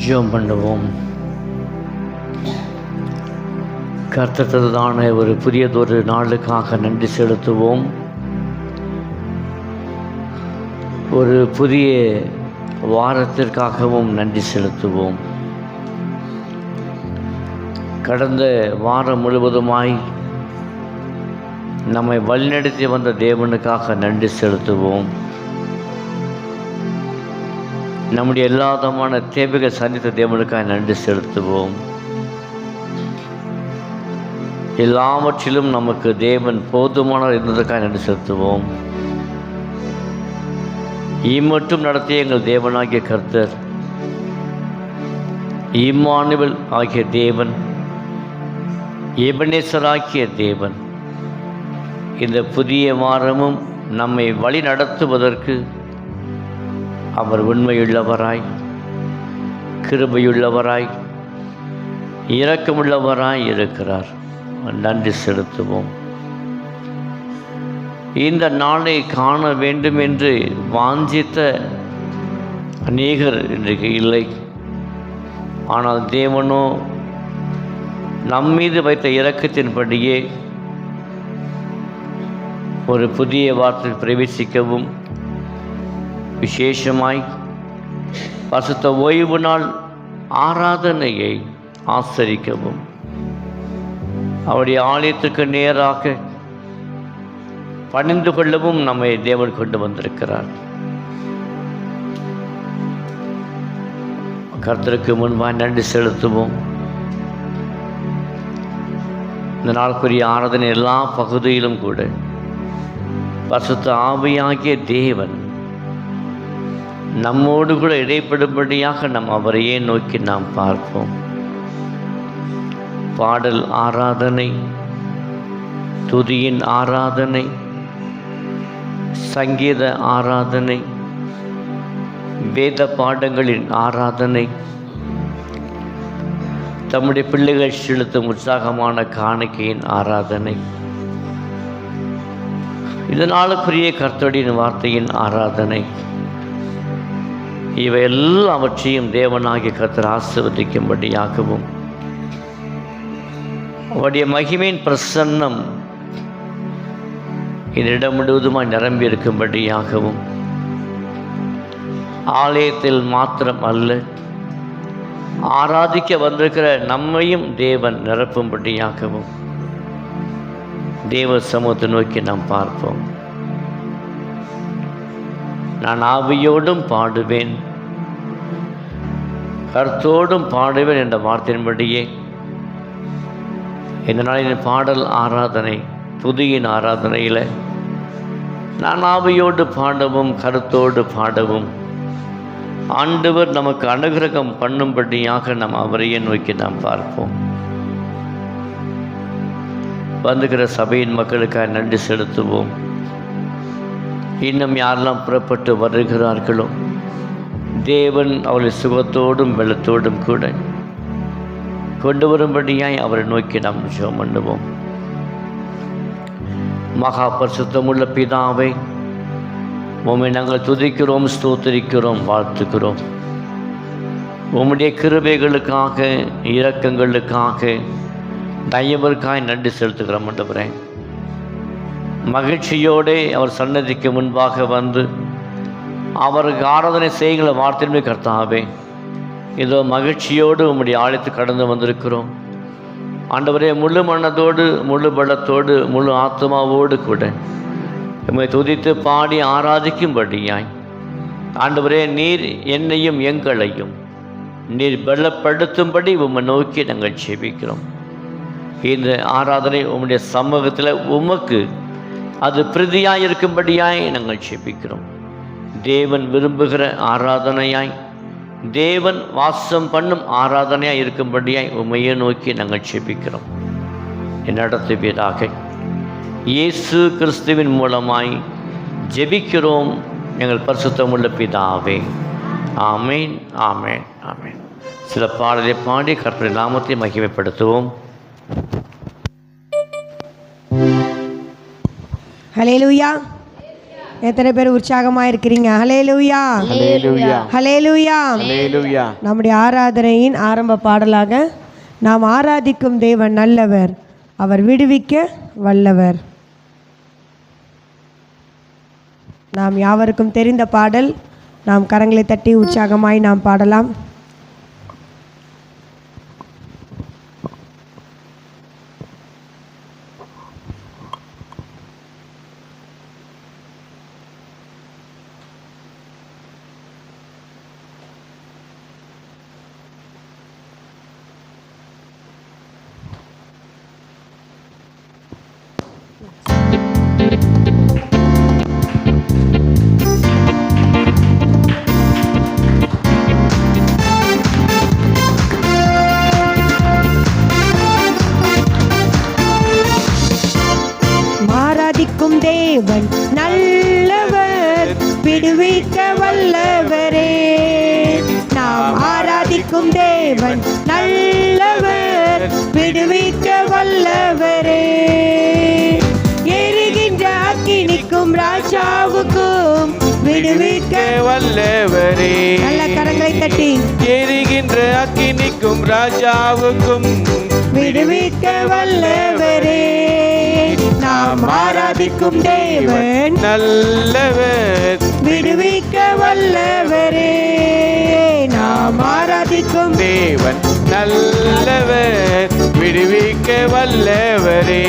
ஜெபம் பண்ணுவோம். கர்த்தர்தான ஒரு புதியதொரு நாளுக்காக நன்றி செலுத்துவோம். ஒரு புதிய வாரத்திற்காகவும் நன்றி செலுத்துவோம். கடந்த வாரம் முழுவதுமாய் நம்மை வழிநடத்தி வந்த தேவனுக்காக நன்றி செலுத்துவோம். நம்முடைய எல்லா விதமான தேவைகள் சந்தித்த தேவனுக்காக நன்றி செலுத்துவோம். எல்லாவற்றிலும் நமக்கு தேவன் போதுமானவர் இருந்ததற்காக நன்றி செலுத்துவோம். இம்மட்டும் நடத்திய எங்கள் தேவனாகிய கர்த்தர், இம்மானுவேல் ஆகிய தேவன், எபனேசராகிய தேவன் இந்த புதிய வாரமும் நம்மை வழி நடத்துவதற்கு அவர் உண்மையுள்ளவராய், கிருபையுள்ளவராய், இரக்கமுள்ளவராய் இருக்கிறார். நன்றி செலுத்துவோம். இந்த நாளை காண வேண்டும் என்று வாஞ்சித்த அநேகர் இன்றைக்கு இல்லை. ஆனால் தேவனோ நம்மீது வைத்த இரக்கத்தின்படியே ஒரு புதிய வார்த்தை பிரவேசிக்கவும், விசேஷமாய் பரிசுத்த ஓய்வு நாள் ஆராதனையை ஆசரிக்கவும் அவருடைய ஆலயத்துக்கு நேராக பணிந்து கொள்ளவும் நம்மை தேவன் கொண்டு வந்திருக்கிறார். கர்த்தருக்கு முன்பாக நன்றி செலுத்துவோம். இந்த நாளுக்குரிய ஆராதனை எல்லா பகுதியிலும் கூட பரிசுத்த ஆவியாகிய தேவன் நம்மோடு கூட இடைப்படும்படியாக நாம் அவரையே நோக்கி நாம் பார்ப்போம். பாடல் ஆராதனை, துதியின் ஆராதனை, சங்கீத ஆராதனை, வேத பாடங்களின் ஆராதனை, தம்முடைய பிள்ளைகள் செலுத்தும் உற்சாகமான காணிக்கையின் ஆராதனை, இதனாலுக்குரிய கர்த்தருடைய வார்த்தையின் ஆராதனை, இவை எல்லாவற்றையும் தேவனாகிய கர்த்தர் ஆசீர்வதிக்கும்படியாகவும், அவருடைய மகிமையின் பிரசன்னம் இந்த இடம் முழுவதுமாய் நிரம்பி இருக்கும்படியாகவும், ஆலயத்தில் மாத்திரம் அல்ல, ஆராதிக்க வந்திருக்கிற நம்மையும் தேவன் நிரப்பும்படியாகவும் தேவ சமூகத்தை நோக்கி நாம் பார்ப்போம். நான் ஆவியோடும் பாடுவேன், கர்த்தரோடும் பாடுவேன் என்ற வார்த்தையின்படியே இந்த நாளின் பாடல் ஆராதனை, துதியின் ஆராதனையில் நான் ஆவியோடு பாடவும் கருத்தோடு பாடவும் ஆண்டவர் நமக்கு அனுகிரகம் பண்ணும்படியாக நாம் அவரையே நோக்கி நாம் பார்ப்போம். வந்துகிற சபையின் மக்களுக்காக நன்றி செலுத்துவோம். இன்னும் யாரெல்லாம் புறப்பட்டு வருகிறார்களோ தேவன் அவளை சுகத்தோடும் வெள்ளத்தோடும் கூட கொண்டு வரும்படியாய் அவரை நோக்கி நாம் ஜெபம் பண்ணுவோம். மகா பரிசுத்தமுள்ள பிதாவே, உம்மை நாங்கள் துதிக்கிறோம், ஸ்தோத்திரிக்கிறோம், வாழ்த்துக்கிறோம். உம்முடைய கிருபைகளுக்காக, இரக்கங்களுக்காக, தயவிற்காய் நன்றி செலுத்துகிறோம். ஆண்டவரே, மகிழ்ச்சியோடு அவர் சன்னதிக்கு முன்பாக வந்து அவருக்கு ஆராதனை செய்கிற வார்த்தையின்மை கர்த்தாவே, இதோ மகிழ்ச்சியோடு உம்முடைய ஆலயத்துக்கு கடந்து வந்திருக்கிறோம். ஆண்டவரே, முழு மனதோடு, முழு பலத்தோடு, முழு ஆத்மாவோடு கூட உம்மை துதித்து பாடி ஆராதிக்கும்படியாய் ஆண்டவரே, நீர் என்னையும் எங்களையும் நீர் பலப்படுத்தும்படி உம்மை நோக்கி நாங்கள் ஜெபிக்கிறோம். இந்த ஆராதனை உம்முடைய சமூகத்தில் உமக்கு அது பிரதியாய் இருக்கும்படியாய் நாங்கள் ஜெபிக்கிறோம். தேவன் விரும்புகிற ஆராதனையாய், தேவன் வாசம் பண்ணும் ஆராதனையாய் இருக்கும்படியாய் உம்மையே நோக்கி நாங்கள் ஜெபிக்கிறோம். நடத்துவீராக. இயேசு கிறிஸ்துவின் மூலமாய் ஜெபிக்கிறோம் எங்கள் பரிசுத்தமுள்ள பிதாவே. ஆமேன், ஆமேன், ஆமேன். சில பாடலை பாடி கர்த்தருடைய நாமத்தை மகிமைப்படுத்துவோம். ஹல்லேலூயா. எத்தனை பேர் உற்சாகமா இருக்கிறீங்க? ஹல்லேலூயா, ஹல்லேலூயா, ஹல்லேலூயா, ஹல்லேலூயா. நம்முடைய ஆராதனையின் ஆரம்ப பாடலாக நாம் ஆராதிக்கும் தேவன் நல்லவர், அவர் விடுவிக்க வல்லவர். நாம் யாவருக்கும் தெரிந்த பாடல். நாம் கரங்களை தட்டி உற்சாகமாய் நாம் பாடலாம். ஆராதிக்கும் தேவன் நல்லவர், விடுவிக்க வல்லவரே. நாம் ஆராதிக்கும் தேவன் நல்லவர், விடுவிக்க வல்லவரே. எரிகின்ற அக்கினிக்கும் ராஜாவுக்கும் விடுவிக்க வல்லவரே. நல்ல கரங்களை தட்டி. எரிகின்ற அக்கினிக்கும் ராஜாவுக்கும் விடுவிக்க வல்லவரே. நாம் ஆராதிக்கும் தேவன் நல்லவர், விடுவிக்க வல்லவரே. நாம் ஆராதிக்கும் தேவன் நல்லவர், விடுவிக்க வல்லவரே.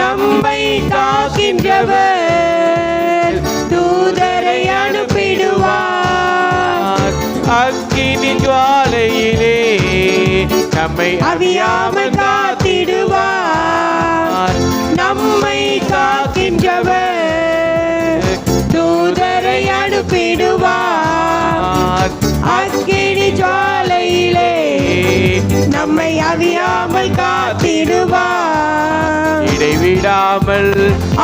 நம்மை காக்கின்றவர், தூதரை அனுப்பிடுவார். அக்கினி ஜுவாலையிலே நம்மை அவியாமல் காத்திடுவார். நம்மை காக்கின்றவர், தூதரை அனுப்பிடுவார். அக்கினி ஜுவாலையிலே நம்மை அவியாமல் காத்திடுவார். இடைவிடாமல்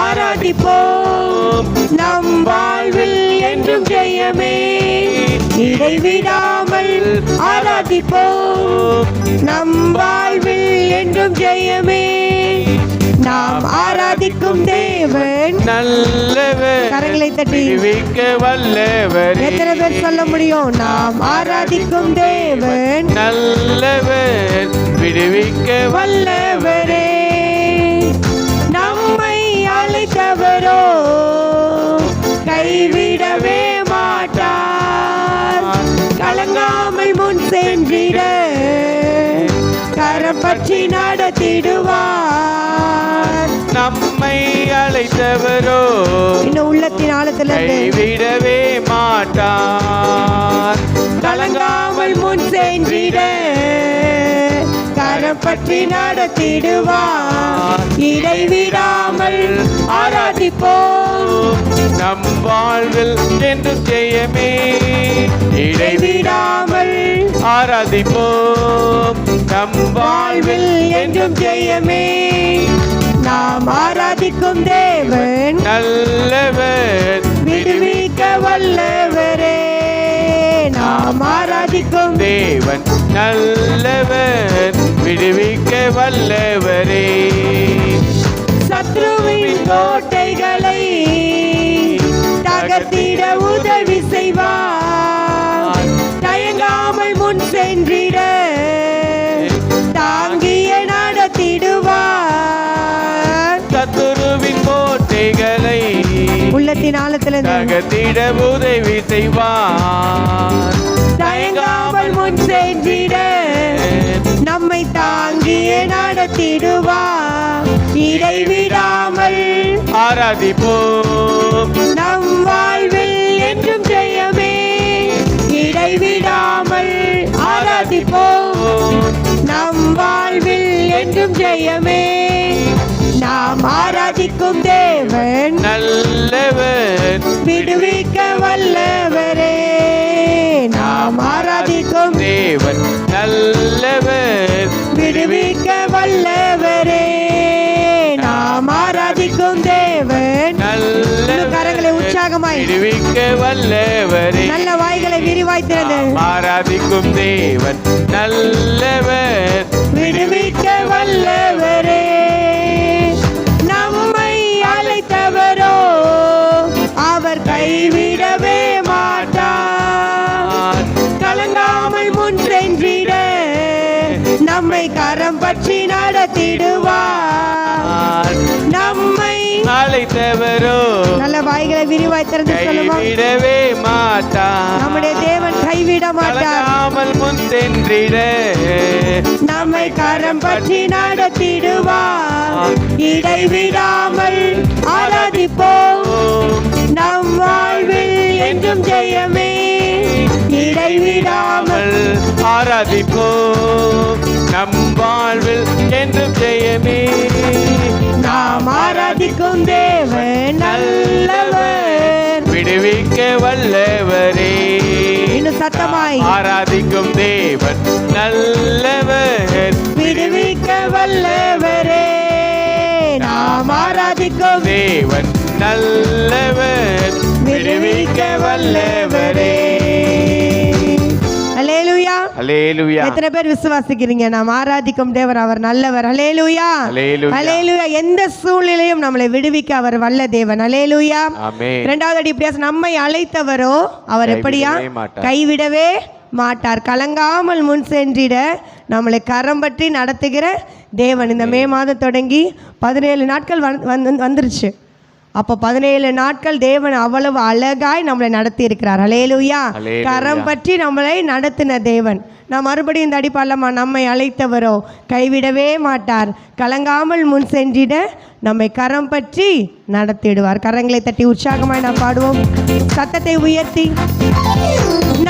ஆராதிப்போம், நம் வாழ்வில் என்றும் ஜெயமே. இடைவிடாமல் ஆராதிப்போம், நம் வாழ்வில் என்றும் ஜெயமே. நாம் ஆராதிக்கும் தேவன் நல்லவர், கரங்களை தட்டி விடுவிக்க வல்லவர். எத்தனை பேர் சொல்ல முடியும்? நாம் ஆராதிக்கும் தேவன் நல்லவர், விடுவிக்க வல்லவரே. நம்மை அழைத்தவரோ கைவிடவே மாட்டார். கலங்காமல் முன் சென்றிட கரம் பற்றி நடத்திடுவார். நம்மை அழைத்தவரோ இன்னும் உள்ளத்தின் ஆழத்தில் கைவிடவே மாட்டார். கலங்காமல் முன் சென்றிட கரம் பற்றி நடத்திடுவார். இடைவிடாமல் ஆராதிப்போம், நம் வாழ்வில் என்று ஜெயமே. இடைவிடாமல் ஆராதிப்போம், நம் வாழ்வில் என்றும் ஜெயமே. நாம் ஆராதிக்கும் தேவன் நல்லவர், விடுவிக்க வல்லவரே. நாம் ஆராதிக்கும் தேவன் நல்லவர், விடுவிக்க வல்லவரே. சத்ருவின் கோட்டைகளை தகர்த்திட உதவி செய்வார். தயங்காமல் முன் சென்றிட தாங்கிய நடத்திடுவார். சத்துருவின் கோட்டைகளை உள்ளத்தின் ஆழத்தில் தகர்த்திட உதவி செய்வார். தயங்காமல் முன் சென்றிட நம்மை தாங்கிய நடத்திடுவார். இடைவிடாமல் ஆராதிப்போம், நம் வாழ்வில் என்றும் ஜெயமே. இடைவிடாமல் ஆராதிப்போம், நம் வாழ்வில் என்றும் ஜெயமே. நாம் ஆராதிக்கும் தேவன் நல்லவர், விடுவிக்க வல்லவரே. நாம் ஆராதிக்கும் தேவன் நல்லவர், விடுவிக்க வல்லவரே. நாம் ஆராதிக்கும் தேவன் நல்லவர், கரங்களை உற்சாகமாய் விடுவிக்க வல்லவரே. நல்ல வாய்களை விரிவாய் திறந்து ஆராதிக்கும் தேவன் நல்லவர், விடுவிக்க வல்லவரே. நம்மை அழைத்தவரோ நம்மை கரம் பற்றி நடத்திடுவார். நம்மை அழைத்தவரோ நல்ல வாய்களை விரிவாய் திறந்து சொல்லுமா, கைவிடவே மாட்டார். நம்முடைய தேவன் கைவிட மாட்டார். கலங்காமல் முன் சென்றிட நம்மை கரம் பற்றி நடத்திடுவார். இடைவிடாமல் ஆராதிப்போம், நம் வாழ்வில் என்றும் ஜெயமே. இடைவிடாமல் ஆராதிப்போம், நம் வாழ்வில் என்றும் ஜெயமே. நாம் ஆராதிக்கும் தேவன் நல்லவர், விடுவிக்க வல்லவரே. இன்னும் சத்தமாய் ஆராதிக்கும் தேவன் நல்லவர், விடுவிக்க வல்லவரே. நாம் ஆராதிக்கும் தேவன் நல்லவர், விடுவிக்க வல்லவரே. அல்லேலூயா. அல்லேலூயா. எத்தனை பேர் விசுவாசிக்கிறீங்க? நாம் ஆராதிக்கும் தேவர் அவர் நல்லவர். அல்லேலூயா. அல்லேலூயா. அல்லேலூயா. எந்த சூழ்நிலையும் நம்மளை விடுவிக்க அவர் வல்ல தேவன். அல்லேலூயா. ஆமென். இரண்டாவது அடி இப்படியா, நம்மை அழைத்தவரோ அவர் எப்படியா? கைவிடவே மாட்டார். கலங்காமல் முன் சென்றிட நம்மளை கரம் பற்றி நடத்துகிற தேவன். இந்த மே மாதம் தொடங்கி 17 நாட்கள் வந்துருச்சு. அப்போ 17 நாட்கள் தேவன் அவ்வளவு அழகாய் நம்மளை நடத்தி இருக்கிறார். அல்லேலூயா. கரம் பற்றி நம்மளை நடத்தின தேவன். நான் மறுபடியும் இந்த அடிப்பாடலாமா, நம்மை அழைத்தவரோ கைவிடவே மாட்டார், கலங்காமல் முன் சென்றிட நம்மை கரம் பற்றி நடத்திடுவார். கரங்களை தட்டி உற்சாகமாய் நாம் பாடுவோம், சத்தத்தை உயர்த்தி.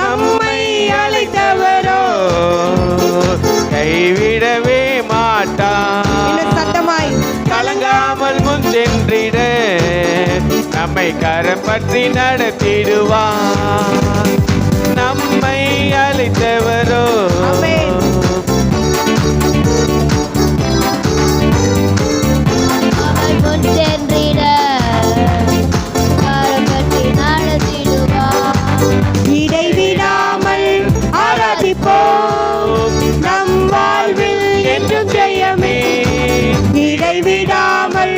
நம்மை அழைத்தவரோ கைவிடவே மாட்டார், சத்தமாய் கலங்காமல் முன் சென்றிட நம்மை கரம் பற்றி நடத்திடுவார். நம்மை அழைத்தவரோ ஆமென். அவர் முன் சென்றிட கரம் பற்றி நடத்திடுவார். இடைவிடாமல் ஆராதிப்போம், நம் வாழ்வில் என்றும் ஜெயமே. இடைவிடாமல்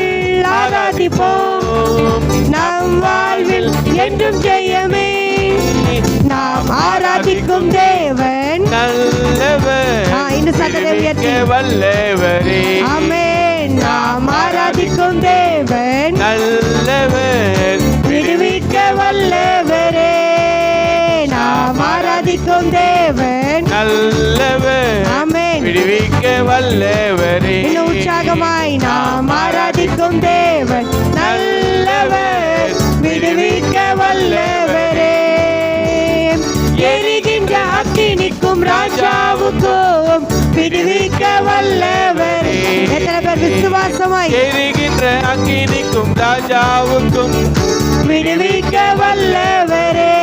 ஆராதிப்போம், நம் வாழ்வில் என்றும் ஜெயமே. நாம் ஆராதிக்கும் தேவன் நல்லவர், இன்னும் சத்தத்தை உயர்த்தி. விடுவிக்க வல்லவரே. ஆமென். நாம் ஆராதிக்கும் தேவன் நல்லவர், விடுவிக்க வல்லவரே. நாம் ஆராதிக்கும் தேவன் நல்லவர், ஆமென். விடுவிக்க வல்லவரே. இன்னும் உற்சாகமாய் நாம் ஆராதிக்கும் தேவன் நல்லவர், விடுவிக்க வல்லவரே. எரிகின்ற அக்கினிக்கும் ராஜாவுக்கும் விடுவிக்க வல்லவரே. எத்தனை பேர் விசுவாசமாய் எரிகின்ற அக்கினிக்கும் ராஜாவுக்கும் விடுவிக்க வல்லவரே.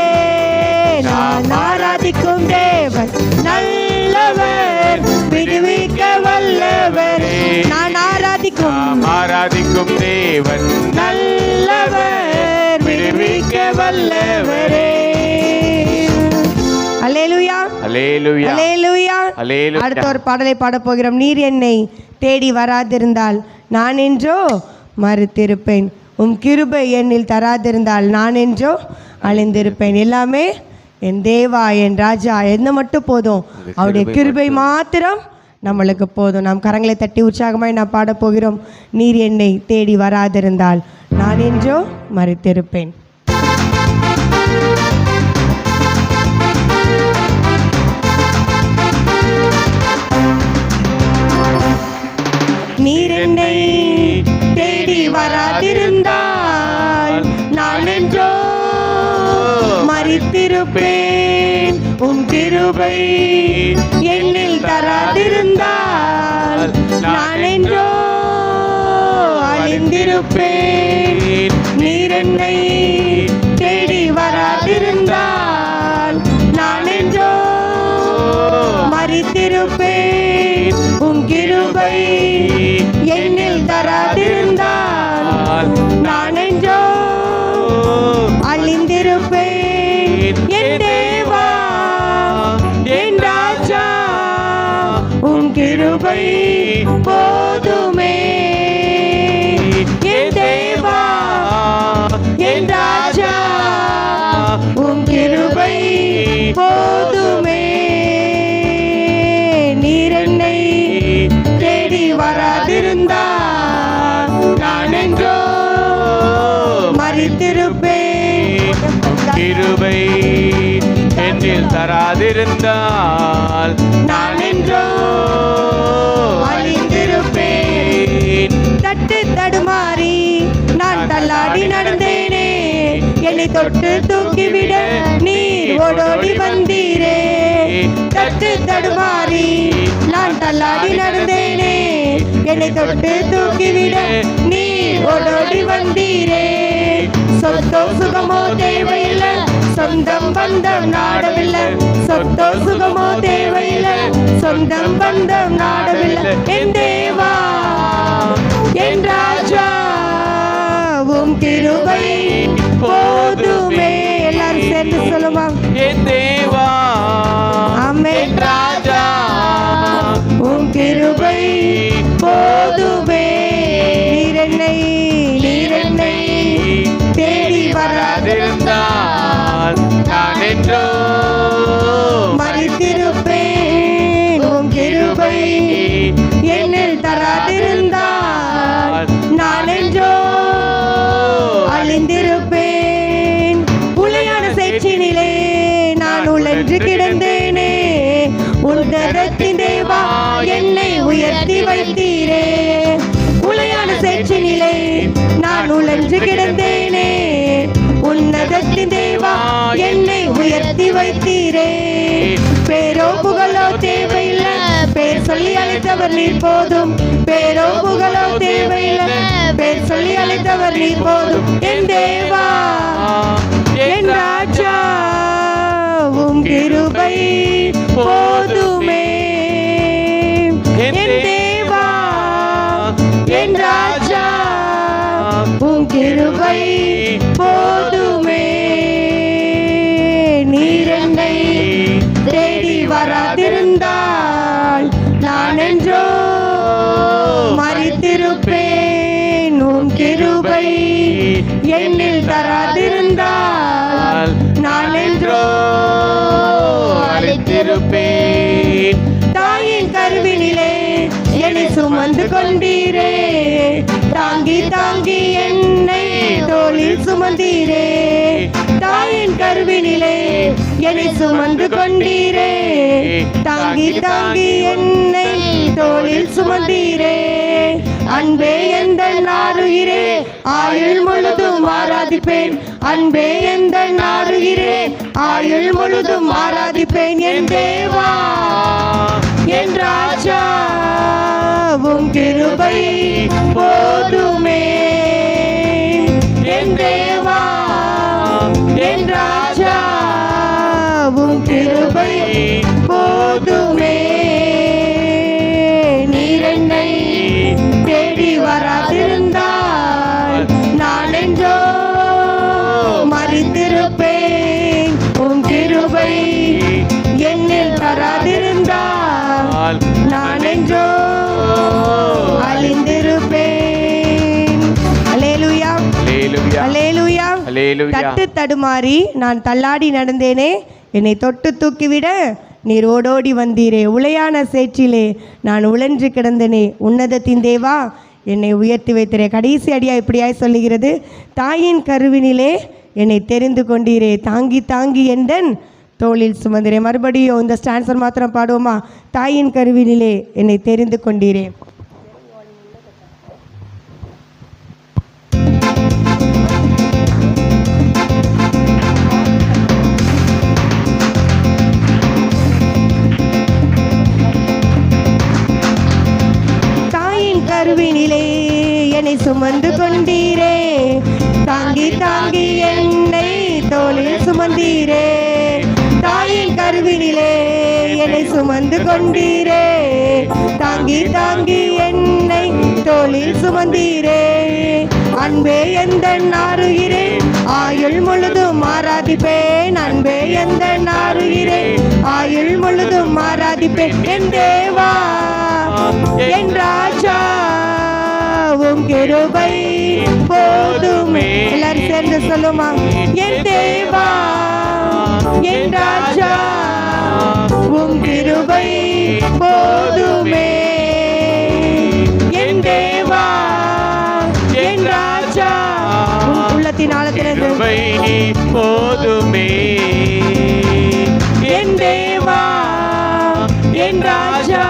நான் ஆராதிக்கும் தேவன் நல்லவர், விடுவிக்க வல்லவரே. நான் ஆராதிக்கும் ஆராதிக்கும் தேவன் நல்லவர், விடுவிக்க வல்லவரே. அல்லேலூயா. அல்லேலூயா. அல்லேலூயா. அல்லேலூயா. அடுத்த ஒரு பாடலை பாடப் போகிறோம். நீர் என்னை தேடி வராதிருந்தால் நான் என்றோ மறுத்திருப்பேன், உம் கிருபை என்னில் தராதிருந்தால் நான் என்றோ அழிந்திருப்பேன். எல்லாமே என் தேவா, என் ராஜா என்ன மட்டும் போதும், அவருடைய கிருபை மாத்திரம் நம்மளுக்கு போதும். நாம் கரங்களை தட்டி உற்சாகமாய் நாம் பாடப் போகிறோம். நீர் என்னை தேடி வராதிருந்தால் நான் என்றோ மறுத்திருப்பேன். நீர் என்னை தேடி வராதிருந்தால் நான் என்றோ மரித்திருப்பேன், உம் கிருபை என்னில் தராதிருந்தால் நான் என்றோ அழிந்திருப்பேன். நீர் என்னை தேடி வராதிருந்தால் நான் என்றோ மரித்திருப்பேன், உம் கிருபை என்னில் தராதிருந்தால் நான் என்றோ அழிந்திருப்பேன். என் தேவா, என் ராஜா, உம் கிருபை போதுமே. என் தேவா, என் ராஜா, உம் கிருபை போதுமே. நீர் என்னை வராதிருந்தால் நான் என்றோ அழிந்திருப்பேன். தட்டு தடுமாறி நான் தள்ளாடி நடந்தேனே, என்னை தொட்டு தூக்கிவிட நீர் ஓடோடி வந்தீரே. தட்டு தடுமாறி நான் தள்ளாடி நடந்தேனே, என்னை தொட்டு தூக்கிவிட நீர் ஓடோடி வந்தீரே. சொத்தோ சுகமோ தேவையில்லை, சொந்தம் பந்தம் நாடவில்லை. சொத்தோ சுகமோ தேவையில்லை, சொந்தம் பந்தம் நாடவில்லை. என் தேவா என் ராஜா உம் கிருபை போதுமே. எல்லாரும் சேர்ந்து சொல்லுமா, என் தேவா ஆமென். ராஜா உம் கிருபை போதுமே. நீர் என்னை தேடி வராதிருந்தால் நான் என்றோ மறித்திருப்பேன். உம் கிருபை என்னில் தராதிருந்தால் நான் என்றோ அழிந்திருப்பேன். உளையான சேற்றினிலே நான் உழன்று கிடந்தேனே, உன்னதத்தின் தேவா என்னை உயர்த்தி வைத்தீரே. உளையான சேற்றினிலே நான் உழன்று கிடந்தேனே, உன்னதத்தின் தேவா என்னை உயர்த்தி வைத்தீரே. பேரோ புகழோ தேவையில்லை, பேர் சொல்லி அழைத்தவர் நீர் போதும். பேரோ புகழோ தேவையில்லை, பேர் சொல்லி அழைத்தவர் நீர் போதும். என் தேவா என் ராஜா உம் கிருபை போதுமே. என் தேவா என் ராஜா உம் கிருபை போதுமே. நீர் என்னை தேடி வராதிருந்தால் நான் என்றோ மறித்திருப்பேன். உம் கிருபை என்னில் தராதிருந்தால் நான் என்றோ அழித்திருப்பேன். தாயின் கருவினிலே என்னை சுமந்து கொண்டீரே, தாங்கி தாங்கி என்னை தோளில் சுமந்தீரே. தாயின் கருவினிலே என்னை சுமந்து கொண்டீரே, தாங்கி தாங்கி என்னை தோளில் சுமந்தீரே. அன்பே எந்த நாருகிறே, ஆயுள் முழுதும் ஆராதிப்பேன். அன்பே எந்த நாருகிறே, ஆயுள் முழுதும் ஆராதிப்பேன். என் தேவா என் ராஜா உம் கிருபை போதுமே. என் தேவா என் ராஜா உம் கிருபை போதுமே. நீர் என்னை தேடி வராதிருந்தால் நான் என்றோ மறித்திருப்பேன். உம் கிருபை என்னில் தராதிருந்தால் நான் என்றோ அழிந்திருப்பேன். அல்லேலூயா அல்லேலூயா அல்லேலூயா. தட்டு தடுமாறி நான் தள்ளாடி நடந்தேனே, என்னை தொட்டு தூக்கிவிட நீர் ஓடோடி வந்தீரே. உளையான சேற்றிலே நான் உழன்று கிடந்தனே, உன்னதத்தின் தேவா என்னை உயர்த்தி வைத்தீரே. கடைசி அடியா இப்படியாய் சொல்லுகிறது, தாயின் கருவினிலே என்னை தெரிந்து கொண்டீரே, தாங்கி தாங்கி எந்தன் தோளில் சுமந்திரே. மறுபடியும் இந்த ஸ்டான்சர் மாத்திரம் பாடுவோமா? தாயின் கருவினிலே என்னை தெரிந்து கொண்டீரே. கருவினிலே என்னை சுமந்து கொண்டீரே, தாங்கி தாங்கி என்னை தோளில் சுமந்தீரே. தாயின் கருவினிலே என்னை சுமந்து கொண்டீரே, தாங்கி தாங்கி என்னை தோளில் சுமந்தீரே. அன்பே எந்த நாருகிறேன், ஆயுள் முழுதும் ஆராதிப்பேன். அன்பே எந்த நாருகிறேன், ஆயுள் முழுதும் ஆராதிப்பேன். என் தேவா என் ராஜா உம் கிருபை போதுமே. எல்லாரும் சேர்ந்து சொல்லுமா? என் தேவா என் ராஜா உம் கிருபை போதுமே. என் தேவா என் ராஜா உள்ளத்தின் ஆழத்திலிருந்து போதுமே. என் வா என் ராஜா,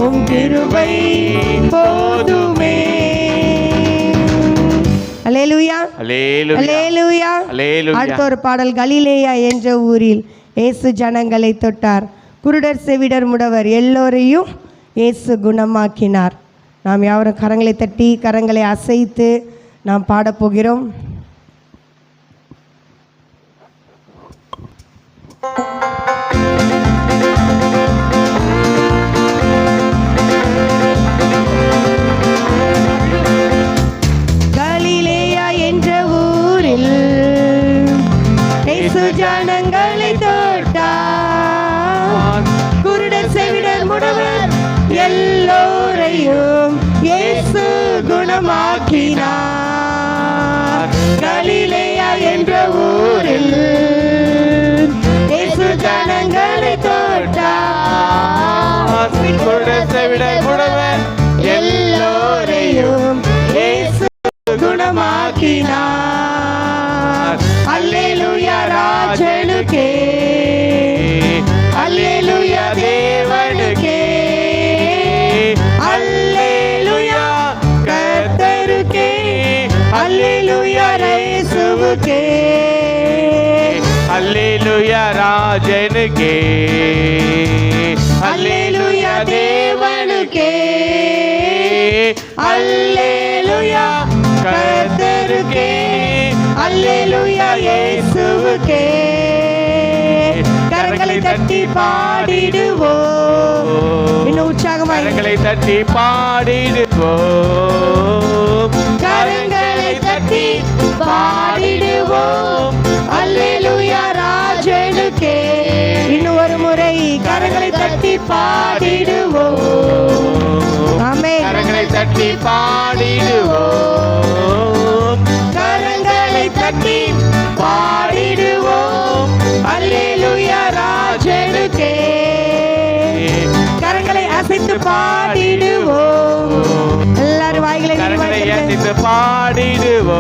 உம் கிருபை போதுமே. அல்லேலூயா, அல்லேலூயா. அடுத்த ஒரு பாடல். கலிலேயா என்ற ஊரில் இயேசு ஜனங்களை தொட்டார், குருடர் செவிடர் முடவர் எல்லோரையும் இயேசு குணமாக்கினார். நாம் யாவரும் கரங்களை தட்டி கரங்களை அசைத்து நாம் பாடப்போகிறோம். கலிலேயா என்ற ஊரில் இயேசு ஜனங்களை தொட்டார், குருடர் செவிடர் முடவர் எல்லோரையும் இயேசு குணமாக்கினார். கலிலேயா என்ற ஊரில் இயேசு ஜனங்களை தொட்டார், குருடர் செவிடர் முடவர் எல்லோரையும் இயேசு குணமாக்கினார். அல்லேலூயா ராஜனுக்கே, அல்லேலூயா தேவனுக்கே, அல்லேலூயா கர்த்தருக்கே, அல்லேலூயா இயேசுவுக்கே, அல்லேலூயா ராஜனுக்கே, அல்லேலூயா தேவனுக்கே, அல்லேலூயா கர்த்தருக்கே, அல்லேலூயா இயேசுவுக்கே. கரங்களை தட்டி பாடிடுவோம், இன்னும் உற்சாகமாக கரங்களை தட்டி பாடிடுவோம், கரங்களை தட்டி பாடிடுவோம். அல்லேலூயா ராஜனுக்கே. இன்னும் ஒரு முறை கரங்களை தட்டி பாடிடுவோம். ஆமென். கரங்களை தட்டி பாடிடுவோம், கரங்களை தட்டி பாடிடுவோம். அல்லேலூயா ராஜனுக்கே. கரங்களை அசைத்து பாடிடுவோம். எல்லாரும் வாய்களை கரங்களை அசைத்து பாடிடுவோம்,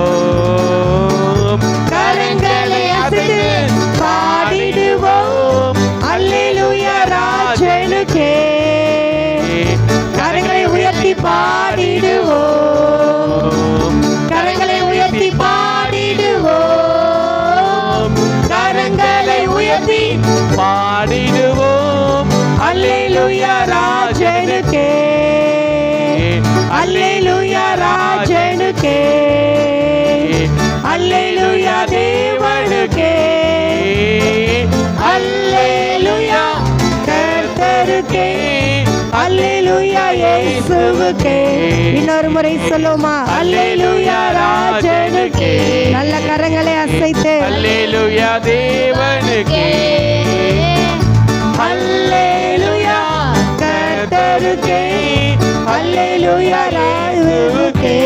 கரங்களை அசைத்து பாடிடுவோம். அல்லேலூயா ராஜனுக்கே. கரங்களை உயர்த்தி பாடிடுவோம், கரங்களை உயர்த்தி பாடிடுவோம், கரங்களை உயர்த்தி பாடிடுவோம். அல்லேலூயா ராஜனுக்கே, அல்லேலூயா ராஜனுக்கே, அல்லேலூயா தேவனுக்கே, அல்லேலூயா கர்த்தருக்கே, அல்லேலூயா இயேசுவுக்கே. இன்னொரு முறை சொல்லுமா? அல்லேலூயா ராஜனுக்கே. நல்ல கரங்களை அசைத்து அல்லேலூயா தேவனுக்கே, அல்லேலூயா கர்த்தருக்கே, அல்லேலூயா இயேசுவுக்கே.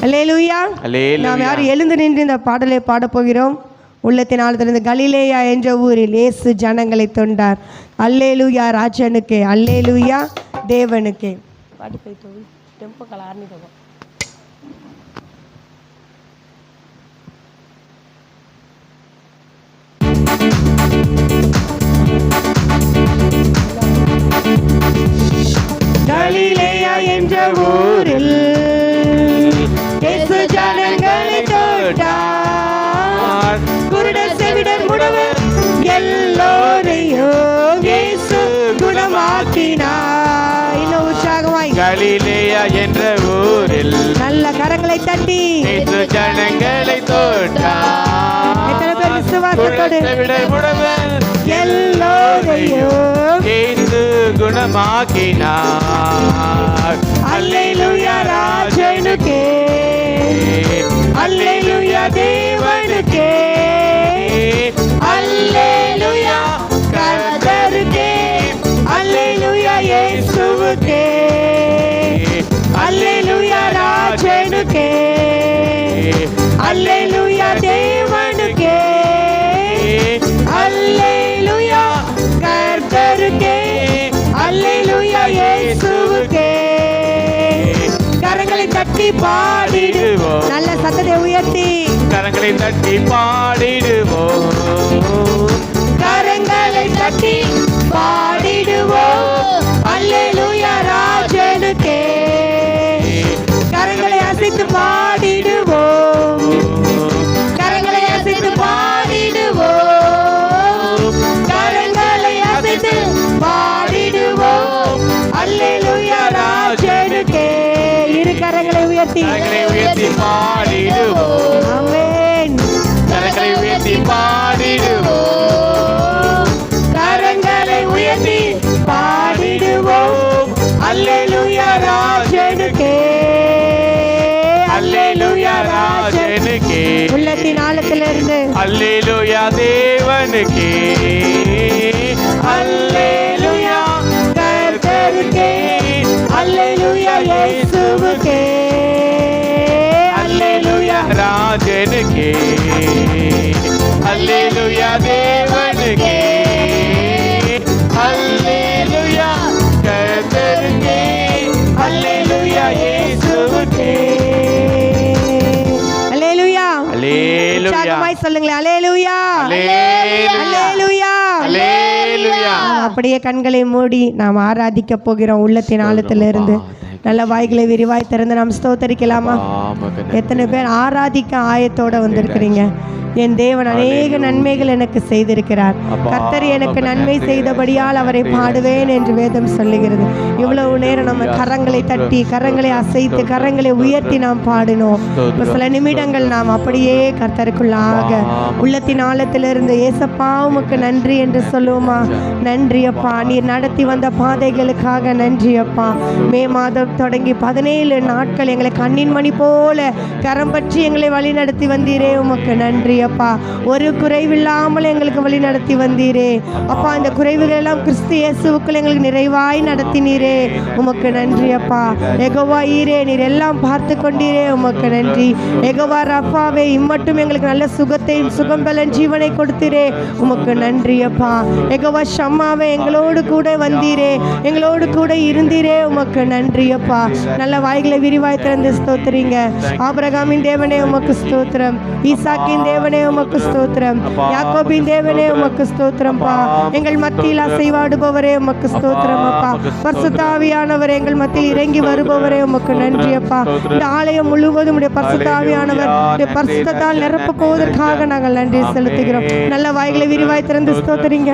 அல்லேலூயா. அல்லேலூயா. நாம் யாரும் எழுந்து நின்று இந்த பாடலை பாடப் போகிறோம். உள்ளத்தின் ஆழ்ந்திருந்து கலிலேயா என்ற ஊரில் இயேசு ஜனங்களை தொண்டார், அல்லேலூயா ராஜனுக்கே, அல்லேலூயா தேவனுக்கே. பாட்டு போய் தோவி டெம்போ கலார்னி தோவும். கலிலேயா என்ற ஊரில் இயேசு ஜனங்களை தொட்டார், குருடர் செவிடர் முடவர் எல்லோரையும் இயேசு குணமாக்கினார். இன்னும் உற்சாகமாய் கலிலேயா என்ற ஊரில் நல்ல கரங்களை தட்டி இயேசு ஜனங்களை தொட்டார், எத்தனை பேர் விசுவாசத்தோடு குருடர் முடவர் எல்லோரையும் இயேசு குணமாக்கினார். அல்லேலூயா ராஜனுக்கே, அல்லேலூயா தேவனுக்கே, அல்லேலூயா கர்த்தருக்கே, அல்லேலூயா இயேசுவுக்கே, அல்லேலூயா ராஜனுக்கே, அல்லேலூயா தேவனுக்கே, அல்லேலூயா கர்த்தருக்கே, அல்லேலூயா இயேசுவுக்கே. கரங்களை தட்டி பாடிடுவோம், நல்ல சத்தத்தை உயர்த்தி கரங்களை தட்டி பாடிடுவோம், பாடிடுவோம். ஆமென். கரங்களை உயர்த்தி பாடிடுவோம். கரங்களை உயர்த்தி பாடிடுவோம். அல்லேலூயா ராஜனுக்கே, அல்லேலூயா ராஜனுக்கே, உள்ளத்தின் ஆழத்திலிருந்து அல்லேலூயா தேவனுக்கே, அல்லேலூயா கர்த்தருக்கே, அல்லேலூயா இயேசுவுக்கே, அல்லேலூயா ராஜனுக்கே, அல்லேலூயா தேவனுக்கே, அல்லேலூயா கர்த்தருக்கே, அல்லேலூயா இயேசுவுக்கே. அல்லேலூயா. அல்லேலூயா. உற்சாகமாய் சொல்லுங்களேன். அல்லேலூயா. அல்லேலூயா. அல்லேலூயா. அல்லேலூயா. அப்படியே கண்களை மூடி நாம் ஆராதிக்க போகிறோம். உள்ளத்தின் ஆழத்திலிருந்து நல்ல வாய்களை விரிவாய் திறந்து நாம் ஸ்தோத்தரிக்கலாமா? எத்தனை பேர் ஆராதிக்க ஆயத்தோட வந்திருக்கிறீங்க? என் தேவன் அநேக நன்மைகள் எனக்கு செய்திருக்கிறார். கர்த்தர் எனக்கு நன்மை செய்தபடியால் அவரை பாடுவேன் என்று வேதம் சொல்லுகிறது. இவ்வளவு நேரம் நம்ம கரங்களை தட்டி, கரங்களை அசைத்து, கரங்களை உயர்த்தி நாம் பாடினோம். சில நிமிடங்கள் நாம் அப்படியே கர்த்தருக்குள்ளாக உள்ளத்தின் ஆழத்திலிருந்து ஏசப்பா உமக்கு நன்றி என்று சொல்லுவோமா? நன்றி அப்பா, நீர் நடத்தி வந்த பாதைகளுக்காக நன்றி அப்பா. மே மாதம் தொடங்கி 17 நாட்கள் எங்களை கண்ணின் மணி போல கரம் பற்றி எங்களை வழி நடத்தி வந்தீரே, உமக்கு நன்றி அப்பா. ஒரு குறைவில்லாமல் எங்களுக்கு வழி நடத்தி வந்தீரே அப்பா. இந்த குறைவுகள் எல்லாம் கிறிஸ்து இயேசுவுக்குள் எங்களுக்கு நிறைவாய் நடத்தினீரே, உமக்கு நன்றி அப்பா. யெகோவா ஈரே, நீர் எல்லாம் பார்த்து கொண்டீரே, உமக்கு நன்றி. யெகோவா ரப்பாவே, இம்மட்டும் எங்களுக்கு நல்ல சுகத்தை, சுகம் பலன் ஜீவனை கொடுத்தீரே, உமக்கு நன்றி அப்பா. யெகோவா ஷம்மாவே, எங்களோடு கூட வந்தீரே, எங்களோடு கூட இருந்தீரே, உமக்கு நன்றி அப்பா. நல்ல வாய்களை விரிவாய் திறந்து ஸ்தோத்திரிங்க. ஆபிரகாமின் தேவனே உமக்கு ஸ்தோத்திரம், ஈசாக்கின் தேவனே உமக்கு ஸ்தோத்திரம், யாக்கோபின் தேவனே உமக்கு ஸ்தோத்திரம்பா. எங்கள் மத்தியில் அசைவாடுபவரே உமக்கு ஸ்தோத்திரம் அப்பா. பரிசுத்த ஆவியானவரே, எங்கள் மத்தியில் இறங்கி வருபவரே உமக்கு நன்றி அப்பா. இந்த ஆலயம் முழுவதும் உடைய பரிசுத்த ஆவியானவர் உடைய பரிசுத்தத்தால் நிரப்ப போவதற்காக நாங்கள் நன்றி செலுத்துகிறோம். நல்ல வாய்களை விரிவாய் திறந்து ஸ்தோத்திரிங்க.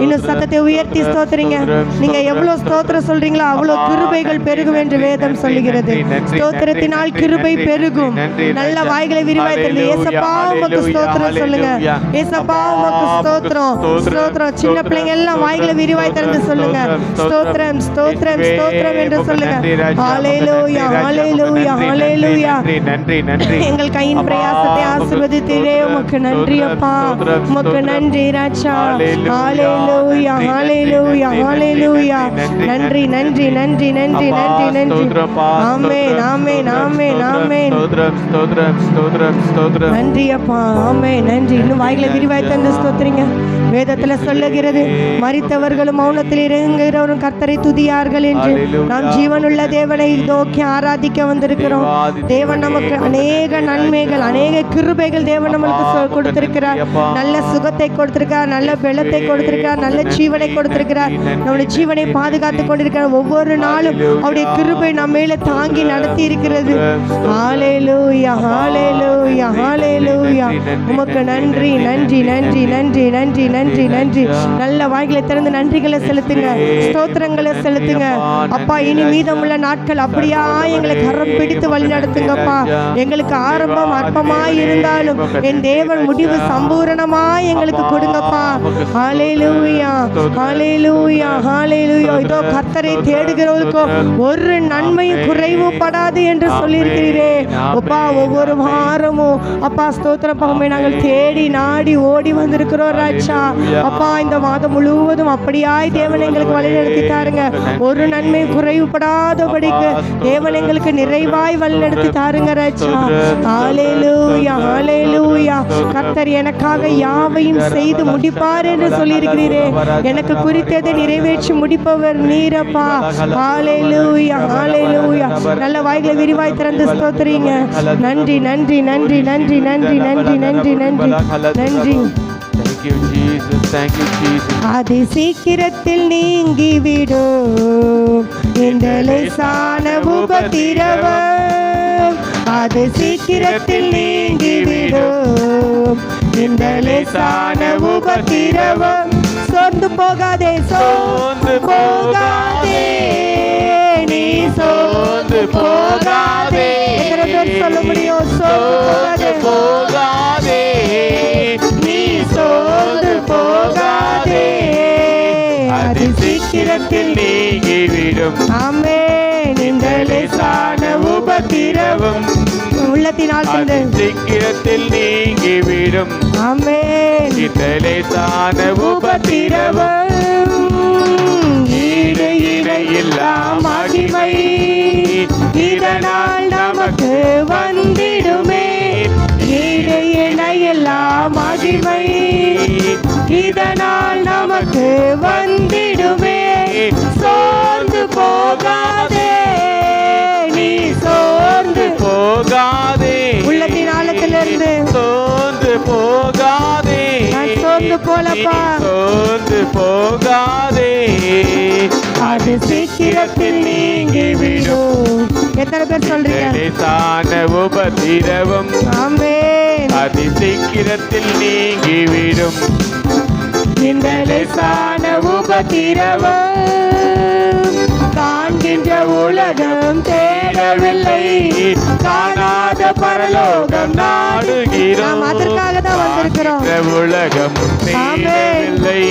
இன்னும் சத்தத்தை உயர்த்தி ஸ்தோத்திரிங்க. நீங்க எவ்வளவு ஸ்தோத்திரம் சொல்றீங்களோ அவ்வளவு கிருபைகள் பெருகும் என்று வேதம் சொல்லுகிறது. ஸ்தோத்திரத்தினால் கிருபை பெருகும். நல்ல வாய்களை விரிவாய் திறந்து ஏசப்பா உமக்கு ஸ்தோத்திரம் சொல்லுங்க. ஏசப்பா உமக்கு ஸ்தோத்திரம், ஸ்தோத்திரம். சின்ன பிள்ளைங்க எல்லாம் வாய்களை விரிவாய் திறந்து சொல்லுங்க. ஸ்தோத்திரம், ஸ்தோத்திரம், ஸ்தோத்திரம் என்று சொல்லுங்க. ஹல்லேலூயா, ஹல்லேலூயா, ஹல்லேலூயா. நன்றி, நன்றி. எங்கள் கையின் பிரயாசத்தை ஆசீர்வதித்தீரே, உமக்கு நன்றி அப்பா. உமக்கு நன்றி ராஜா. ஹல்லேலூயா, ஹல்லேலூயா, ஹல்லேலூயா. நன்றி, நன்றி, நன்றி, நன்றி, நன்றி, நன்றி. ஆமென், ஆமென், ஆமென், ஆமென். ஸ்தோத்திரம், ஸ்தோத்திரம், ஸ்தோத்திரம். நன்றி அப்பா, ஆமென், நன்றி. இன்னும் வாய்களை விரிவாய் தந்து ஸ்தோத்திரிங்க. வேதத்துல சொல்லுகிறது, மரித்தவர்களும் மௌனத்தில் இறங்குகிறவரும் கர்த்தரை துதியார்கள் என்று. நாம் ஜீவனுள்ள தேவனை நோக்கி ஆராதிக்க வந்திருக்கிறோம். தேவன் நமக்கு அநேக நன்மைகள், அநேக கிருபைகள் தேவன் நமக்கு கொடுத்திருக்கிறார். நல்ல சுகத்தை கொடுத்திருக்கிறார், நல்ல பலத்தை கொடுத்திருக்கிறார், நல்ல ஜீவனை கொடுத்திருக்கிறார். நம்முடைய ஜீவனை பாதுகாத்து கொண்டிருக்கிறார். ஒவ்வொரு நாளும் அவருடைய கிருபை நம்ம மேல தாங்கி நடத்தி இருக்கிறது. ஹல்லேலூயா, ஹல்லேலூயா, ஹல்லேலூயா. உமக்கு நன்றி, நன்றி, நன்றி, நன்றி, நன்றி, நன்றி, நன்றி. நல்ல வாய்களை திறந்து நன்றிகளை செலுத்துங்க, ஸ்தோத்திரங்களை செலுத்துங்க அப்பா. இனி மீதமுள்ள நாட்கள் அப்படியா எங்களை கரம் பிடித்து வழி நடத்துங்கப்பா. எங்களுக்கு ஆரம்பம் அற்பமாய் இருந்தாலும் என் தேவன் முடிவு சம்பூரணமாய் எங்களுக்கு கொடுங்கப்பா. ஹல்லேலூயா, ஹல்லேலூயா, ஹல்லேலூயா. இதோ கர்த்தரை தேடுகிறவர்களுக்கோ ஒரு நன்மையும் குறைவுபடாது என்று சொல்லியிருக்கிறீரே அப்பா. ஒவ்வொரு வாரமும் அப்பா ஸ்தோத்திரம் பகமே நாங்கள் தேடி நாடி ஓடி வந்திருக்கிறோம் ராஜா அப்பா. இந்த மாதம் முழுவதும் அப்படியாய் தேவன் எங்களுக்கு வழி நடத்தி தாருங்க. ஒரு நன்மை குறைவுபடாதபடிக்கு தேவன் எங்களுக்கு நிறைவாய் வழி நடத்தி தாருங்க ராஜா. ஹல்லேலூயா, ஹல்லேலூயா. கர்த்தர் எனக்காக யாவையும் செய்து முடிப்பார் என்று சொல்லியிருக்கிறீரே. எனக்கு குறித்ததை நிறைவேற்றி முடிப்பவர் நீரப்பா. ஹல்லேலூயா, ஹல்லேலூயா. நல்ல வாய்களை விரிவாய் திறந்து ஸ்தோத்திரிங்க. நன்றி, நன்றி, நன்றி, நன்றி, நன்றி, நன்றி, நன்றி, நன்றி, நன்றி. Thank you, Jesus. Thank you, Jesus. அது சீக்கிரத்தில் நீங்கிவிடும் இந்த லேசான உபத்திரவம். அது சீக்கிரத்தில் நீங்கிவிடும் இந்த லேசான உபத்திரவம். சோர்ந்து போகாதே, சோர்ந்து போகாதே, நீ சோர்ந்து போகாதே. சொல்ல முடியும். சோர்ந்து போகாதே, நீ சோர்ந்து போகாதே, அது சீக்கிரத்தில் நீங்கிவிடும். ஆமென். இந்த லேசான உபத்திரவம் உள்ளத்தினால் அது சீக்கிரத்தில் நீங்கிவிடும். ஆமென். இந்த லேசான உபத்திரவம் ஈடு இணையில்லா மகிமை இதனால் நமக்கு வந்திடுமே. ஈடு இணையில்லா மகிமை இதனால் நமக்கு வந்திடுமே. சோர்ந்து போகாதே, நீ சோர்ந்து போகாதே, உள்ளத்தின் ஆழத்திலிருந்து சோர்ந்து போகாதே, நான் சோர்ந்து போலப்பா, சோர்ந்து போகாதே, அது சீக்கிரத்தில் நீங்கிவிடும். எத்தனை பேர் சொல்றீங்க? லேசான உபத்திரவம் ஆமென். அது சீக்கிரத்தில் நீங்கிவிடும். இந்த லேசான உபத்திரவம் காண்கின்ற உலகம் தேடவில்லை, காணாத பரலோகம் நாடுகிறோம். நாம் அதற்காக தான் வந்திருக்கிறோம். உலகம் தேடவில்லை,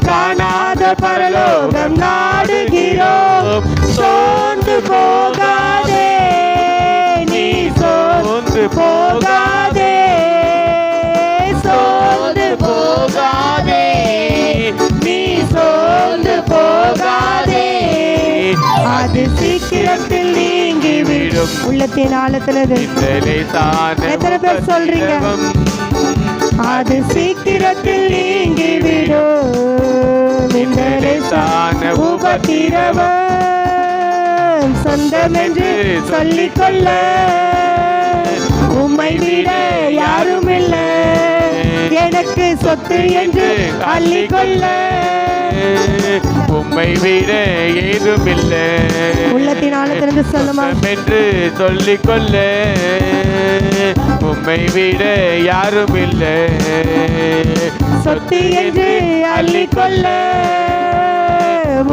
காணாத பரலோகம் நாடுகிறோம். சோர்ந்து போகாதே, நீ சோர்ந்து போகாதே, சோர்ந்து போகாதே, நீ சோர்ந்து போகாதே, அது சீக்கிரத்தில் நீங்கிவிடும். உள்ளத்தின் ஆழத்தினது எத்தனை பேர் சொல்றீங்க? அது சீக்கிரத்தில் நீங்கிவிடும். இந்த லேசான உபத்திரவம் சொந்தம் என்று சொல்லிக்கொள்ள உம்மை விட யாரும் இல்லை, எனக்கு சொத்து என்று அள்ளிக்கொள்ள உம்மை விட ஏதும் இல்லை, உள்ளத்தின் ஆழத்திலிருந்து சொல்லுமா என்று சொல்லிக்கொள்ள உம்மை விட யாரும் இல்லை, சொத்து என்று அள்ளிக்கொள்ள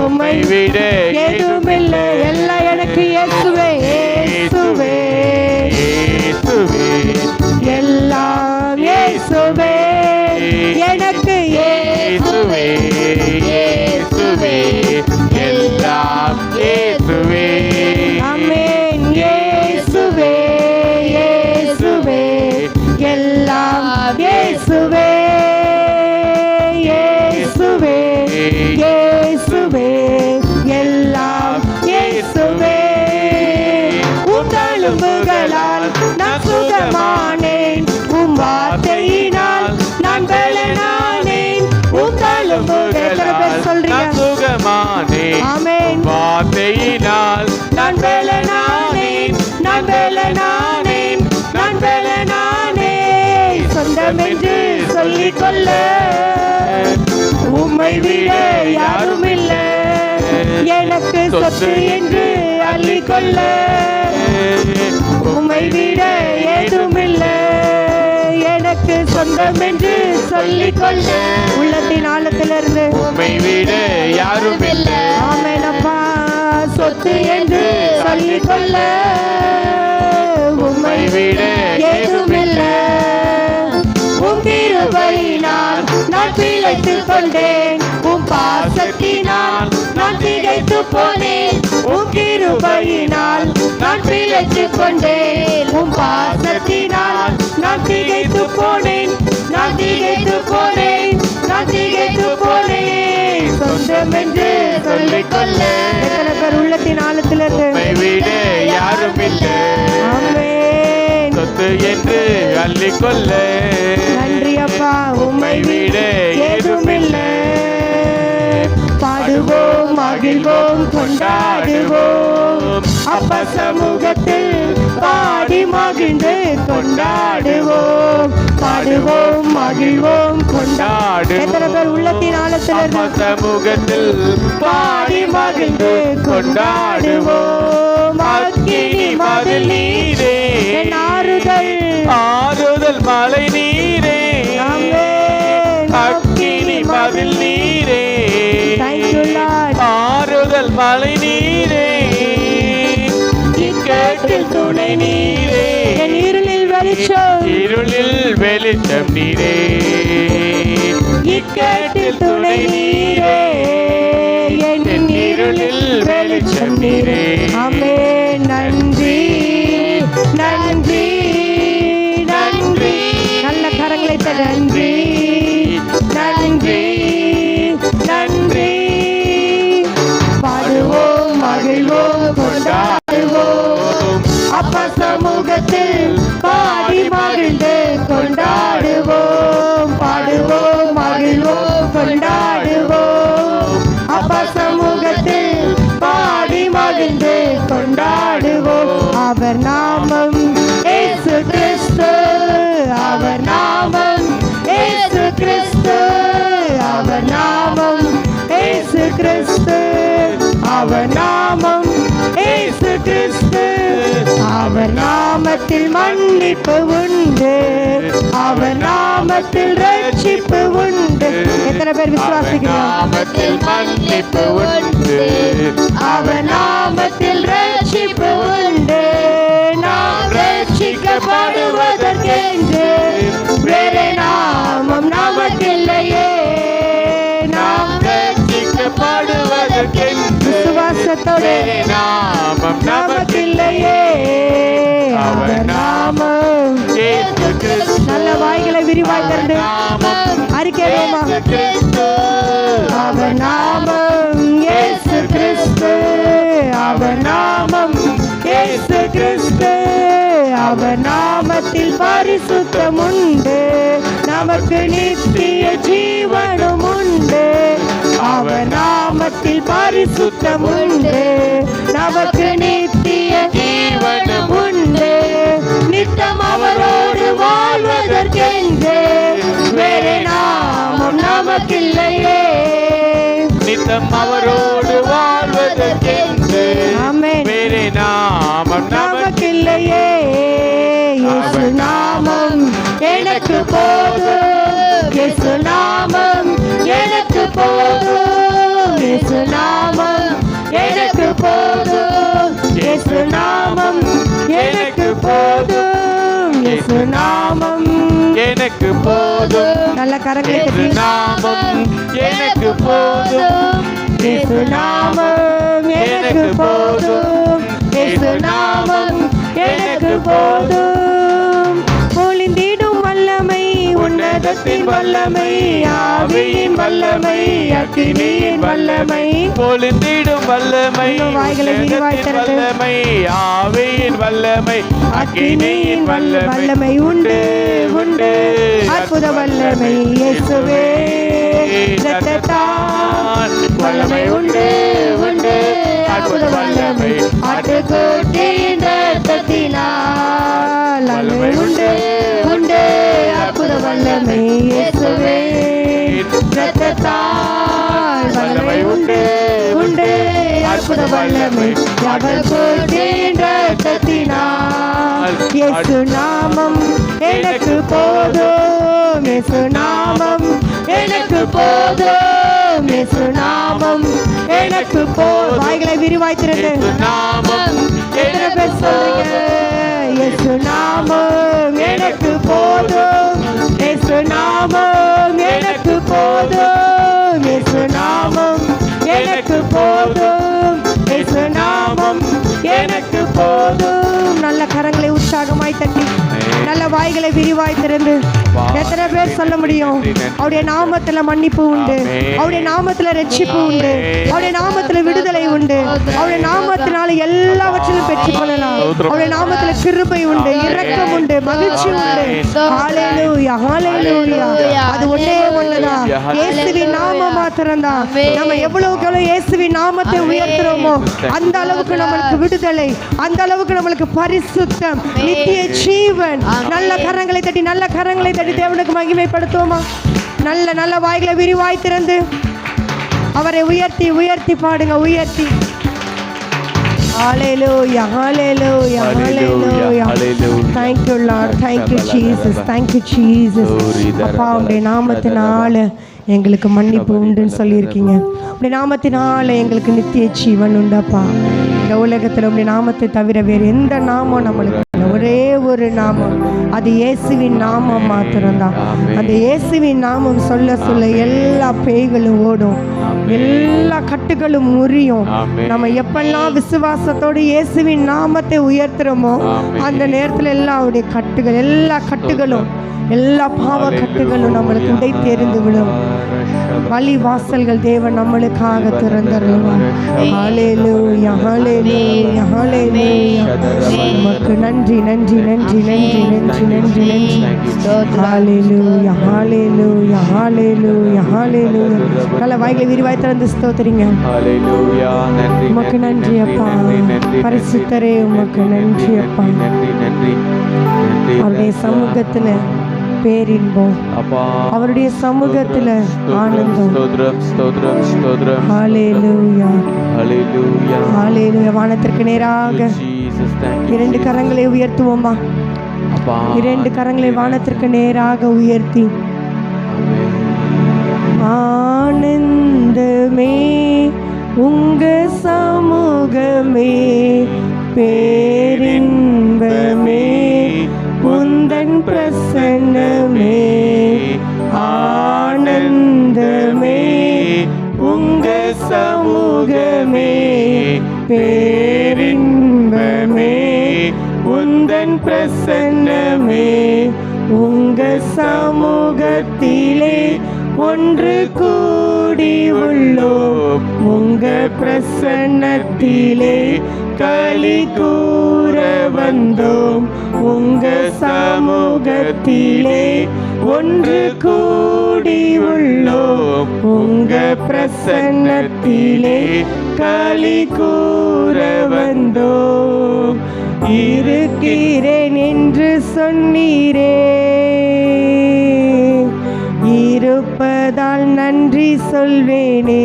உம்மை விட ஏதும் இல்லை. எல்லாம் எனக்கு இயேசுவே, இயேசுவே, இயேசுவே, எல்லாம் இயேசுவே, எனக்கு இயேசுவே, இயேசுவே, எல்லாம் இயேசுவே. ஆமென். இயேசுவே, இயேசுவே, எல்லாம் இயேசுவே, இயேசுவே, இயேசுவே, எல்லாம் இயேசுவே. உங்களும்புகளால் நான் சுகமானேன், உம் வார்த்தையினால் நான் பலனானேன். உங்களும்புகளால் நான் சுகமானேன், ஆமென். வார்த்தையினால் நான் பலனானேன், நான் பலனானேன், நான் பலனானேன். சொந்தம் என்று சொல்லிக்கொள்ள உம்மை விட யாரும் இல்லை, எனக்கு சொத்து என்று அள்ளிக்கொள்ள உம்மை விட ஏதும் இல்லை, எனக்கு சொந்தம் என்று சொல்லிக்கொள்ள. உள்ளத்தின் ஆழத்திலிருந்து உம்மை விட யாரும் இல்லை, ஆமெனப்பா. சொத்து என்று சொல்லிக்கொள்ள உம்மை விட ஏதும் இல்லை. உம் கிருபையினால் நான் பிழைத்துக் கொண்டேன், உம் பாசத்தினால் நான் திகைத்து போனேன். உம் கிருபையினால் நான் பிழைத்துக் கொண்டேன், உம் பாசத்தினால் நான் திகைத்து போனேன், நான் திகைத்து போனேன், நான் திகைத்து போனேன். சொந்தம் என்று சொல்லிக்கொள்ள எத்தனை பேர் உள்ளத்தின் ஆழத்திலிருந்து உம்மை விட யாரும் இல்லை, ஆமென். சொத்து என்று அள்ளிக்கொள்ள நன்றி அப்பா. உம்மை விட ஏதும் இல்லை. பாடுவோம், மகிழ்வோம், கொண்டாடுவோம், அப்பா சமூகத்தில் பாடி மகிழ்ந்து கொண்டாடுவோம். பாடுவோம், மகிழ்வோம், கொண்டாடுவோம். எத்தனை பேர் உள்ளத்தின் ஆழத்திலிருந்து சமூகத்தில் பாடி மகிழ்ந்து கொண்டாடுவோம். அக்கினி மதில் நீரே என் ஆறுதல், ஆறுதல் மலை நீரே, ஆமென். அக்கினி மதில் நீரே, Thank you, Lord. ஆறுதல் மலை நீரே, இக்கட்டில் துணை நீரே, வெளிச்சம், இருளில் வெளிச்சம் நீரே, இக்கட்டில் துணை நீரே, என் இருளில் வெளிச்சம் நீரே. ஆமென். நன்றி நன்றி நன்றி. நல்ல கரங்களை தர நன்றி நன்றி நன்றி. பாடுவோம் மகிழ்வோம் கொண்டாடுவோம், அப்பா சமூகத்தில் பாடி மகிழ்ந்து கொண்டாடுவோம். பாடுவோம் மகிழ்வோம் கொண்டாடுவோம், அப்பா சமூகத்தில் பாடி மகிழ்ந்து கொண்டாடுவோம். அவர் நாமம் இயேசு கிறிஸ்து, அவர் நாமம் இயேசு கிறிஸ்து, அவர் நாமம் இயேசு கிறிஸ்து, அவர் நாமம் இயேசு கிறிஸ்து. அவர் நாமத்தில் மன்னிப்பு உண்டு, அவர் நாமத்தில் ரட்சிப்பு உண்டு. எத்தனை பேர் விசுவாசிக்கிறோம்? நாமத்தில் மன்னிப்பு உண்டு, அவர் நாமத்தில் ரட்சிப்பு உண்டு. நாம் ரட்சிக்கப்படுவதற்கென்று வேறு நாமம் நமக்கில்லையே. நாம் ரட்சிக்கப்படுவதற்கென்று விசுவாசத்தோடு நாமம் நமக்கில்லையே. அவர் நாமம் இயேசு கிறிஸ்து, நல்ல வாய்களை விரிவாய் திறந்து அறிக்கையோமா. கிறிஸ்து, அவர் நாமம் இயேசு கிறிஸ்து, அவர் நாமம் இயேசு கிறிஸ்து. அவர் நாமத்தில் பரிசுத்தம் உண்டு, நமக்கு நித்திய ஜீவனும் உண்டு. அவர் நாமத்தில் பரிசுத்தம் உண்டு, நமக்கு நித்திய ஜீவனும் உண்டு. நித்தம் அவரோடு வாழ்வதற்கென்று வேறு நாமம் நமக்கில்லையே. நித்தம் அவரோடு வாழ்வதற்கென்று ஆமென். வேறு நாமம் நமக்கில்லையே. இயேசு நாமம் எனக்கு போதும், இயேசு நாமம் எனக்கு போதும், இயேசு நாமம் எனக்கு போதும், இயேசு நாமம் எனக்கு போதும், இயேசு நாமம் எனக்கு போதும், நல்ல கரங்களை தட்டி. நாமம் எனக்கு போதும், இயேசு நாமம் எனக்கு போதும், இயேசு நாமம் எனக்கு போதும். பொழிந்திடும் வல்லமை, உன்னதத்தின் வல்லமை, ஆவியின் வல்லமை, அக்கினியின் வல்லமை. பொழிந்திடும் வல்லமை, இன்னும் வாய்களை விரிவாய் திறந்து. வல்லமை, ஆவியின் வல்லமை, அக்கினியின் வல்லமை உண்டு உண்டு. அற்புத வல்லமை இயேசுவே, இரத்தத்தால் வல்லமை உண்டு உண்டு. அற்புத வல்லமை ஆட்டுக்குட்டியின் இரத்தத்தினால் வல்லமை உண்டு உண்டு. அற்புத வல்லமை இயேசுவே, இரத்தத்தால் வல்லமை உண்டு உண்டு. அற்புத வல்லமை ஆட்டுக்குட்டியின் இரத்தத்தினால். இயேசு நாமம் எனக்கு போதும், இயேசு நாமம் எனக்கு போதும், இயேசு நாமம் எனக்கு போதும். வாய்களை விரிவாய் திறந்து நாமம் எத்தனை பேர் சொல்றீங்க? இயேசு நாமம் எனக்கு போதும், இயேசு நாமம் எனக்கு போதும், இயேசு நாமம் எனக்கு போதும், இயேசு நாமம் எனக்கு போதும். நல்ல கரங்களை உற்சாகமாய் தட்டி, நல்ல வாய்களை விரிவாய் திறந்து எத்தனை பேர் சொல்ல முடியும்? அவருடைய நாமத்துல மன்னிப்பு உண்டு, அவருடைய நாமத்துல ரட்சிப்பு உண்டு, அவருடைய நாமத்துல விடுதலை உண்டு, அவருடைய நாமத்தினால எல்லாவற்றிலும் பெற்றுக் கொள்ளலாம். அவருடைய நாமத்துல கிருபை உண்டு, இரக்கம் உண்டு, மகிழ்ச்சி உண்டு. ஹalleluya ஹalleluya. அது ஒண்ணே ஒண்ணுதான், இயேசுவின் நாமம் மாத்திரம்தான். நம்ம எவ்வளவுக்கு எவ்வளவு இயேசுவின் நாமத்தை உயர்த்துறோமோ அந்த அளவுக்கு நம்மளுக்கு விடுதலை, அந்த அளவுக்கு நம்மளுக்கு பரிசுத்தம், நித்திய ஜீவன். நல்ல கரங்களை தட்டி, நல்ல கரங்களை தட்டி தேவனுக்கு மகிமைப்படுத்துவோமா? நல்ல நல்ல வாய்களை விரிவாய் திறந்து அவரை உயர்த்தி உயர்த்தி பாடுங்க, உயர்த்தி. Hallelujah, hallelujah, hallelujah. Thank you Lord, thank you Jesus, thank you Jesus. அப்பா உடைய நாமத்தினால எங்களுக்கு மன்னிப்பு உண்டுன்னு சொல்லியிருக்கீங்க. உடைய நாமத்தினால எங்களுக்கு நித்திய ஜீவன் உண்டப்பா. இந்த உலகத்தில் உடைய நாமத்தை தவிர வேறு எந்த நாமம் நம்மளுக்கு இல்லை. ஒரே ஒரு நாமம், அது இயேசுவின் நாமம் மாத்திரம்தான். அந்த இயேசுவின் நாமம் சொல்ல சொல்ல எல்லா பேய்களும் ஓடும், எல்லா கட்டுகளும் முறியும். நம்ம எப்பெல்லாம் விசுவாசத்தோடு இயேசுவின் நாமத்தை உயர்த்துறோமோ அந்த நேரத்துல எல்லாம் அவருடைய கட்டுகள், எல்லா கட்டுகளும், எல்லா பாவ கட்டுகளும் நம்மளுக்கு உடை தெரிந்து விடும். வழி வாசல்கள் தேவன் நம்மளுக்காக திறந்தருள்வார். ஹல்லேலூயா, ஹல்லேலூயா, ஹல்லேலூயா. உமக்கு நன்றி, நன்றி, நன்றி, நன்றி, நன்றி, நன்றி, நன்றி. ஹல்லேலூயா, ஹல்லேலூயா, ஹல்லேலூயா, ஹல்லேலூயா. நல்ல வாய்களை விரிவாய் திறந்து ஸ்தோத்திரிங்க. ஹல்லேலூயா. நன்றி, உமக்கு நன்றி அப்பா. பரிசுத்தரே உமக்கு நன்றி அப்பா. நன்றி, நன்றி, நன்றி. அவருடைய சமூகத்துல பேரின்பம், அவருடைய சமூகத்துல ஆனந்தம். ஸ்தோத்திரம், ஸ்தோத்திரம், ஸ்தோத்திரம். ஹல்லேலூயா, ஹல்லேலூயா, ஹல்லேலூயா. வானத்திற்கு நேராக இரண்டு கரங்களை உயர்த்துவோமா? இரண்டு கரங்களை வானத்திற்கு நேராக உயர்த்தி ஆனந்தமே உங்க சமூகமே, பேரின்பமே உந்தன் பிரசன்னமே, ஆனந்தமே உங்க சமூகமே, பேரின்பமே உந்தன் பிரசன்னமே. உங்க சமூகத்திலே ஒன்று கூடி உள்ளோம், உங்க பிரசன்னத்திலே களி கூற வந்தோம். உங்க சமூகத்திலே ஒன்று கூடி உள்ளோம், உங்க பிரசன்னத்திலே களி கூற வந்தோம். இருக்கிறேன் என்று சொன்னீரே, இருப்பதால் நன்றி சொல்வேனே.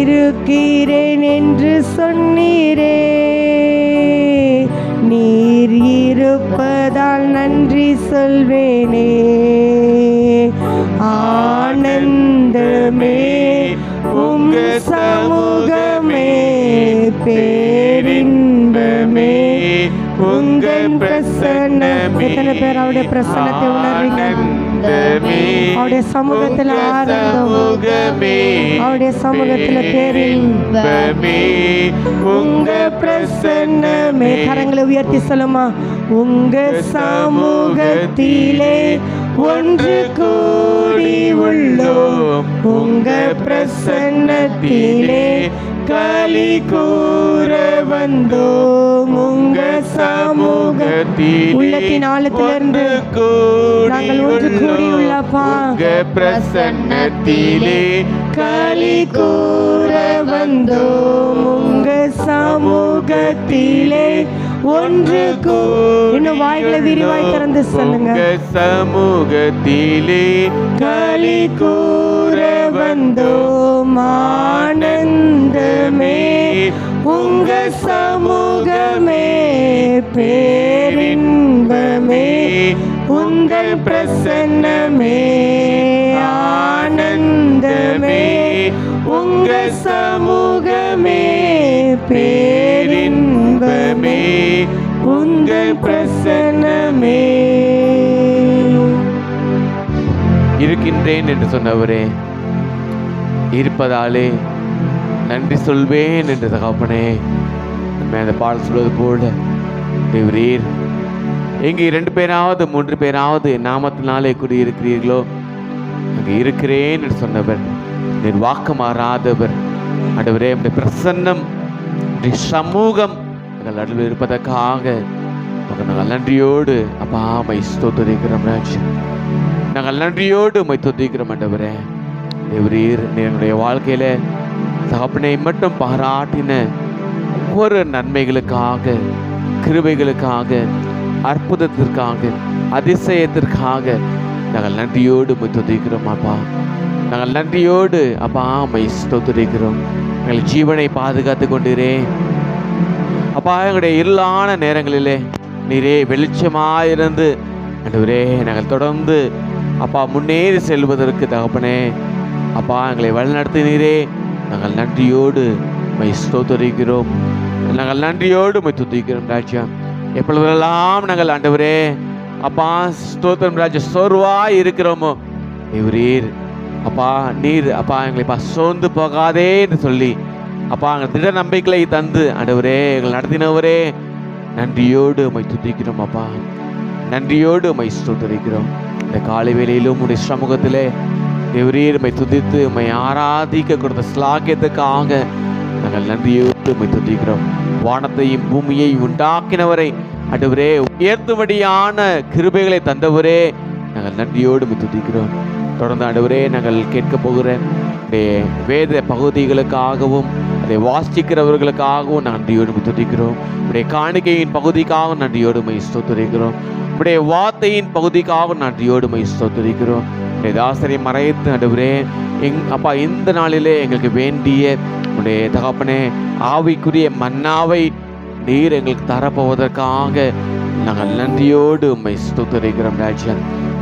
இருக்கிறேன் என்று சொன்னீரே, நீர் இருப்பதால் நன்றி சொல்வேனே. ஆனந்தமே உங்க சமூகமே, பேரின்பமே உங்கள் பிரசன்னமே. எத்தனை பேர் அவருடைய பிரசன்னத்தை உணர்றீங்க? அவருடைய சமூகத்தில் ஆனந்தம், அவருடைய சமூகத்தில் பேரின்பமே உங்க பிரசன்னமே. கரங்களை உயர்த்தி சொல்லுமா? உங்க சமூகத்திலே ஒன்று கூடி உள்ளோம், உங்க பிரசன்னத்திலே களி கூற வந்தோம். உங்க சமூகத்தில் உள்ளத்தின் ஆழத்திலிருந்து நாங்கள் ஒன்று கூடியுள்ளப்பா, பிரசன்னத்திலே களி கூற வந்தோம். உங்க சமூகத்திலே ஒன்று இன்னும் வாய்களை விரிவாய் திறந்து சொல்லுங்க. சமூகத்திலே களி கூற வந்தோம். ஆனந்தமே உங்க சமூகமே, பேரின்பமே உங்கள் பிரசன்னமே. ஆனந்தமே உங்க சமூகமே, பேரின்பமே உங்கள் பிரசன்னமே. இருக்கின்றேன் என்று சொன்னவரே, இருப்பதாலே நன்றி சொல்வேன் என்று தகப்பனே, அந்த பாடல் சொல்வது போல தேவரீர் எங்கே 2 பேராவது 3 பேராவது நாமத்தினாலே கூடியிருக்கிறீர்களோ அங்கே இருக்கிறேன் என்று சொன்னவர், நீர் வாக்கு மாறாதவர். ஆண்டவரே, உம்முடைய பிரசன்னம், உம்முடைய சமூகம் எங்கள் நடுவில் இருப்பதற்காக நாங்கள் நன்றியோடு அப்பா மை ஸ்தோத்திரிக்கிறோம். நாங்கள் நன்றியோடு மை துதிக்கிறோம். ஆண்டவரே தேவரீர், எங்களுடைய வாழ்க்கையில தகப்பனை மட்டும் பாராட்டின ஒவ்வொரு நன்மைகளுக்காக, கிருபைகளுக்காக, அற்புதத்திற்காக, அதிசயத்திற்காக நாங்கள் நன்றியோடு மை துதிக்கிறோம். அப்பா நாங்கள் நன்றியோடு அப்பா மை ஸ்தோத்திரிக்கிறோம். எங்கள் ஜீவனை பாதுகாத்து கொண்டிரே அப்பா, எங்களுடைய இருளான நேரங்களிலே நீரே வெளிச்சமாயிருந்து ஆண்டவரே நாங்கள் தொடர்ந்து அப்பா முன்னேறி செல்வதற்கு தகப்பனே அப்பா எங்களை வழிநடத்தினீரே. நாங்கள் நன்றியோடு மை ஸ்தோத்திரிக்கிறோம். நாங்கள் நன்றியோடு உம்மை துதிக்கிறோம் ராஜா. எப்பொழுதெல்லாம் நாங்கள் ஆண்டவரே அப்பா ஸ்தோத்திரம் ராஜா சோர்வாய் இருக்கிறோமோ இவரீர் அப்பா நீர் அப்பா எங்களை சோர்ந்து போகாதே என்று சொல்லி அப்பா எங்கள் திட நம்பிக்கையை தந்து ஆண்டவரே எங்களை நடத்தினவரே நன்றியோடு உம்மை துதிக்கிறோம் அப்பா. நன்றியோடு உம்மை ஸ்தோத்திரிக்கிறோம். இந்த காலை வேளையிலும் உடைய சமூகத்திலே தேவரீர் உம்மை துதித்து உம்மை ஆராதிக்க கொடுத்த ஸ்லாக்கியத்துக்காக நாங்கள் நன்றியோடு உம்மை துதிக்கிறோம். வானத்தையும் பூமியை உண்டாக்கினவரை ஆண்டவரே உயர்த்தும்படியான கிருபைகளை தந்தவரே நாங்கள் நன்றியோடு உம்மை துதிக்கிறோம். தொடர்ந்து ஆண்டவரே நாங்கள் கேட்க போகிற வேத பகுதிகளுக்காகவும் அதை வாசிக்கிறவர்களுக்காகவும் நன்றியோடு உம்மை துதிக்கிறோம். உடைய காணிக்கையின் பகுதிக்காகவும் நன்றியோடு உம்மை ஸ்தோத்திரிக்கிறோம். உடைய வார்த்தையின் பகுதிக்காக நன்றியோடு உம்மை ஸ்தோத்திரிக்கிறோம். உடைய தாசரை மறைத்து ஆண்டவரே அப்பா இந்த நாளிலே எங்களுக்கு வேண்டிய உடைய தகப்பனே ஆவிக்குரிய மன்னாவை நீர் எங்களுக்கு தரப்போவதற்காக நாங்கள் நன்றியோடு உம்மை ஸ்தோத்திரிக்கிறோம் ராஜா.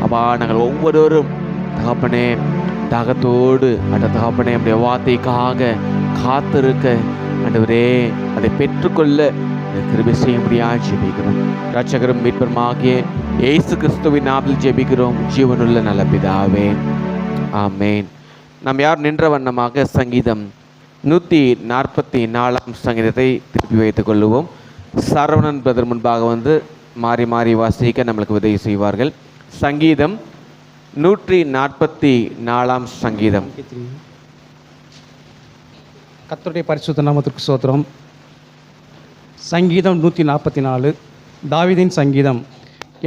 அப்பா நாங்கள் ஒவ்வொருவரும் தகப்பனே தாகத்தோடு அந்த தகப்பனே உடைய வார்த்தைக்காக காத்திருக்க ஆண்டவரே அதை பெற்றுக்கொள்ள கிருபை செய்யும்படியாக ஜெபிக்கிறோம். இரட்சகரும் மீட்பருமாகிய இயேசு கிறிஸ்துவின் நாமத்தில் ஜெபிக்கிறோம் ஜீவனுள்ள நல்ல பிதாவே, ஆமேன். நாம் யார் நின்ற வண்ணமாக சங்கீதம் 144 சங்கீதத்தை திருப்பி வைத்துக் கொள்ளுவோம். சரவணன் பிரதர் முன்பாக வந்து மாறி மாறி வாசிக்க நம்மளுக்கு உதவி செய்வார்கள். சங்கீதம் 144 சங்கீதம். கர்த்தருடைய பரிசுத்த நாமத்திற்கு ஸ்தோத்திரம். சங்கீதம் 144 தாவீதின் சங்கீதம்.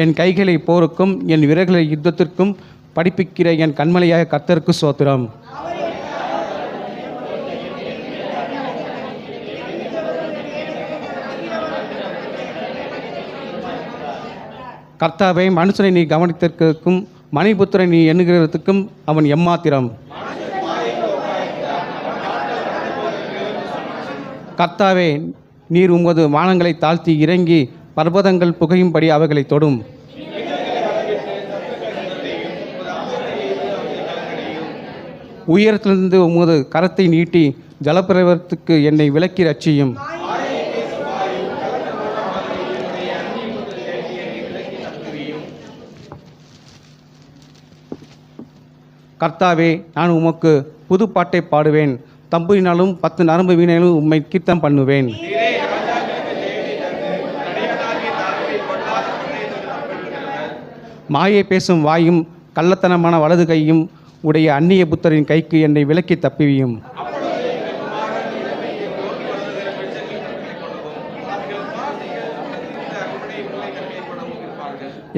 என் கைகளை போருக்கும் என் விரல்களை யுத்தத்திற்கும் படிப்பிக்கிற என் கண்மலையாக கர்த்தருக்கு ஸ்தோத்திரம். கர்த்தாவை மனுஷனை நீ கவனித்திற்கும் மணிபுத்திரை நீ எண்ணுகிறதுக்கும் அவன் எம்மாத்திரம். கர்த்தாவே நீர் உமது வானங்களை தாழ்த்தி இறங்கி பர்வதங்கள் புகையும்படி அவைகளை தொடும். உயரத்திலிருந்து உமது கரத்தை நீட்டி ஜலப்பிரவத்துக்கு என்னை விலக்கி ரட்சியும். கர்த்தாவே நான் உமக்கு புது பாட்டை பாடுவேன். தம்புரினாலும் 10 நரம்பு வீணையிலும் உம்மை கீர்த்தம் பண்ணுவேன். மாயை பேசும் வாயும் கள்ளத்தனமான வலது கையும் உடைய அந்நிய புத்தரின் கைக்கு என்னை விலக்கி தப்பிவியும்.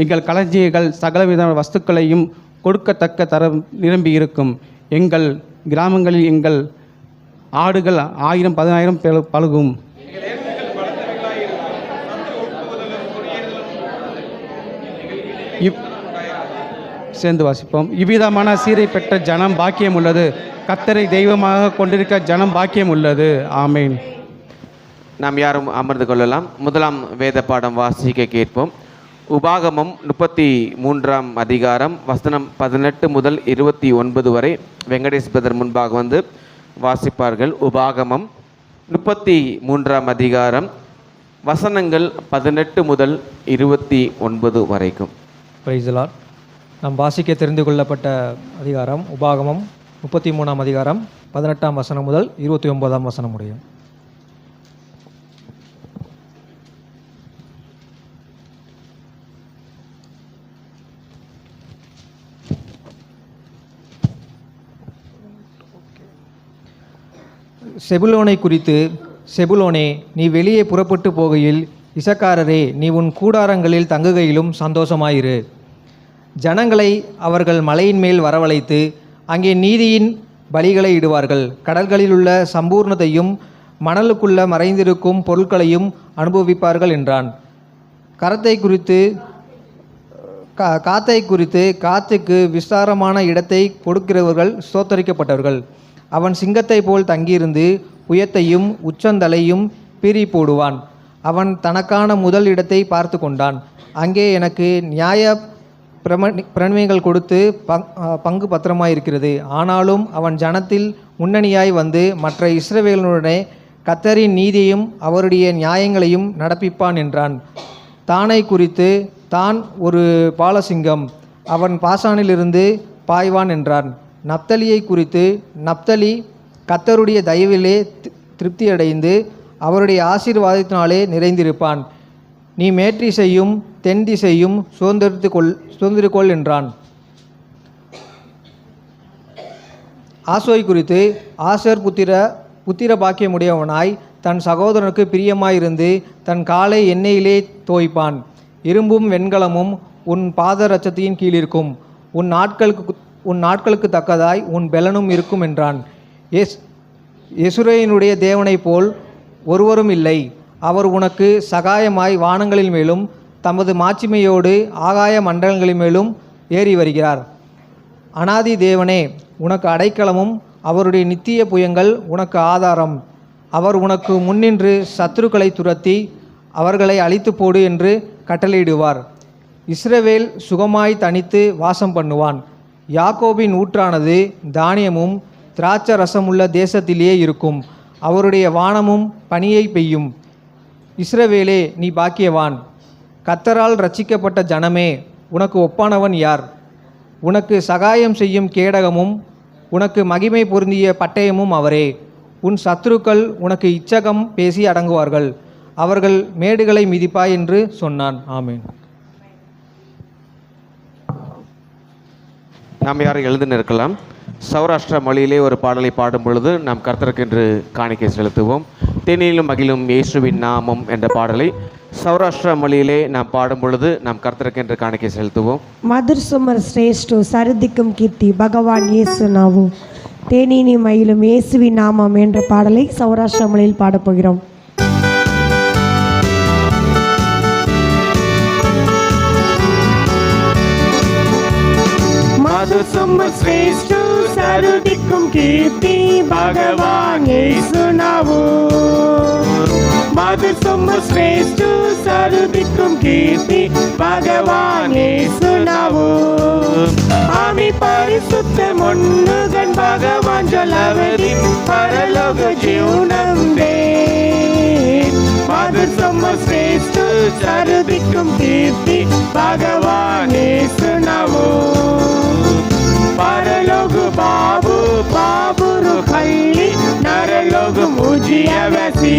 எங்கள் களஞ்சியங்கள் சகலவித வஸ்துக்களையும் கொடுக்கத்தக்க தரம் நிரம்பி இருக்கும். எங்கள் கிராமங்களில் எங்கள் ஆடுகள் 1000-10,000 பழுகும். சேர்ந்து வாசிப்போம். இவ்விதமான சீரை பெற்ற ஜனம் பாக்கியம் உள்ளது. கர்த்தரை தெய்வமாக கொண்டிருக்க ஜனம் பாக்கியம் உள்ளது. ஆமேன். நாம் யாரும் அமர்ந்து கொள்ளலாம். முதலாம் வேத பாடம் வாசிக்க கேட்போம். உபாகமம் 33 அதிகாரம் வசனம் 18 முதல் 29 வரை வெங்கடேஷ் பிரதர் முன்பாக வந்து வாசிப்பார்கள். உபாகமம் 33 அதிகாரம் வசனங்கள் 18 முதல் 29 வரைக்கும். Praise the Lord. நாம் வாசிக்க தெரிந்து கொள்ளப்பட்ட அதிகாரம் உபாகமம் 33 அதிகாரம் 18 வசனம் முதல் 29 வசனம் முடியும். செபுலோனை குறித்து, செபுலோனே நீ வெளியே புறப்பட்டு போகையில், இசக்காரரே நீ உன் கூடாரங்களில் தங்குகையிலும் சந்தோஷமாயிரு. ஜனங்களை அவர்கள் மலையின் மேல் வரவழைத்து அங்கே நீதியின் பலிகளை இடுவார்கள். கடல்களில் உள்ள சம்பூர்ணத்தையும் மணலுக்குள்ள மறைந்திருக்கும் பொருட்களையும் அனுபவிப்பார்கள் என்றான். காத்தை குறித்து காத்துக்கு விஸ்தாரமான இடத்தை கொடுக்கிறவர்கள் ஸ்தோத்தரிக்கப்பட்டவர்கள். அவன் சிங்கத்தை போல் தங்கியிருந்து புயத்தையும் உச்சந்தலையும் பீறி போடுவான். அவன் தனக்கான முதல் இடத்தை பார்த்து கொண்டான். அங்கே எனக்கு நியாய பிரணிமைகள் கொடுத்து பங்கு பத்திரமாயிருக்கிறது. ஆனாலும் அவன் ஜனத்தில் முன்னணியாய் வந்து மற்ற இஸ்ரவேலனுடனே கர்த்தரின் நீதியையும் அவருடைய நியாயங்களையும் நடப்பிப்பான் என்றான். தானை குறித்து, தான் ஒரு பாலசிங்கம், அவன் பாசானிலிருந்து பாய்வான் என்றான். நப்தலியை குறித்து, நப்தலி கர்த்தருடைய தயவிலே திருப்தியடைந்து அவருடைய ஆசீர்வாதத்தினாலே நிறைந்திருப்பான். நீ மேற்றிசையும் தென் திசையும் சுதந்திரிக்கொள் என்றான். ஆசோய் குறித்து, ஆசர் புத்திர பாக்கியமுடையவனாய் தன் சகோதரனுக்கு பிரியமாயிருந்து தன் காலை எண்ணெயிலே தோய்ப்பான். இரும்பும் வெண்கலமும் உன் பாதரட்சத்தின் கீழிருக்கும். உன் நாட்களுக்கு தக்கதாய் உன் பெலனும் இருக்கும் என்றான். எசுரேயனுடைய தேவனைப் போல் ஒருவரும் இல்லை. அவர் உனக்கு சகாயமாய் வானங்களின் மேலும் தமது மாட்சிமையோடு ஆகாய மண்டலங்களின் மேலும் ஏறி வருகிறார். அனாதி தேவனே, உனக்கு அடைக்கலமும் அவருடைய நித்திய புயங்கள் உனக்கு ஆதாரம். அவர் உனக்கு முன்னின்று சத்துருக்களை துரத்தி அவர்களை அழித்து போடு என்று கட்டளையிடுவார். இஸ்ரவேல் சுகமாய் தனித்து வாசம் பண்ணுவான். யாக்கோபின் ஊற்றானது தானியமும் திராட்சை ரசமுள்ள தேசத்திலேயே இருக்கும். அவருடைய வானமும் பனியை பெய்யும். இஸ்ரவேலே, நீ பாக்கியவான். கர்த்தரால் ரட்சிக்கப்பட்ட ஜனமே, உனக்கு ஒப்பானவன் யார்? உனக்கு சகாயம் செய்யும் கேடகமும் உனக்கு மகிமை பொருந்திய பட்டயமும் அவரே. உன் சத்துருக்கள் உனக்கு இச்சகம் பேசி அடங்குவார்கள். அவர்கள் மேடுகளை மிதிப்பாய் என்று சொன்னான். ஆமீன். நாம் யாரும் எழுந்து நிற்கலாம். சௌராஷ்டிர மொழியிலே ஒரு பாடலை பாடும் பொழுது நாம் கர்த்தருக்கென்று காணிக்கை செலுத்துவோம். தேனிலும் மகிழும் இயேசுவின் நாமம் என்ற பாடலை சௌராஷ்டிர மொழியிலே நாம் பாடும் பொழுது நாம் கர்த்தருக்கென்று காணிக்கை செலுத்துவோம். மதுர் சுமர் சிரேஷ்டு சருதிக்கும் கீர்த்தி பகவான் இயேசு நாவும். தேனினி மயிலும் இயேசுவின் நாமம் என்ற பாடலை சௌராஷ்டிர மொழியில் பாடப்போகிறோம். श्रेष्ठ सर्वदिक्कुम कीर्ति भगवान येसु नामं मधुसम श्रेष्ठ सर्वदिक्कुम कीर्ति भगवान येसु नामं आमी परिशुद्ध मुन्नुगन भगवान जलवदी परलोक जीवनं दे मधुसम श्रेष्ठ सर्वदिक्कुम कीर्ति भगवान येसु नामं परलोक बाबू बाबुरु खल्ली नरलोक मुजियवसी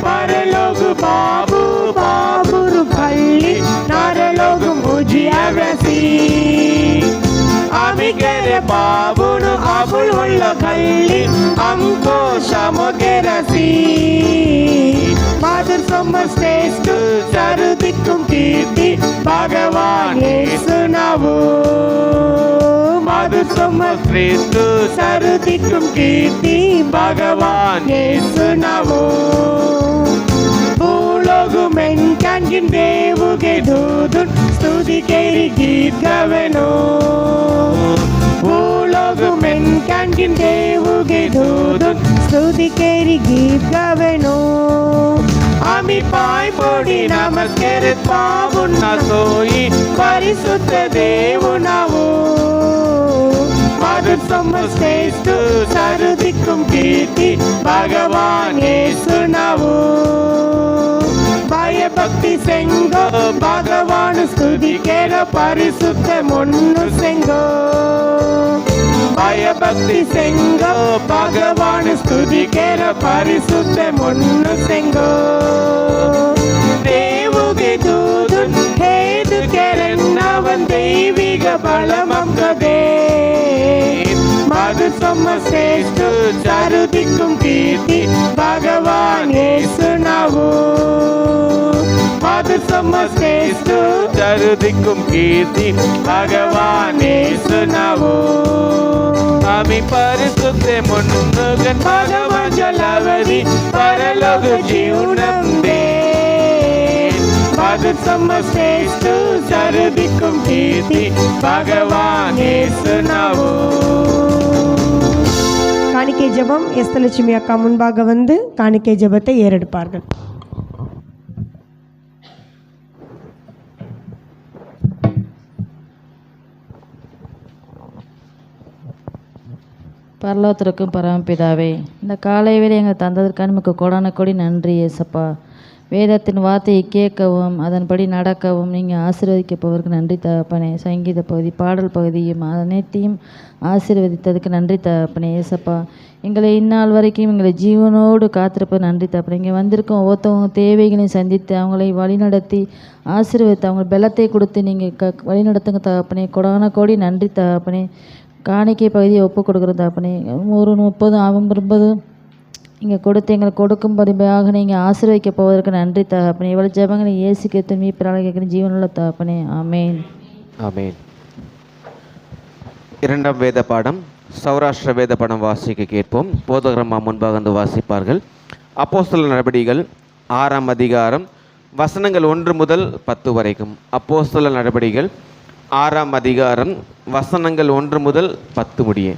परलोक बाबू बाबुरु खल्ली नरलोक मुजियवसी आमी केरे बाबुनु अबुल वल्ल खल्ली हमको समुकेरसी मधुर समश्रेष्ठ सर्वदिक्कुम कीर्ति भगवान येसु नामं मधुर समश्रेष्ठ सर्वदिक्कुम कीर्ति भगवान येसु नामं भूलोकमेन काண்கின் தேவுகே தூதன் ஸ்துதிக்கேரி கீத் கவனோ भूलोकमेन काண்கின் தேவுகே தூதன் ஸ்துதிக்கேரி கீத் கவனோ आमी पाय पडी नमस्कार पावुन सोई परिशुद्ध देव नावो मधुर समश्रेष्ठ सर्वदिक्कुम कीर्ति भगवान येसु नावो भय भक्ति सेंगो भगवान स्तुति केर परिशुद्ध मुन्नु सेंगो भय भक्ति सेंगो भगवान स्तुति केर परिशुद्ध मुन्नु सेंगो देवुगे दूदुन हेदु केरन्नवन दैविक बलमं कदे मधुर समश्रेष्ठ सर्वदिक्कुम कीर्ति भगवान येसु नामं मधुर समश्रेष्ठ सर्वदिक्कुम कीर्ति भगवान येसु नामं आमी परिशुद्ध मुन्नुगन भगवान जलवदी परलोक जीवनं दे मधुर समश्रेष्ठ सर्वदिक्कुम कीर्ति भगवान येसु नामं காணிக்கை ஜெபம். எஸ்தலட்சுமி அக்கா முன்பாக வந்து காணிக்கை ஜெபத்தை ஏறெடுப்பார்கள். பரலோகத்திற்கும் பரமபிதாவே, இந்த காலை வேளை எங்கள் தந்ததற்காக நமக்கு கோடான கோடி நன்றி ஏசப்பா. வேதத்தின் வார்த்தையை கேட்கவும் அதன்படி நடக்கவும் நீங்கள் ஆசீர்வதிக்கப்பவருக்கு நன்றி தகப்பனே. சங்கீத பகுதி பாடல் பகுதியும் அனைத்தையும் ஆசீர்வதித்ததுக்கு நன்றி தகப்பனே ஏசப்பா. எங்களை இந்நாள் வரைக்கும் எங்களை ஜீவனோடு காத்திருப்பது நன்றி தகப்பனே. இங்கே வந்திருக்கும் ஒவ்வொருத்தவங்க தேவைகளையும் சந்தித்து அவங்களை வழிநடத்தி ஆசீர்வதித்து அவங்க பலத்தை கொடுத்து நீங்கள் வழிநடத்துங்க தகப்பனே. கொடான கோடி நன்றி தகப்பனே. காணிக்கை பகுதியை ஒப்பு கொடுக்குற தகப்பனே. ஒரு 30 50 இங்கே கொடுத்து எங்களை கொடுக்கும் பரிபாக நீங்கள் ஆசீர்வதிக்க போவதற்கு நன்றி தகப்பனே. இவ்வளோ ஜெபங்களை இயேசு கிறிஸ்து மீட்பராக கேட்குற ஜீவனுள்ள தகப்பனே. ஆமேன். ஆமேன். 2ஆம் வேத பாடம் சௌராஷ்டிர வேத பாடம் வாசிக்க கேட்போம். போதகரம்மா முன்பாக வந்து வாசிப்பார்கள். அப்போஸ்தலர் நடபடிகள் 6ஆம் அதிகாரம் வசனங்கள் 1 முதல் 10 வரைக்கும். அப்போஸ்தலர் நடபடிகள் 6ஆம் அதிகாரம் வசனங்கள் 1 முதல் 10 முடிய.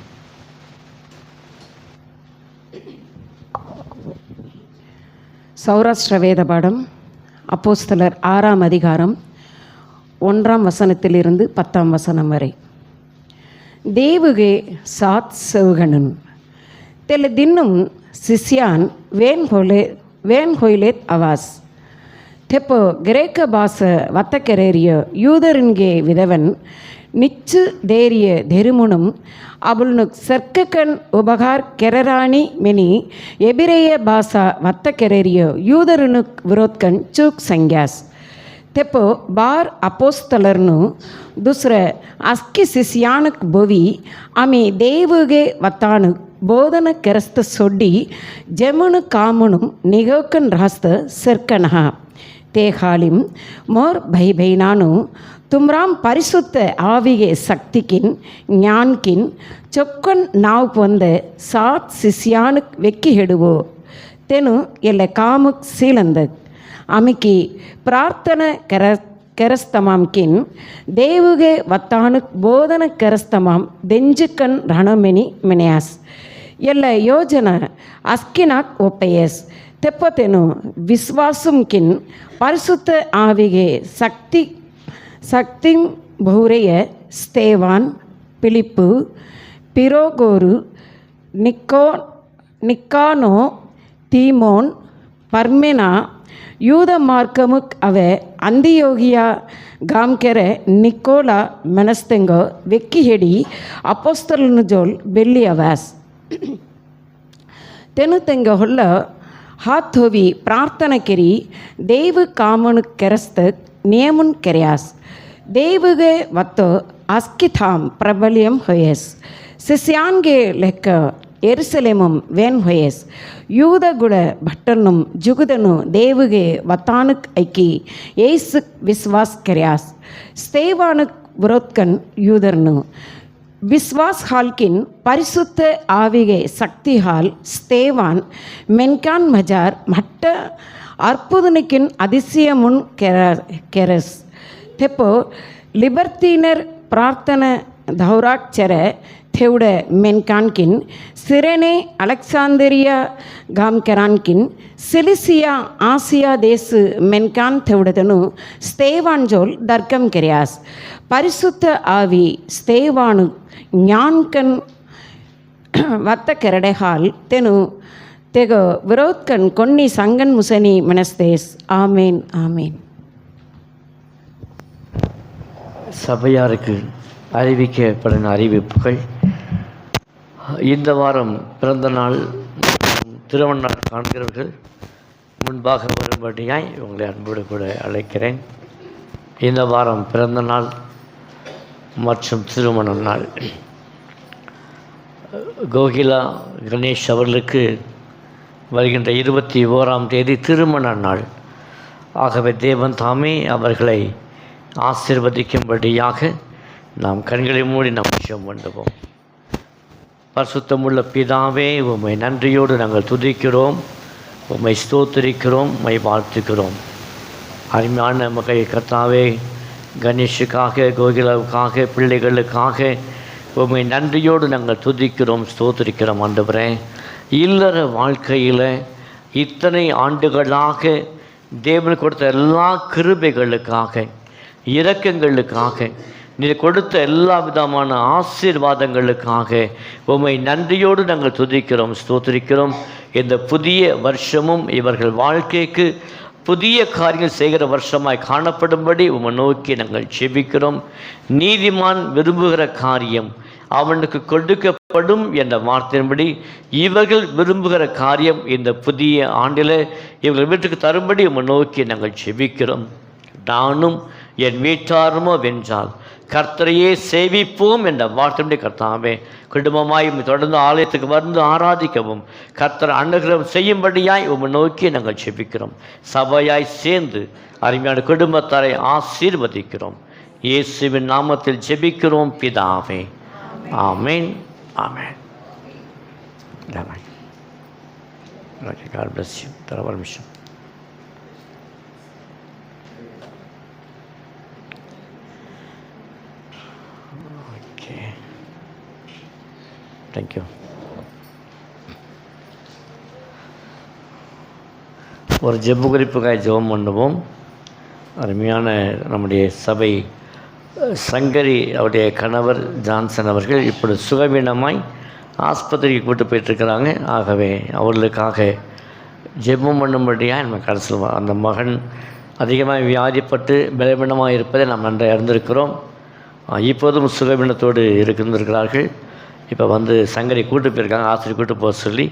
சௌராஷ்டிர வேத பாடம் அப்போஸ்தலர் 6ஆம் அதிகாரம் 1ஆம் வசனத்திலிருந்து 10ஆம் வசனம் வரை. ದೇವುಗೆ ಸಾತ್ ಸೌಗಣನ್ ತೆಲೆ ದಿನ್ನಂ ಸಿಸ್ಯಾನ್ ವೇನ್ ಹೊಯ್ಲೆತ್ ಅವಾಸ್ ತೆಪ್ಪೋ ಗ್ರೇಕ ಭಾಷ ವತ್ತಕೆರೇರಿಯ ಯೂದರನ್ಗೆ ವಿಧವನ್ ನಿಚ್ಚು ದೇರಿಯ ಧೆರುಮುಣಂ ಅವಳನ್ನು ಸರ್ಕಕನ್ ಉಪಗಾರ್ ಕೆರರಾಣಿ ಮೆನಿ ಎಬಿರೆಯ ಭಾಷ ವತ್ತಕೆರೇರಿಯ ಯೂದರನು ವಿರೋಧಕನ್ ಚೂಕ್ ಸಂಗ್ಯಾಸ್ ತೆಪ್ಪೋ ಬಾರ್ ಅಪೋಸ್ತಲರ್ನು दुसरं अस्की सिस्यानक बोवी आम्ही देवगे वतानक बोधन करस्त सोडी जमन कामणु निगोकन रास्त सरकनहा ते हालिम मोर भाई बहिणानु तुमराम परिशुद्ध आविगे शक्तिकिन ज्ञानकिन चೊಕ್ಕನ್ ನಾವು ಪೊಂದೆ ಸಾತ್ ಸಿಸ್ಯಾನಕ್ ವೆಕ್ಕಿ ಹೆಡುವು ತೆನು ಎಲ್ಲ ಕಾಮಕ್ ಸೀಲಂದಕ್ ಆಮಿಕಿ ಪ್ರಾರ್ಥನೆ ಕೆರಸ್ತಮಾಂಕಿನ್ ದೇವುಗೆ ವತ್ತಾನುಕ್ ಬೋಧನ ಕೆರಸ್ತಮಾಂ ದೆಂಜುಕನ್ ರಣಮೆನಿ ಮೆನೆಯಾಸ್ ಎಲ್ಲ ಯೋಜನ ಅಸ್ಕಿನಾಕ್ ಒಪ್ಪೆಯಸ್ ತೆಪ್ಪತೆನು ವಿಶ್ವಾಸಂಕಿನ್ ಪರಿಶುದ್ಧ ಆವಿಗೆ ಶಕ್ತಿ ಬಹುರೆಯ ಸ್ಟೇವಾನ್ பிலிப்பு பிரோகோரு நிக்கானோ தீமோன் பர்மெனா யூத மார்க்கமுக் அவ ಅಂದಿಯೋಗಿಯಾ ಗಾಮ್ಕೆರೆ ನಿಕೋಲಾ ಮೆನಸ್ತೆಂಗೋ ವೆಕ್ಕಿ ಹೆಡಿ ಅಪೋಸ್ತಲನು ಜೋಲ್ ಬೆಳ್ಳಿ ಅವಾಸ್ ತೆನು ತೆಂಗ ಹೊಲ್ಲ ಹಾತ್ ಹೋವಿ ಪ್ರಾರ್ಥನೆ ಕೆರಿ ದೇವ ಕಾಮನು ಕೆರಸ್ತಕ್ ನಿಯಮುನ್ ಕೆರೆಯಾಸ್ ದೇವಿಗೆ ಮತ್ತು ಅಸ್ಕಿಥಾಮ್ ಪ್ರಬಲ್ಯಂ ಹೊಯಸ್ ಸಿಸ್ಯಾನ್ಗೆ ಲೆಕ್ಕ ಎರುಸಲೇಮಂ ವೇನ್ ಹೊಯಸ್ ಯೂದಗುಳ ಭಟ್ಟನು ಜುಗುದನು ದೇವಿಗೆ ವತಾನುಕ್ ಐಕಿ ಏಸುಕ್ ವಿಶ್ವಾಸ್ ಕೆರೆಯಾಸ್ ಸ್ಟೇವಾನುಕ್ ವಿರೋಧಕನ್ ಯೂದರ್ನು ವಿಶ್ವಾಸ್ ಹಾಲ್ಕಿನ್ ಪರಿಶುದ್ಧ ಆವಿಗೆ ಶಕ್ತಿ ಹಾಲ್ ಸ್ಟೇವಾನ್ ಮೆನ್ಕಾನ್ ಮಜಾರ್ ಮಟ್ಟ ಅರ್ಪುದನಿಕಿನ್ அதிசய முன் ಕೆರಸ್ ತೆಪ್ಪೋ ಲಿಬರ್ತೀನರ್ ಪ್ರಾರ್ಥನೆ ಧೌರಾಕ್ಷರ ಥೆವುಡ ಮೆನ್ಕಾನ್ಕಿನ್ ಸಿರೆನೆ ಅಲೆಕ್ಸಾಂದರಿಯಾ ಗಾಮ್ಕೆರಾನ್ಕಿನ್ ಸಿಲಿಸಿಯಾ ಆಸಿಯಾ ದೇಶ ಮೆನ್ಕಾನ್ ಥೆವುಡದನು ಸ್ಟೇವಾನ್ ಜೋಲ್ ದರ್ಕಂ ಕೆರೆಯಾಸ್ ಪರಿಶುದ್ಧ ಆವಿ ಸ್ಟೇವಾನು ಜ್ಞಾನ್ಕನ್ ವತ್ತ ಕೆರಡೆ ಹಾಲ್ ತೆನು ತೆಗ ವಿರೋಧಕನ್ ಕೊನ್ನಿ ಸಂಗನ್ ಮುಸನಿ ಮನಸ್ತೇಸ್. ஆமேன் ஆமேன். சபையாருக்கு அறிவிக்கப்படும் அறிவிப்புகள். இந்த வாரம் பிறந்த நாள் திருமண நாள் காண்கிறவர்கள் முன்பாக வரும்படியாய் உங்களை அன்போடு கூட அழைக்கிறேன். இந்த வாரம் பிறந்த நாள் மற்றும் திருமண நாள் கோகிலா கணேஷ் அவர்களுக்கு வருகின்ற 21ஆம் தேதி திருமண நாள். ஆகவே தேவன் தாமே அவர்களை ஆசீர்வதிக்கும்படியாக நாம் கண்களை மூடி நாம் விஷயம் பண்ணுவோம். பரிசுத்தமுள்ள பிதாவே, உம்மை நன்றியோடு நாங்கள் துதிக்கிறோம், உம்மை ஸ்தோத்திரிக்கிறோம், உம்மை வாழ்த்துக்கிறோம். அருமையான மகை கர்த்தாவே, கணேஷுக்காக, கோகிலாவுக்காக, பிள்ளைகளுக்காக உம்மை நன்றியோடு நாங்கள் துதிக்கிறோம், ஸ்தோத்திரிக்கிறோம். ஆண்டவரே, இல்லற வாழ்க்கையில் இத்தனை ஆண்டுகளாக தேவன் கொடுத்த எல்லா கிருபைகளுக்காக, இரக்கங்களுக்காக நீர் கொடுத்த எல்லா விதமான ஆசீர்வாதங்களுக்காக உம்மை நன்றியோடு நாங்கள் துதிக்கிறோம், ஸ்தோத்திரிக்கிறோம். இந்த புதிய வருஷமும் இவர்கள் வாழ்க்கைக்கு புதிய காரியங்கள் செய்கிற வருஷமாய் காணப்படும்படி உம்மை நோக்கி நாங்கள் ஜெபிக்கிறோம். நீதிமான் விரும்புகிற காரியம் அவனுக்கு கொடுக்கப்படும் என்ற வார்த்தையின்படி இவர்கள் விரும்புகிற காரியம் இந்த புதிய ஆண்டில் இவர்கள் வீட்டுக்கு தரும்படி உம்மை நோக்கி நாங்கள் ஜெபிக்கிறோம். நானும் என் வீட்டாருமோ வென்றால் கர்த்தரையே சேவிப்போம் என்ற வார்த்தையுடைய கர்த்தாவே, குடும்பமாய் தொடர்ந்து ஆலயத்துக்கு வந்து ஆராதிக்கவும் கர்த்தர் அனுகிரகம் செய்யும்படியாய் உம்மை நோக்கி நாங்கள் ஜெபிக்கிறோம். சபையாய் சேர்ந்து அருமையான குடும்பத்தாரை ஆசீர்வதிக்கிறோம். இயேசுவின் நாமத்தில் ஜெபிக்கிறோம் பிதாவே. ஆமென். ஆமென். God bless you. Permission. Okay. Thank you. ஒரு ஜெப குறிப்புக்காய் ஜெபம் பண்ணுவோம். அருமையான நம்முடைய சபை சங்கரி அவருடைய கணவர் ஜான்சன் அவர்கள் இப்படி சுகவீனமாய் ஆஸ்பத்திரிக்கு கூட்டு போயிட்டுருக்கிறாங்க. ஆகவே அவர்களுக்காக ஜெபம் பண்ணும்படியாக நம்ம கடைசியில் அந்த மகன் அதிகமாக வியாதிப்பட்டு பலவீனமாக இருப்பதை நாம் நன்றாக அறிந்திருக்கிறோம். இப்போதும் சுகவீனத்தோடு இருந்திருக்கிறார்கள். இப்போ வந்து சங்கரி கூட்டு போயிருக்காங்க, ஆசிரியர் கூட்டு போக சொல்லி.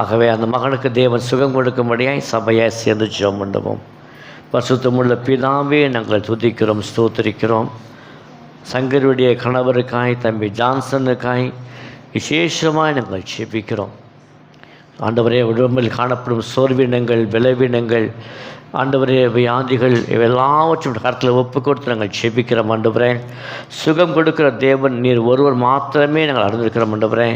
ஆகவே அந்த மகனுக்கு தேவன் சுகம் கொடுக்கும்படியாய் சபையை சேர்ந்து ஜெபம் பண்ணுவோம். பரிசுத்தமுள்ள பிதாவே நாங்கள் துதிக்கிறோம், ஸ்தோத்திரிக்கிறோம். சங்கருடைய கணவருக்காய் தம்பி ஜான்சனுக்காய் விசேஷமாக நாங்கள் ஜெபிக்கிறோம். ஆண்டவரே, உடம்பில் காணப்படும் சோர்வீனங்கள், பலவீனங்கள், ஆண்டவரே வியாதிகள் இவெல்லாவற்றும் கருத்தில் ஒப்பு கொடுத்து நாங்கள் ஜெபிக்கிறோம். ஆண்டவரே, சுகம் கொடுக்கிற தேவன் நீர் ஒருவர் மாத்திரமே நாங்கள் அறிந்திருக்கிறோம். ஆண்டவரே,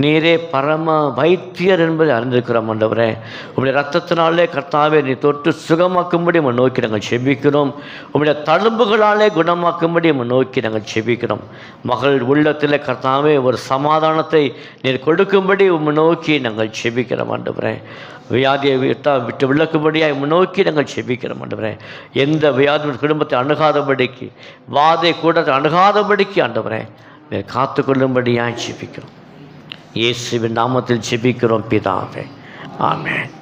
நீரே பரம வைத்தியர் என்பதை அறிந்திருக்கிறோம். ஆண்டவரே, உங்களுடைய ரத்தத்தினாலே கர்த்தாவே நீ தொட்டு சுகமாக்கும்படி நம்ம நோக்கி நாங்கள் ஜெபிக்கிறோம். உங்களுடைய தழும்புகளாலே குணமாக்கும்படி நம்ம நோக்கி நாங்கள் ஜெபிக்கிறோம். மகள் உள்ளத்தில் கர்த்தாவே ஒரு சமாதானத்தை நீர் கொடுக்கும்படி உம்மை நோக்கி நாங்கள் ஜெபிக்கிறோம். ஆண்டவரே, வியாதியை விட்டு விளக்கும்படியாக நோக்கி நாங்கள் ஜெபிக்கிறோம். ஆண்டவரே, எந்த வியாதி குடும்பத்தை அணுகாதபடிக்கு, வாதை கூட்டத்தை அணுகாதபடிக்கு ஆண்டவரே நீர் காத்துக்கொள்ளும்படியாக ஜெபிக்கிறோம். இயேசுவின் நாமத்தில் ஜெபிக்கிறோம் பிதாவே. ஆமென்.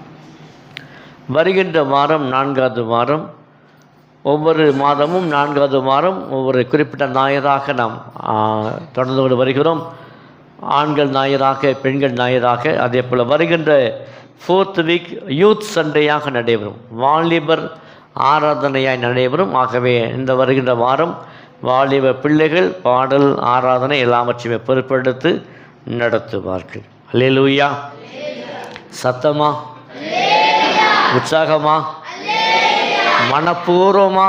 வருகின்ற வாரம் 4வது வாரம், ஒவ்வொரு மாதமும் 4வது வாரம் ஒவ்வொரு குறிப்பிட்ட ஞாயிறாக நாம் தொடர்ந்து கொண்டு வருகிறோம். ஆண்கள் ஞாயிறாக, பெண்கள் ஞாயிறாக. அதே போல் வருகின்ற 4th வீக் யூத் சண்டேயாக நடைபெறும், வாலிபர் ஆராதனையாய் நடைபெறும். ஆகவே இந்த வருகின்ற வாரம் வாலிப பிள்ளைகள் பாடல், ஆராதனை எல்லாவற்றையுமே பொறுப்பெடுத்து நடத்துவார்கள். அல்லேலூயா. சத்தமா, உற்சாகமா, மனப்பூர்வமா?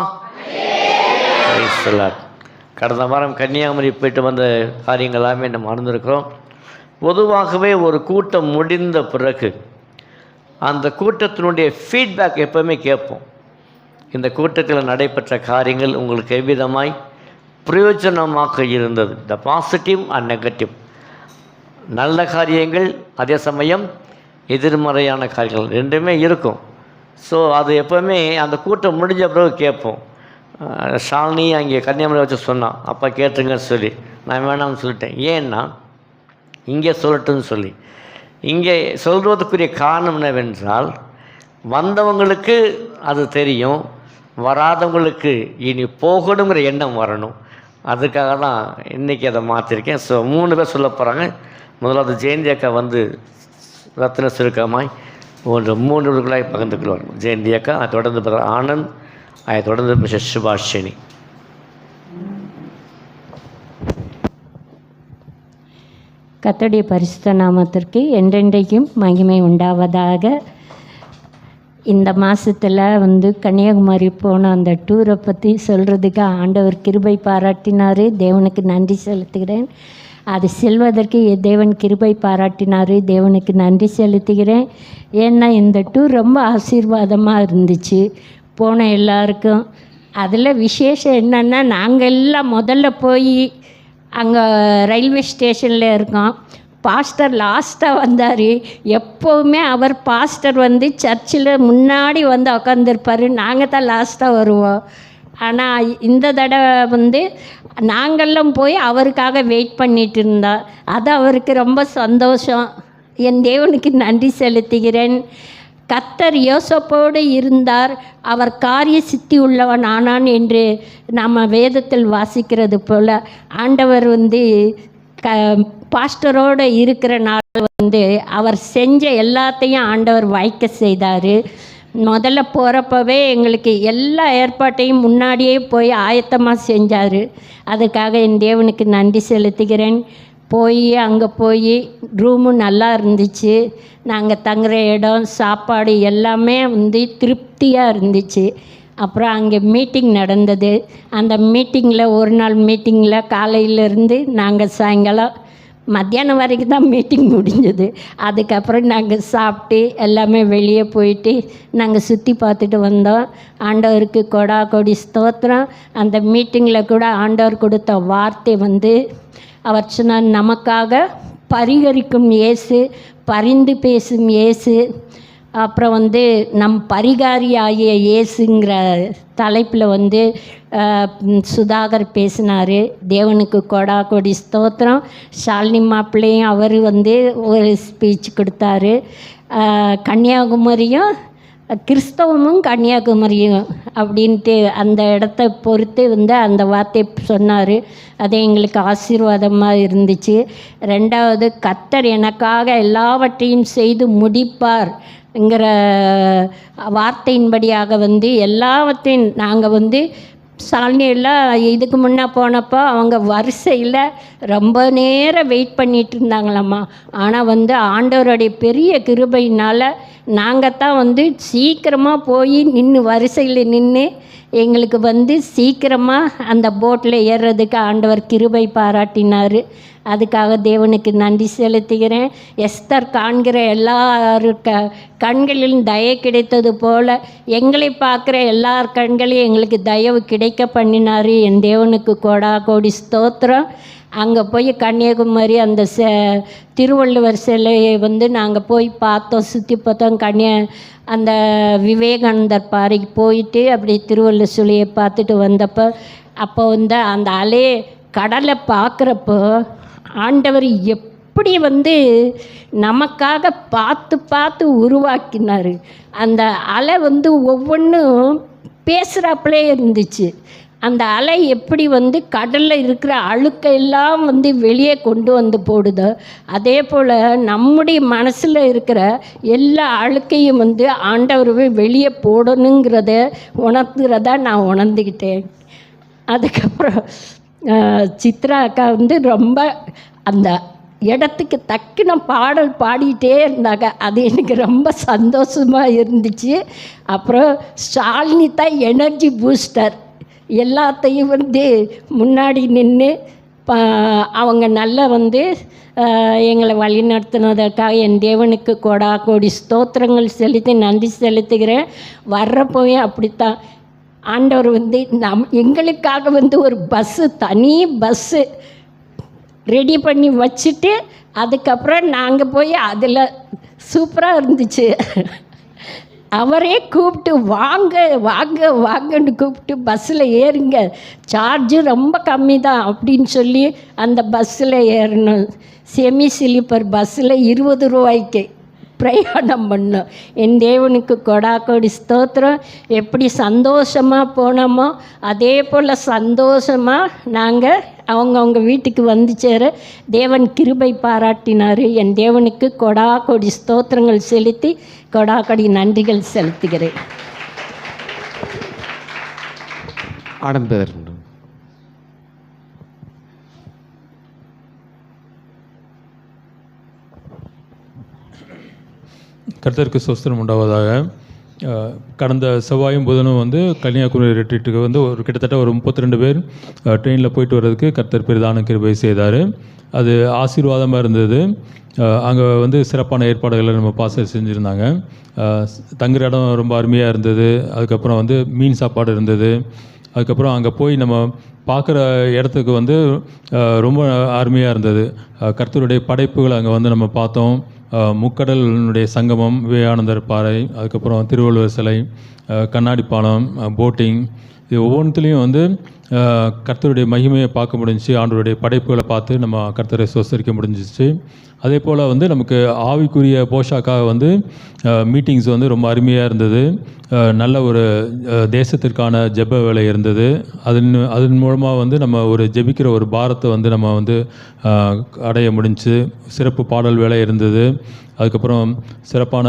கடந்த வாரம் கன்னியாகுமரி போயிட்டு வந்த காரியங்கள் எல்லாமே நம்ம மறந்துருக்கிறோம். பொதுவாகவே ஒரு கூட்டம் முடிந்த பிறகு அந்த கூட்டத்தினுடைய ஃபீட்பேக் எப்போவுமே கேட்போம். இந்த கூட்டத்தில் நடைபெற்ற காரியங்கள் உங்களுக்கு எவ்விதமாய் பிரயோஜனமாக இருந்தது? The positive and negative. நல்ல காரியங்கள், அதே சமயம் எதிர்மறையான காரியங்கள் ரெண்டுமே இருக்கும். ஸோ அது எப்போவுமே அந்த கூட்டம் முடிஞ்ச பிறகு கேட்போம். ஷாலினி அங்கே கன்னியாகுமரி வச்சு சொன்னான், அப்போ கேட்டுருங்கன்னு சொல்லி நான் வேணாம்னு சொல்லிட்டேன். ஏன்னா இங்கே சொல்லட்டுன்னு சொல்லி. இங்கே சொல்வதற்குரிய காரணம் என்னவென்றால், வந்தவங்களுக்கு அது தெரியும், வராதவங்களுக்கு இனி போகணுங்கிற எண்ணம் வரணும். அதுக்காக தான் இன்றைக்கி அதை மாற்றிருக்கேன். ஸோ 3 பேர் சொல்ல போகிறாங்க. முதலாவது ஜெயந்தி அக்கா வந்து ரத்ன சுருக்கமாய் 3 பேர்களாய் பகிர்ந்து கொள்வார். ஜெயந்தி அக்கா, அதை தொடர்ந்து ஆனந்த், அதை தொடர்ந்து மிஸ்டர் சுபாஷினி. கர்த்தருடைய பரிசுத்த நாமத்திற்கு என்றென்றைக்கும் மகிமை உண்டாவதாக. இந்த மாதத்தில் கன்னியாகுமரி போன அந்த டூரை பற்றி சொல்கிறதுக்கு ஆண்டவர் கிருபை பாராட்டினார். தேவனுக்கு நன்றி செலுத்துகிறேன். அது செல்வதற்கு தேவன் கிருபை பாராட்டினார். தேவனுக்கு நன்றி செலுத்துகிறேன். ஏன்னா இந்த டூர் ரொம்ப ஆசீர்வாதமாக இருந்துச்சு போன எல்லாருக்கும். அதில் விசேஷம் என்னென்னா, நாங்கள் எல்லாம் முதல்ல போய் அங்கே ரயில்வே ஸ்டேஷனில் இருக்கோம். பாஸ்டர் லாஸ்ட்டாக வந்தார். எப்போவுமே அவர் பாஸ்டர் சர்ச்சில் முன்னாடி உட்காந்துருப்பார். நாங்கள் தான் லாஸ்ட்டாக வருவோம். ஆனால் இந்த தடவை வந்து நாங்கள்லாம் போய் அவருக்காக வெயிட் பண்ணிட்டு இருந்தோம். அது அவருக்கு ரொம்ப சந்தோஷம். என் தேவனுக்கு நன்றி செலுத்துகிறேன். கர்த்தர் யோசேப்போடு இருந்தார், அவர் காரிய சித்தி உள்ளவன் ஆனான் என்று நாம் வேதத்தில் வாசிக்கிறது போல் ஆண்டவர் வந்து பாஸ்டரோடு இருக்கிற நாள் வந்து அவர் செஞ்ச எல்லாத்தையும் ஆண்டவர் வாய்க்க செய்தார். முதல்ல போகிறப்பவே எங்களுக்கு எல்லா ஏற்பாட்டையும் முன்னாடியே போய் ஆயத்தமாக செஞ்சார். அதுக்காக என் தேவனுக்கு நன்றி செலுத்துகிறேன். அங்கே போய் ரூமும் நல்லா இருந்துச்சு, நாங்கள் தங்குற இடம் சாப்பாடு எல்லாமே வந்து திருப்தியாக இருந்துச்சு. அப்புறம் அங்கே மீட்டிங் நடந்தது. அந்த மீட்டிங்கில் ஒரு நாள் மீட்டிங்கில் காலையிலேருந்து நாங்கள் சாயங்காலம் மத்தியானம் வரைக்கும் தான் மீட்டிங் முடிஞ்சது. அதுக்கப்புறம் நாங்கள் சாப்பிட்டு எல்லாமே வெளியே போயிட்டு நாங்கள் சுற்றி பார்த்துட்டு வந்தோம். ஆண்டவருக்கு கொடா கொடி ஸ்தோத்திரம். அந்த மீட்டிங்கில் கூட ஆண்டவர் கொடுத்த வார்த்தை வந்து அவர் சொன்னார், நமக்காக பரிகரிக்கும் இயேசு, பரிந்து பேசும் இயேசு, அப்புறம் வந்து நம் பரிகாரி ஆகிய இயேசுங்கிற தலைப்பில் வந்து சுதாகர் பேசினார். தேவனுக்கு கொடா கொடி ஸ்தோத்திரம். ஷாலினி மாப்பிள்ளையும் அவர் வந்து ஒரு ஸ்பீச் கொடுத்தாரு. கன்னியாகுமரியும் கிறிஸ்தவமும் கன்னியாகுமரியும் அப்படின்ட்டு அந்த இடத்த பொறுத்து வந்து அந்த வார்த்தை சொன்னார். அது எங்களுக்கு ஆசீர்வாதமாக இருந்துச்சு. ரெண்டாவது, கர்த்தர் எனக்காக எல்லாவற்றையும் செய்து முடிப்பார்ங்கிற வார்த்தையின்படியாக வந்து எல்லாவற்றையும் நாங்கள் வந்து சாலினியெல்லாம் இதுக்கு முன்னே போனப்போ அவங்க வரிசையில் ரொம்ப நேரம் வெயிட் பண்ணிகிட்டு இருந்தாங்களாம்மா. ஆனால் வந்து ஆண்டவருடைய பெரிய கிருபையினால் நாங்கள் தான் வந்து சீக்கிரமாக போய் நின்று வரிசையில் நின்று எங்களுக்கு வந்து சீக்கிரமாக அந்த போட்டில் ஏறுறதுக்கு ஆண்டவர் கிருபை பாராட்டினார். அதுக்காக தேவனுக்கு நன்றி செலுத்துகிறேன். எஸ்தர் காண்கிற எல்லாரு கண்களிலும் தயை கிடைத்தது போல் எங்களை பார்க்குற எல்லார் கண்களையும் எங்களுக்கு தயவு கிடைக்க பண்ணினார். என் தேவனுக்கு கொடா கோடி ஸ்தோத்திரம். அங்கே போய் கன்னியாகுமரி அந்த திருவள்ளுவர் சிலையை வந்து நாங்கள் போய் பார்த்தோம், சுற்றி பார்த்தோம். அந்த விவேகானந்தர் பாறைக்கு போயிட்டு அப்படி திருவள்ளுவர் சிலையை பார்த்துட்டு வந்தப்போ அப்போ வந்து அந்த அலையை கடலை பார்க்குறப்போ ஆண்டவர் எப்படி வந்து நமக்காக பார்த்து பார்த்து உருவாக்கினார். அந்த அலை வந்து ஒவ்வொன்றும் பேசுகிறாப்புலே இருந்துச்சு. அந்த அலை எப்படி வந்து கடலில் இருக்கிற அழுக்கையெல்லாம் வந்து வெளியே கொண்டு வந்து போடுதோ, அதே போல் நம்முடைய மனசில் இருக்கிற எல்லா அழுக்கையும் வந்து ஆண்டவரவே வெளியே போடணுங்கிறத உணர்த்துறதா நான் உணர்ந்துக்கிட்டேன். அதுக்கப்புறம் சித்ரா அக்கா வந்து ரொம்ப அந்த இடத்துக்கு தக்கின பாடல் பாடிக்கிட்டே இருந்தாங்க. அது எனக்கு ரொம்ப சந்தோஷமாக இருந்துச்சு. அப்புறம் ஷாலினி தான் எனர்ஜி பூஸ்டர். எல்லாத்தையும் வந்து முன்னாடி நின்று அவங்க நல்லா வந்து எங்களை வழி நடத்தினதற்காக என் தேவனுக்கு கொடா கோடி ஸ்தோத்திரங்கள் செலுத்தி நன்றி செலுத்துகிறேன். வர்றப்போவே அப்படித்தான் ஆண்டவர் வந்து எங்களுக்காக வந்து ஒரு தனி பஸ்ஸு ரெடி பண்ணி வச்சுட்டு அதுக்கப்புறம் நாங்கள் போய் அதில் சூப்பராக இருந்துச்சு. அவரே கூப்பிட்டு வாங்க வாங்க வாங்கன்னு கூப்பிட்டு பஸ்ஸில் ஏறுங்க, சார்ஜு ரொம்ப கம்மி தான் அப்படின்னு சொல்லி அந்த பஸ்ஸில் ஏறணும். செமி ஸ்லீப்பர் பஸ்ஸில் 20 ரூபாய்க்கு பிரயாணம் பண்ணோம். என் தேவனுக்கு கொடா கோடி ஸ்தோத்திரம். எப்படி சந்தோஷமாக போனோமோ அதே போல் சந்தோஷமாக நாங்கள் அவங்கவுங்க வீட்டுக்கு வந்து சேர தேவன் கிருபை பாராட்டினார். என் தேவனுக்கு கொடா கோடி ஸ்தோத்திரங்கள் செலுத்தி கொடா கொடி நன்றிகள் செலுத்துகிறேன். ஆனந்தர் கர்த்தருக்கு ஸ்தோத்திரம் உண்டாவதாக. கடந்த செவ்வாயும் புதனும் வந்து கன்னியாகுமரி ரெட்ரீட்டுக்கு வந்து கிட்டத்தட்ட ஒரு 32 பேர் ட்ரெயினில் போயிட்டு வர்றதுக்கு கர்த்தர் பெரிதான கிருபை செய்தார். அது ஆசீர்வாதமாக இருந்தது. அங்கே வந்து சிறப்பான ஏற்பாடுகளை நம்ம பாஸ்டர் செஞ்சுருந்தாங்க. தங்குற இடம் ரொம்ப அருமையாக இருந்தது. அதுக்கப்புறம் வந்து மீன் சாப்பாடு இருந்தது. அதுக்கப்புறம் அங்கே போய் நம்ம பார்க்குற இடத்துக்கு வந்து ரொம்ப அருமையாக இருந்தது. கர்த்தருடைய படைப்புகள் அங்கே வந்து நம்ம பார்த்தோம். முக்கடலினுடைய சங்கமம், விவேகானந்தர் பாறை, அதுக்கப்புறம் திருவள்ளுவர் சிலை, கண்ணாடி பாலம், போட்டிங், இது ஒவ்வொன்றுத்துலேயும் வந்து கர்த்தருடைய மகிமையை பார்க்க முடிஞ்சிச்சு, ஆண்டவருடைய படைப்புகளை பார்த்து நம்ம கர்த்தரை சுதரிக்க முடிஞ்சிச்சு. அதே போல் வந்து நமக்கு ஆவிக்குரிய போஷாக்காக வந்து மீட்டிங்ஸ் வந்து ரொம்ப அருமையாக இருந்தது. நல்ல ஒரு தேசத்திற்கான ஜெப வேலை இருந்தது. அதன் மூலமாக வந்து நம்ம ஒரு ஜெபிக்கிற ஒரு பாரத்தை வந்து நம்ம வந்து அடைய முடிஞ்சு. சிறப்பு பாடல் வேலை இருந்தது. அதுக்கப்புறம் சிறப்பான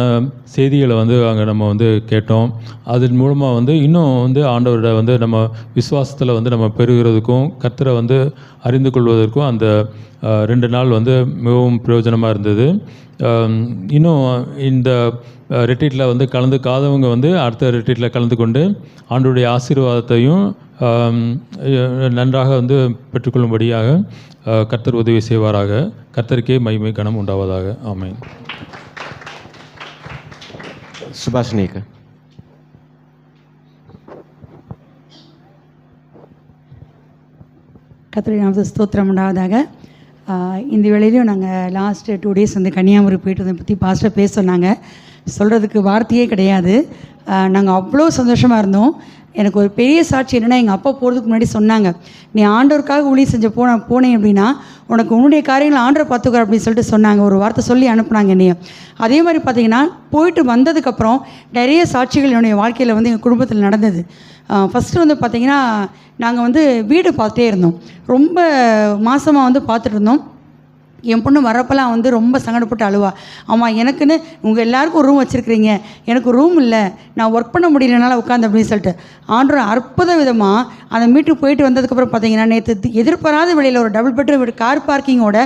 செய்திகளை வந்து அங்கே நம்ம வந்து கேட்டோம். அதன் மூலமாக வந்து இன்னும் வந்து ஆண்டவரோட வந்து நம்ம விசுவாசத்தில் வந்து நம்ம பெறுகிறதுக்கும் கர்த்தரை வந்து அறிந்து கொள்வதற்கும் அந்த 2 நாள் வந்து மிகவும் பிரயோஜனமாக இருந்தது. இன்னும் இந்த ரெட்ரீட்டில் வந்து கலந்துக்காதவங்க வந்து அடுத்த ரெட்ரீட்டில் கலந்து கொண்டு ஆண்டவருடைய ஆசீர்வாதத்தையும் நன்றாக வந்து பெற்றுக்கொள்ளும்படியாக கர்த்தர் உதவி செய்வாராக. கர்த்தருக்கே மகிமை கனம் உண்டாவதாக. ஆமென். சுபாஷினிக்கு கர்த்தருடைய நாமத்துக்கு ஸ்தோத்திரம் உண்டாவதாக. இந்த வேளையிலையும் நாங்கள் லாஸ்ட்டு 2 days வந்து கன்னியாகுமரி போயிட்டு அதை பற்றி பாஸ்ட்டாக பேச சொன்னாங்க. சொல்கிறதுக்கு வார்த்தையே கிடையாது. நாங்கள் அவ்வளோ சந்தோஷமாக இருந்தோம். எனக்கு ஒரு பெரிய சாட்சி என்னென்னா, எங்கள் அப்பா போகிறதுக்கு முன்னாடி சொன்னாங்க, நீ ஆண்டவருக்காக ஊழியம் செஞ்ச போனேன் அப்படின்னா உனக்கு உன்னுடைய காரியங்களை ஆண்டவர் பார்த்துக்கார் அப்படின்னு சொல்லிட்டு சொன்னாங்க. ஒரு வார்த்தை சொல்லி அனுப்புனாங்க என்னையும். அதே மாதிரி பார்த்திங்கன்னா போயிட்டு வந்ததுக்கப்புறம் நிறைய சாட்சிகள் என்னுடைய வாழ்க்கையில் வந்து எங்கள் குடும்பத்தில் நடந்தது. ஃபஸ்ட்டு வந்து பார்த்திங்கன்னா நாங்கள் வந்து வீடு பார்த்துட்டே இருந்தோம். ரொம்ப மாதமாக வந்து பார்த்துட்டு இருந்தோம். என் பொண்ணு வரப்பெல்லாம் வந்து ரொம்ப சங்கடப்பட்டு அழுவா. ஆமாம், எனக்குன்னு உங்கள் எல்லாருக்கும் ஒரு ரூம் வச்சுருக்கிறீங்க, எனக்கு ரூம் இல்லை, நான் ஒர்க் பண்ண முடியலனால உட்காந்து அப்படின்னு சொல்லிட்டு ஆண்டவர் அற்புத விதமாக அந்த மீட்டுக்கு போயிட்டு வந்ததுக்கப்புறம் பார்த்தீங்கன்னா நேற்று எதிர்பாராத வெளியில் ஒரு டபுள் பெட்ரூம் வீடு கார் பார்க்கிங்கோட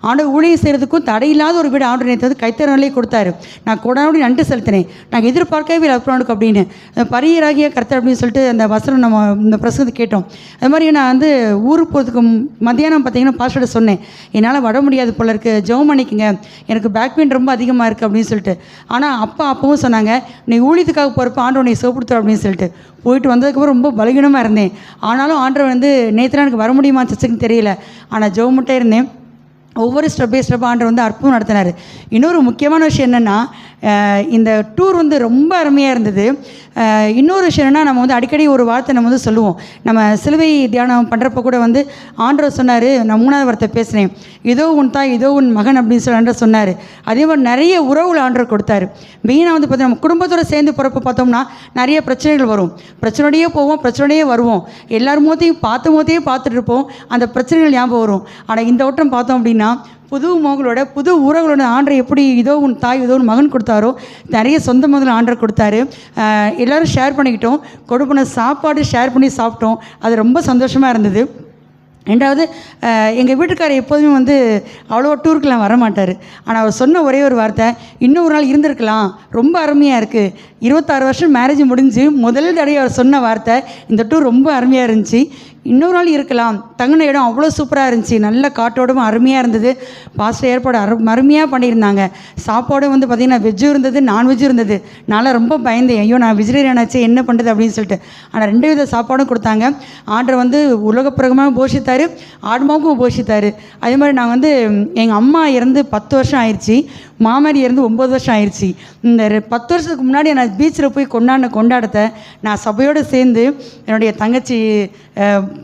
ஆண்டவர் ஊழியம் செய்கிறதுக்கும் தடையில்லாத ஒரு வீடு ஆண்டவர் நேற்று வந்து கைத்தறநிலையே கொடுத்தாரு. நான் கொடானோடி நன்றி செலுத்தினேன். நாங்கள் எதிர்பார்க்கவே இல்லை அப்புறம் அப்படின்னு பரியராகிய கர்த்தர் அப்படின்னு சொல்லிட்டு அந்த வசனம் நம்ம இந்த பிரசங்கத்தை கேட்டோம். அது மாதிரி நான் வந்து ஊருக்கு போகிறதுக்கு மத்தியானம் பார்த்தீங்கன்னா பாஸ்டர்ட சொன்னேன், என்னால் வர முடியாது போல இருக்குது, ஜெபம் பண்ணிக்கங்க, எனக்கு பேக் பெயின் ரொம்ப அதிகமாக இருக்குது அப்படின்னு சொல்லிட்டு. ஆனால் அப்பவும் சொன்னாங்க, நீ ஊழியத்துக்காக போகிறப்ப ஆண்டவர் நீ சோப்பிடுத்துற அப்படின்னு சொல்லிட்டு. போயிட்டு வந்ததுக்கப்புறம் ரொம்ப பலகீனமாக இருந்தேன். ஆனாலும் ஆண்டவர் வந்து நேற்று எனக்கு வர முடியுமா சர்ச்சுக்கு தெரியல, ஆனால் ஜெபம் மட்டும் இருந்தேன். ஒவ்வொரு ஸ்டெப் பை ஸ்டெப் ஆண்டவர் வந்து அற்புதம் நடத்தினார். இன்னொரு முக்கியமான விஷயம் என்னென்னா, இந்த டூர் வந்து ரொம்ப அருமையாக இருந்தது. இன்னொரு விஷயம் என்னென்னா, நம்ம வந்து அடிக்கடி ஒரு வார்த்தை நம்ம வந்து சொல்லுவோம். நம்ம சிலுவை தியானம் பண்ணுறப்ப கூட வந்து ஆண்டவர் சொன்னார், நான் 3வது வார்த்தை பேசுகிறேன், இதோ உன் தாய் இதோ உன் மகன் அப்படின்னு சொல்லி ஆண்டவர் சொன்னார். அதே மாதிரி நிறைய உறவுகள் ஆண்டவர் கொடுத்தாரு. மெயினாக வந்து பார்த்தீங்கன்னா நம்ம குடும்பத்தோடு சேர்ந்து போகிறப்ப பார்த்தோம்னா நிறைய பிரச்சனைகள் வரும். பிரச்சனையோடையே போவோம், பிரச்சனையோடையே வருவோம். எல்லார் மூத்தையும் பார்த்துட்டு இருப்போம், அந்த பிரச்சனைகள் ஞாபகம் வரும். ஆனால் இந்த வட்டம் பார்த்தோம் அப்படின்னா புது முகங்களோட புது உறவுகளோட ஆண்டரை எப்படி இதோ உன் தாய் இதோ உன் மகன் கொடுத்தாரோ நிறைய சொந்த முதல்ல ஆண்டர் கொடுத்தாரு. எல்லோரும் ஷேர் பண்ணிக்கிட்டோம், கொடுப்பன சாப்பாடு ஷேர் பண்ணி சாப்பிட்டோம். அது ரொம்ப சந்தோஷமாக இருந்தது. 2வது, எங்கள் வீட்டுக்காரர் எப்போதுமே வந்து அவ்வளோ டூருக்கெலாம் வரமாட்டார். ஆனால் அவர் சொன்ன ஒரே ஒரு வார்த்தை, இன்னொரு நாள் இருந்திருக்கலாம், ரொம்ப அருமையாக இருக்குது. 26 வருஷம் மேரேஜ் முடிஞ்சு முதல் தடவை அவர் சொன்ன வார்த்தை, இந்த டூர் ரொம்ப அருமையாக இருந்துச்சு, இன்னொரு நாள் இருக்கலாம். தங்கின இடம் அவ்வளோ சூப்பராக இருந்துச்சு, நல்ல காட்டோடும் அருமையாக இருந்தது. பாஸ்டர் ஏற்பாடு அருமையாக பண்ணியிருந்தாங்க. சாப்பாடும் வந்து பார்த்திங்கன்னா வெஜ்ஜும் இருந்தது, நான்வெஜ்ஜும் இருந்தது. நான் ரொம்ப பயந்தேன், ஐயோ நான் வெஜிடேரியன் ஆச்சு என்ன பண்ணுறது அப்படின்னு சொல்லிட்டு. ஆனால் 2 வித சாப்பாடும் கொடுத்தாங்க. ஆண்டவர் வந்து உலகப்பிரகமாக போஷித்தார், ஆத்மாவுக்கும் போஷித்தார். அதே மாதிரி நான் வந்து எங்கள் அம்மா இறந்து 10 வருஷம் ஆயிடுச்சு, மாமனார் இறந்து 9 வருஷம் ஆயிடுச்சு. இந்த 10 வருஷத்துக்கு முன்னாடி நான் பீச்சில் போய் கொண்டாடத்தை நான் சபையோடு சேர்ந்து என்னுடைய தங்கச்சி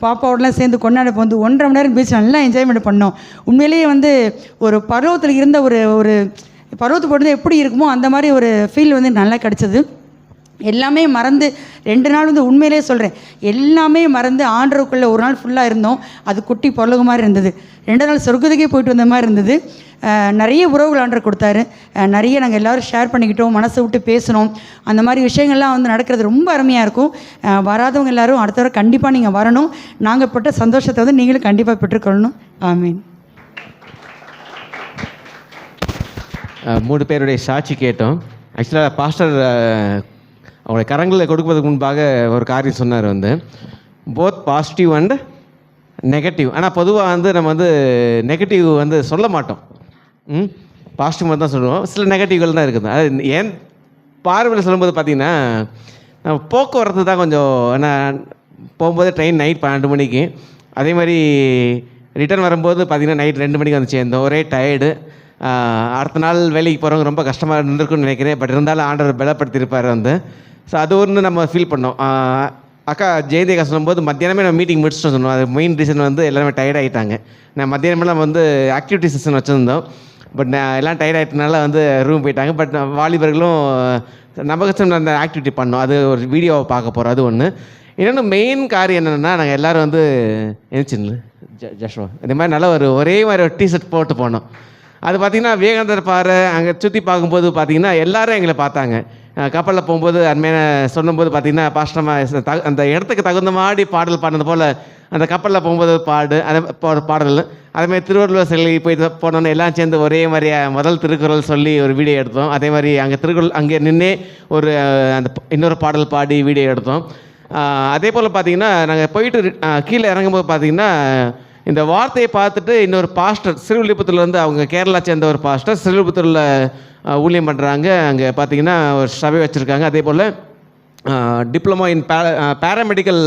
பாப்பாவோடலாம் சேர்ந்து கொண்டாட வந்து 1.5 மணி நேரம் பீச்சில் நல்லா என்ஜாய்மெண்ட் பண்ணோம். உண்மையிலேயே வந்து ஒரு பருவத்தில் இருந்த ஒரு பருவத்து போட்டு எப்படி இருக்குமோ அந்த மாதிரி ஒரு ஃபீல் வந்து நல்லா கிடச்சிது. எல்லாமே மறந்து 2 நாள் வந்து உண்மையிலே சொல்கிறேன், எல்லாமே மறந்து ஆண்டவருக்குள்ளே ஒரு நாள் ஃபுல்லாக இருந்தோம். அது குட்டி பொருளுக மாதிரி இருந்தது. 2 நாள் சொர்க்கத்துக்கே போயிட்டு வந்த மாதிரி இருந்தது. நிறைய உறவுகள் ஆண்டவர் கொடுத்தாரு. நிறைய நாங்கள் எல்லோரும் ஷேர் பண்ணிக்கிட்டோம், மனசை விட்டு பேசணும். அந்த மாதிரி விஷயங்கள்லாம் வந்து நடக்கிறது ரொம்ப அருமையாக இருக்கும். வராதவங்க எல்லோரும் அடுத்த வரை கண்டிப்பாக நீங்கள் வரணும். நாங்கள் பட்ட சந்தோஷத்தை வந்து நீங்களும் கண்டிப்பாக பெற்றுக்கொள்ளணும். ஆமீன். 3 பேருடைய சாட்சி கேட்டோம். ஆக்சுவலாக பாஸ்டர் அவங்களுடைய கரங்களில் கொடுப்பதற்கு முன்பாக ஒரு காரியம் சொன்னார், வந்து போத் பாசிட்டிவ் அண்ட் நெகட்டிவ். ஆனால் பொதுவாக வந்து நம்ம வந்து நெகட்டிவ் வந்து சொல்ல மாட்டோம், பாசிட்டிவ் மட்டும் தான் சொல்லுவோம். சில நெகட்டிவ்கள் தான் இருக்குது. அது ஏன் பார்வையில் சொல்லும்போது பார்த்திங்கன்னா, போக்குவரத்து தான் கொஞ்சம். ஏன்னா போகும்போது ட்ரெயின் நைட் 12 மணிக்கு, அதே மாதிரி ரிட்டர்ன் வரும்போது பார்த்திங்கன்னா நைட் 2 மணிக்கு வந்து சேர்ந்தோம். ஒரே டயர்டு. அடுத்த நாள் வேலைக்கு போகிறவங்க ரொம்ப கஷ்டமாக இருந்திருக்குன்னு நினைக்கிறேன். பட் இருந்தாலும் ஆண்டவர் பலப்படுத்தியிருப்பார் வந்து. ஸோ அது ஒன்று நம்ம ஃபீல் பண்ணோம். அக்கா ஜெயதேகா சொல்லும்போது மத்தியானமே நம்ம மீட்டிங் முடிச்சுட்டு சொன்னோம். அது மெயின் ரீசன் வந்து எல்லாருமே டயர்ட் ஆகிட்டாங்க. நான் மத்தியானமெல்லாம் வந்து ஆக்டிவிட்டி செஷன் வச்சுருந்தோம். பட் நான் எல்லாம் டயர்ட் ஆகிட்டனால வந்து ரூம் போயிட்டாங்க. பட் வாலிபர்களும் நபகசம் அந்த ஆக்டிவிட்டி பண்ணோம். அது ஒரு வீடியோவை பார்க்க போகிறோம். அது ஒன்று. இன்னொன்று மெயின் காரியம் என்னென்னா, நாங்கள் எல்லோரும் வந்து நினச்சின்னு ஜஷ்வா இந்த மாதிரி நல்லா ஒரே மாதிரி ஒரு டிஷர்ட் போட்டு போனோம். அது பார்த்திங்கன்னா விவேகானந்தர் பாறை அங்கே சுற்றி பார்க்கும்போது பார்த்திங்கன்னா எல்லோரும் எங்களை பார்த்தாங்க. கப்பலில் போகும்போது அருமையான சொல்லும்போது பார்த்திங்கன்னா பாஷ்டமாக அந்த இடத்துக்கு தகுந்த மாதிரி பாடல் பாடினது போல் அந்த கப்பலில் போகும்போது அந்த பாடல் அதேமாதிரி திருவள்ளுவர் சிலை போய் போனோன்னு எல்லாம் சேர்ந்து ஒரே மாதிரி முதல் திருக்குறள் சொல்லி ஒரு வீடியோ எடுத்தோம். அதே மாதிரி அங்கே திருக்குறள் அங்கே நின்று ஒரு அந்த இன்னொரு பாடல் பாடி வீடியோ எடுத்தோம். அதே போல் பார்த்திங்கன்னா நாங்கள் போயிட்டு கீழே இறங்கும்போது பார்த்திங்கன்னா இந்த வார்த்தையை பார்த்துட்டு இன்னொரு பாஸ்டர் ஸ்ரீவில்லிபுத்தூர்லேருந்து அவங்க கேரளா சேர்ந்த ஒரு பாஸ்டர் ஸ்ரீவில்லிபுத்தூரில் ஊழியம் பண்ணுறாங்க. அங்கே பார்த்திங்கன்னா ஒரு சபை வச்சுருக்காங்க. அதே போல் டிப்ளமோ இன் பேராமெடிக்கல்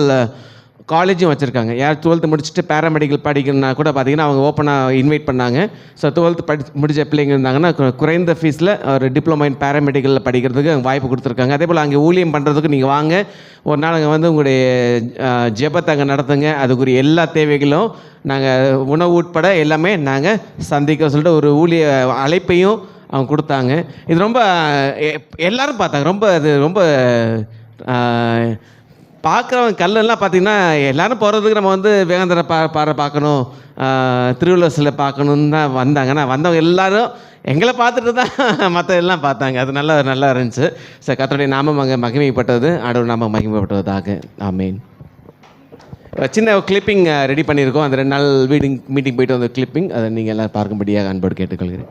காலேஜும் வச்சுருக்காங்க. யார் 12th முடிச்சுட்டு பேராமெடிக்கல் படிக்கணுன்னா கூட பார்த்திங்கன்னா அவங்க ஓப்பனாக இன்வைட் பண்ணாங்க. ஸோ 12th முடித்த பிள்ளைங்க இருந்தாங்கன்னா குறைந்த ஃபீஸில் ஒரு டிப்ளமோ இன் பேராமெடிக்கலில் படிக்கிறதுக்கு வாய்ப்பு கொடுத்துருக்காங்க. அதே போல் அங்கே ஊழியம் பண்ணுறதுக்கு நீங்கள் வாங்க, ஒரு நாள் அங்கே வந்து உங்களுடைய ஜெபத்தை அங்கே நடத்துங்க. அதுக்குரிய எல்லா தேவைகளும் நாங்கள் உணவு உட்பட எல்லாமே நாங்கள் சந்திக்க சொல்லிட்டு ஒரு ஊழிய அழைப்பையும் அவங்க கொடுத்தாங்க. இது ரொம்ப எல்லோரும் பார்த்தாங்க. ரொம்ப பார்க்குறவங்க கல்லெல்லாம் பார்த்திங்கன்னா எல்லோரும் போகிறதுக்கு நம்ம வந்து விவேகானந்தரை பாறை பார்க்கணும், திருவள்ளுவர் சிலை பார்க்கணுன்னு தான் வந்தாங்க. ஆனால் வந்தவங்க எல்லோரும் எங்களை பார்த்துட்டு தான் மற்ற எல்லாம் பார்த்தாங்க. அது நல்லா இருந்துச்சு. ஸோ கர்த்தருடைய நாமம் அங்கே மகிமைப்பட்டது, ஆண்டவர் நாமம் மகிமைப்பட்டதாக. ஆமென். சின்ன கிளிப்பிங் ரெடி பண்ணியிருக்கோம். அந்த 2 நாள் மீட்டிங் போயிட்டு வந்த கிளிப்பிங் அதை நீங்கள் எல்லாம் பார்க்கும்படியாக அன்போடு கேட்டுக்கொள்கிறேன்.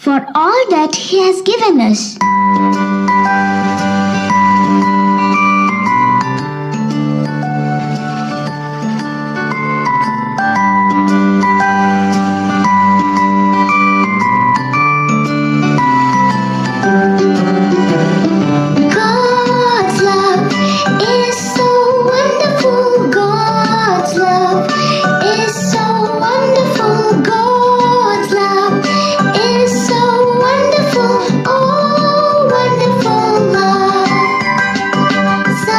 for all that He has given us. God's love is so wonderful. God's love is so wonderful. God's love is so wonderful. Oh, wonderful love. So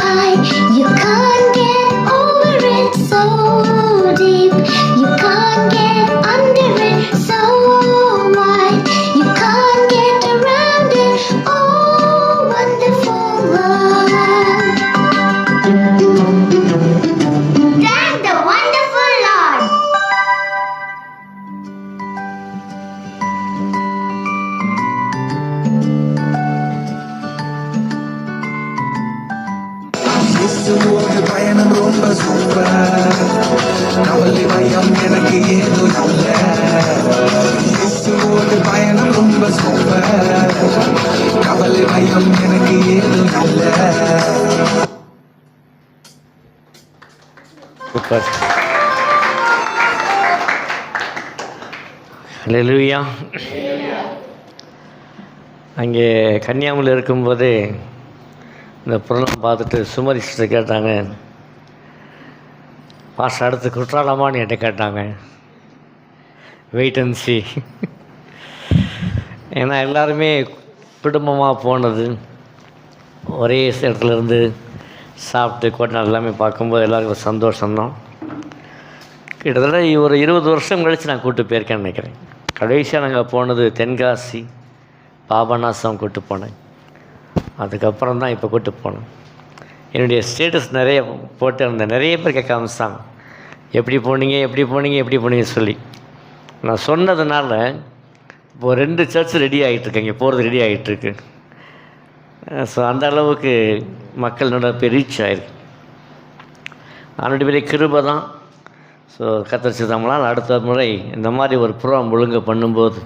high, you can't get over it. So deep, you can't get under it. So wide, you can't get around it. Oh, wonderful love. Thank the wonderful Lord. இயேசுவோடு பயணம் ரொம்ப super, கவலை பயம் எனக்கு ஏதும் இல்லை. இயேசுவோடு பயணம் ரொம்ப சூப்பர், கவலை பயம் எனக்கு ஏதும் இல்லை. சூப்பர். ஹல்லேலூயா. அங்கே கன்னியாகுமரியில் இருக்கும்போது இந்த புறணம் பார்த்துட்டு சுமதி சிஸ்டர் கேட்டாங்க, பாஸ்டர் அடுத்து குற்றாலமான்னு என்கிட்ட கேட்டாங்க. Wait and see. ஏன்னா எல்லாருமே குடும்பமாக போனது, ஒரே இடத்துல இருந்து சாப்பிட்டு கோட்டை எல்லாமே பார்க்கும்போது எல்லாருக்கும் சந்தோஷம்தான். கிட்டத்தட்ட ஒரு 20 வருஷம் கழித்து நான் கூப்பிட்டு போயிருக்கேன்னு நினைக்கிறேன். கடைசியாக நாங்கள் போனது தென்காசி பாபநாசம் கூப்பிட்டு போனேன். அதுக்கப்புறம் தான் இப்போ கூப்பிட்டு போனேன். என்னுடைய ஸ்டேட்டஸ் நிறைய போட்டு இருந்தேன். நிறைய பேர் கேட்க ஆரம்பிச்சாங்க, எப்படி போனீங்க எப்படி போனீங்க எப்படி போனீங்க சொல்லி. நான் சொன்னதுனால இப்போது 2 சர்ச் ரெடி ஆகிட்டுருக்கு, இங்கே போகிறது ரெடி ஆகிட்டுருக்கு. ஸோ அந்த அளவுக்கு மக்களோட போய் ரீச் ஆகிருக்கு. அவனுடைய பெரிய கிருபை தான். ஸோ கத்தரிச்சு நம்மளால் அடுத்த முறை இந்த மாதிரி ஒரு ப்ரோக்ராம் ஒழுங்கு பண்ணும்போது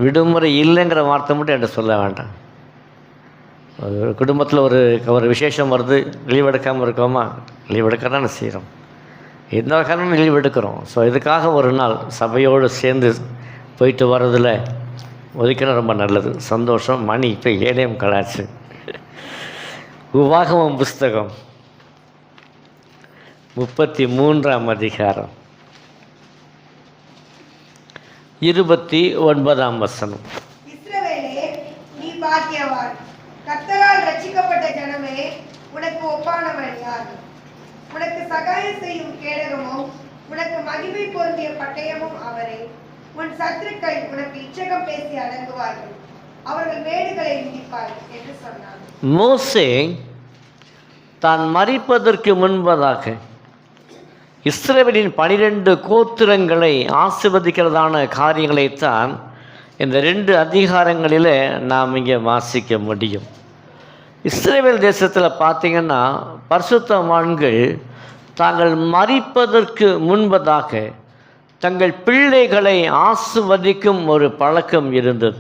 விடுமுறை இல்லைங்கிற வார்த்தை மட்டும் என்கிட்ட சொல்ல வேண்டாம். ஒரு குடும்பத்தில் ஒரு விசேஷம் வருது, லீவ் எடுக்காமல் இருக்கோமா? லீவ் எடுக்க தானே செய்கிறோம், எந்த காரணமும் லீவ் எடுக்கிறோம். ஸோ இதுக்காக ஒரு நாள் சபையோடு சேர்ந்து போயிட்டு வர்றதில் ஒதுக்கினா ரொம்ப நல்லது, சந்தோஷம். மணி இப்போ 7 கலாச்சு. உபாகமம் புஸ்தகம் 33ஆம் அதிகாரம் 29ஆம் வசனம். இஸ்ரவேலே, நீ பாக்கியவான். கர்த்தரால் ரட்சிக்கப்பட்ட ஜனமே, உனக்கு ஒப்பானவன் யார்? உனக்கு சகாயம் செய்யும் கேடகமும் உனக்கு மகிமை பொருந்திய பட்டயமும் அவரே. உன் சத்துருக்கள் உனக்கு இச்சகம் பேசி அடங்குவார்கள், அவர்கள் மேடுகளை மிதிப்பார்கள் என்று சொன்னார். மோசே தான் மரிப்பதற்கு முன்பதாக இஸ்ரவேலின் 12 கோத்திரங்களை ஆசீர்வதிக்கிறதான காரியங்களைத்தான் இந்த 2 அதிகாரங்களில் நாம் இங்கே வாசிக்க முடியும். இஸ்ரவேல் தேசத்தில் பார்த்திங்கன்னா பரிசுத்தவான்கள் தாங்கள் மரிப்பதற்கு முன்பதாக தங்கள் பிள்ளைகளை ஆசீர்வதிக்கும் ஒரு பழக்கம் இருந்தது.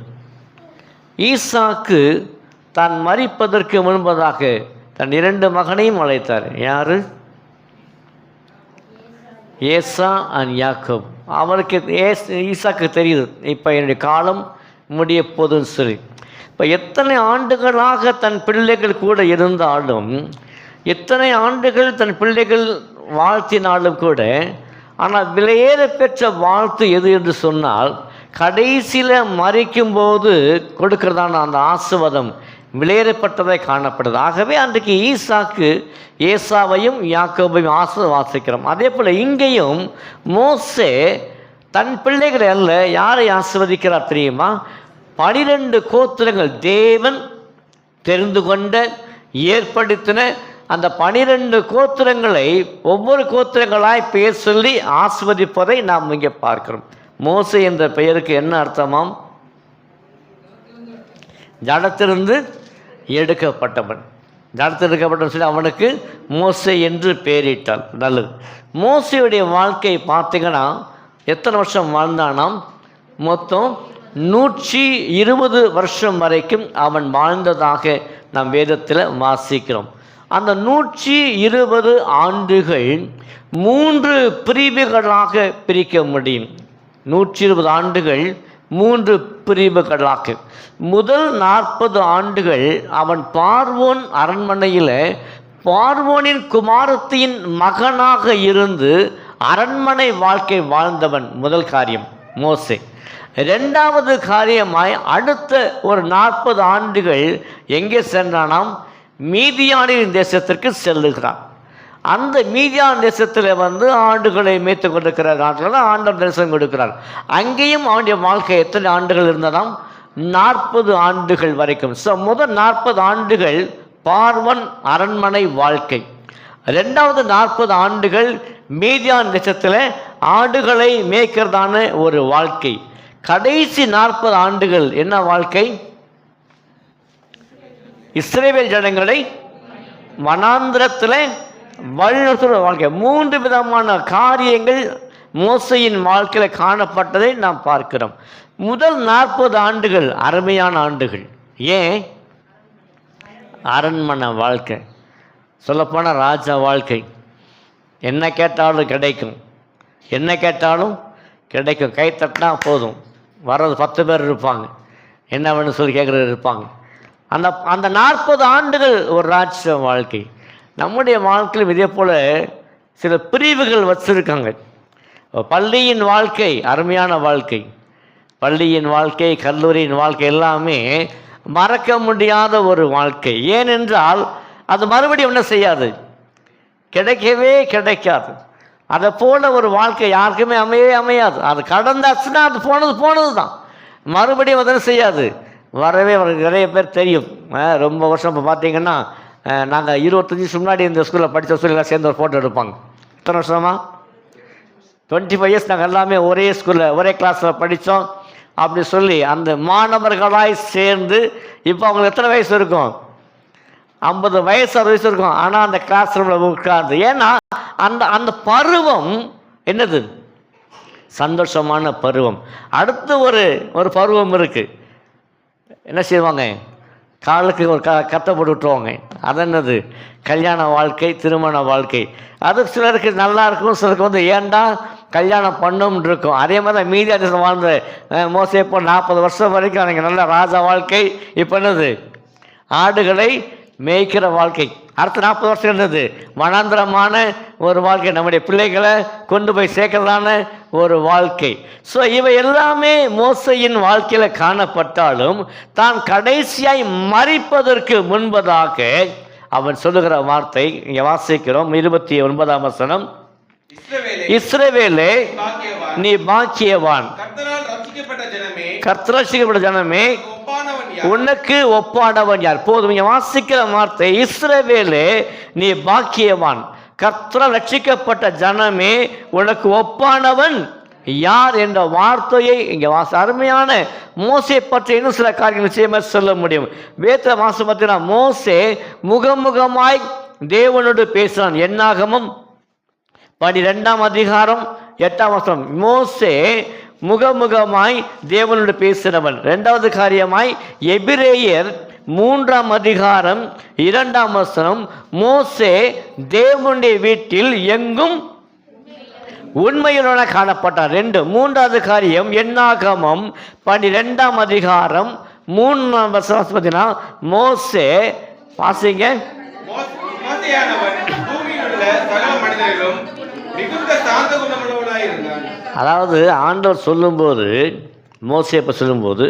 ஈசாக்கு தான் மரிப்பதற்கு முன்பதாக தன் 2 மகனையும் அழைத்தார். யார்? ஏசா அண்ட் யாக்கோப். அவருக்கு ஈசாக்கு தெரியுது, இப்போ என்னுடைய காலம் முடிய போதுன்னு சொல்லி. இப்போ எத்தனை ஆண்டுகளாக தன் பிள்ளைகள் கூட இருந்தாலும், எத்தனை ஆண்டுகள் தன் பிள்ளைகள் வாழ்த்தினாலும் கூட, ஆனால் விலையேற பெற்ற வாழ்த்து எது என்று சொன்னால், கடைசியில் மரிக்கும்போது கொடுக்கிறதான அந்த ஆசீர்வாதம் விலையேறப்பட்டதை காணப்படுது. ஆகவே அன்றைக்கு ஈசாக்கு ஏசாவையும் யாக்கோபையும் ஆசீர்வாசிக்கிறோம். அதே போல் இங்கேயும் மோசே தன் பிள்ளைகளை அல்ல, யாரை ஆசீர்வதிக்கிறார் தெரியுமா? 12 கோத்திரங்கள், தேவன் தெரிந்து கொண்ட ஏற்படுத்தின அந்த 12 கோத்திரங்களை ஒவ்வொரு கோத்திரங்களாய் பெயர் சொல்லி ஆசீர்வதிப்பதை நாம் இங்கே பார்க்கிறோம். மோசே என்ற பெயருக்கு என்ன அர்த்தமாம்? ஜடத்திலிருந்து எடுக்கப்பட்டவன். ஜடத்தில் எடுக்கப்பட்டவன் சொல்லி அவனுக்கு மோசே என்று பெயரிட்டான். நல்லது. மோசையுடைய வாழ்க்கை பார்த்தீங்கன்னா எத்தனை வருஷம் வாழ்ந்தானாம்? மொத்தம் 120 வருஷம் வரைக்கும் அவன் வாழ்ந்ததாக நாம் வேதத்தில் வாசிக்கிறோம். அந்த 120 ஆண்டுகள் 3 பிரிவுகளாக பிரிக்க முடியும். 120 ஆண்டுகள் 3 பிரிவுகளாக. முதல் 40 ஆண்டுகள் அவன் பார்வோன் அரண்மனையில் பார்வோனின் குமாரத்தின் மகனாக இருந்து அரண்மனை வாழ்க்கை வாழ்ந்தவன். முதல் காரியம் மோசே. இரண்டாவது காரியமாய் அடுத்த ஒரு 40 ஆண்டுகள் எங்கே சென்றானாம்? மீதியானின் தேசத்திற்கு செல்லுகிறான். அந்த மீதியான் தேசத்தில் ஆடுகளை மேய்த்து கொண்டிருக்கிற நாட்கள் ஆண்டவர் தரிசனம் கொடுக்கிறார். அங்கேயும் அவனுடைய வாழ்க்கை எத்தனை ஆண்டுகள் இருந்ததாம்? 40 ஆண்டுகள் வரைக்கும். ஸோ முதல் 40 ஆண்டுகள் பார்வன் அரண்மனை வாழ்க்கை. ரெண்டாவது 40 ஆண்டுகள் மீதியான் தேசத்தில் ஆடுகளை மேய்க்கிறதான ஒரு வாழ்க்கை. கடைசி 40 ஆண்டுகள் என்ன வாழ்க்கை? இஸ்ரவேல் ஜனங்களை வனாந்திரத்தில் வழிநடத்துகிற வாழ்க்கை. 3 விதமான காரியங்கள் மோசையின் வாழ்க்கையில் காணப்பட்டதை நாம் பார்க்கிறோம். முதல் 40 ஆண்டுகள் அருமையான ஆண்டுகள். ஏன்? அரண்மனை வாழ்க்கை, சொல்லப்போனால் ராஜா வாழ்க்கை. என்ன கேட்டாலும் கிடைக்கும், என்ன கேட்டாலும் கிடைக்கும். கை தட்டினா போதும், வர்றது 10 பேர் இருப்பாங்க, என்ன வேணும்னு சொல்லி கேட்குறது இருப்பாங்க. அந்த 40 ஆண்டுகள் ஒரு ராஜ வாழ்க்கை. நம்முடைய வாழ்க்கையில் இதே போல் சில பிரிவுகள் வச்சுருக்காங்க. பள்ளியின் வாழ்க்கை அருமையான வாழ்க்கை. பள்ளியின் வாழ்க்கை, கல்லூரியின் வாழ்க்கை எல்லாமே மறக்க முடியாத ஒரு வாழ்க்கை. ஏனென்றால் அது மறுபடியும் என்ன செய்யாது, கிடைக்கவே கிடைக்காது. அதை போல ஒரு வாழ்க்கை யாருக்குமே அமையாது. அது கடந்தாச்சுன்னா அது போனது தான். மறுபடியும் அதை செய்யாது, வரவே நிறைய பேர் தெரியும். ரொம்ப வருஷம் இப்போ பார்த்தீங்கன்னா நாங்கள் 25 வருஷம் முன்னாடி இந்த ஸ்கூலில் படித்த ஸ்கூலில் சேர்ந்து ஒரு ஃபோட்டோ எடுப்பாங்க. எத்தனை வருஷமா? 25 இயர்ஸ் நாங்கள் எல்லாமே ஒரே ஸ்கூலில் ஒரே கிளாஸில் படித்தோம். அப்படி சொல்லி அந்த மாணவர்களாய் சேர்ந்து இப்போ அவங்களுக்கு எத்தனை வயசு இருக்கும்? 50 வயசு 60 வயசு இருக்கும். ஆனால் அந்த கிளாஸ் ரூமில் உட்கார்ந்து, ஏன்னா அந்த பருவம் என்னது? சந்தோஷமான பருவம். அடுத்து ஒரு பருவம் இருக்குது. என்ன செய்வாங்க? காலுக்கு ஒரு கத்தை போட்டு விட்டுருவாங்க. அது என்னது? கல்யாண வாழ்க்கை, திருமண வாழ்க்கை. அது சிலருக்கு நல்லா இருக்கும், சிலருக்கு ஏன்டா கல்யாணம் பண்ணோம்னு இருக்கும். அதே மாதிரி தான் மீதி தேசம் வாழ்ந்த மோசே இப்போ 40 வருஷம் வரைக்கும் எனக்கு நல்ல ராஜா வாழ்க்கை. இப்போ என்னது? ஆடுகளை மேய்க்கிற வாழ்க்கை. அடுத்த 40 வருஷம் என்னது? வனாந்திரமான ஒரு வாழ்க்கை, நம்முடைய பிள்ளைகளை கொண்டு போய் சேர்க்கிறதான ஒரு வாழ்க்கை. ஸோ இவை எல்லாமே மோசையின் வாழ்க்கையில் காணப்பட்டாலும் தான் கடைசியாய் மரிப்பதற்கு முன்பதாக அவன் சொல்லுகிற வார்த்தை இங்கே வாசிக்கிறோம். 29ஆம் வசனம், இஸ்ரவேலே நீ பாக்கியவான், கர்த்தரால் ரட்சிக்கப்பட்ட ஜனமே உனக்கு ஒப்பானவன் யார்? போதும். இங்கே வாசிக்கிற வார்த்தை இஸ்ரவேலே நீ பாக்கியவான், கர்த்தரால் ரட்சிக்கப்பட்ட ஜனமே உனக்கு ஒப்பானவன் யார் என்ற வார்த்தையை இங்கே அருமையான மோசே பற்றி இன்னும் சில காரியங்கள் நிச்சயமாக சொல்ல முடியும். வேத வாசம் பார்த்தீங்கன்னா மோசே முகமுகமாய் தேவனோடு பேசுகிறான். என்னாகமம் 12ஆம் அதிகாரம் 8ஆம் வசனம், மோசே முகமுகமாய் தேவனோடு பேசினவன். 2வது காரியமாய் எபிரேயர் 3ஆம் அதிகாரம் 2ஆம் வசனம், மோசே தேவனுடைய வீட்டில் எங்கும் உண்மையுடன காணப்பட்டார். 3வது காரியம் என்னாகமம் 12ஆம் அதிகாரம் 3ஆம் வசனம் பார்த்தீங்கன்னா மோசே வாசிங்க, அதாவது ஆண்டவர் சொல்லும்போது மோசே இப்போ சொல்லும்போது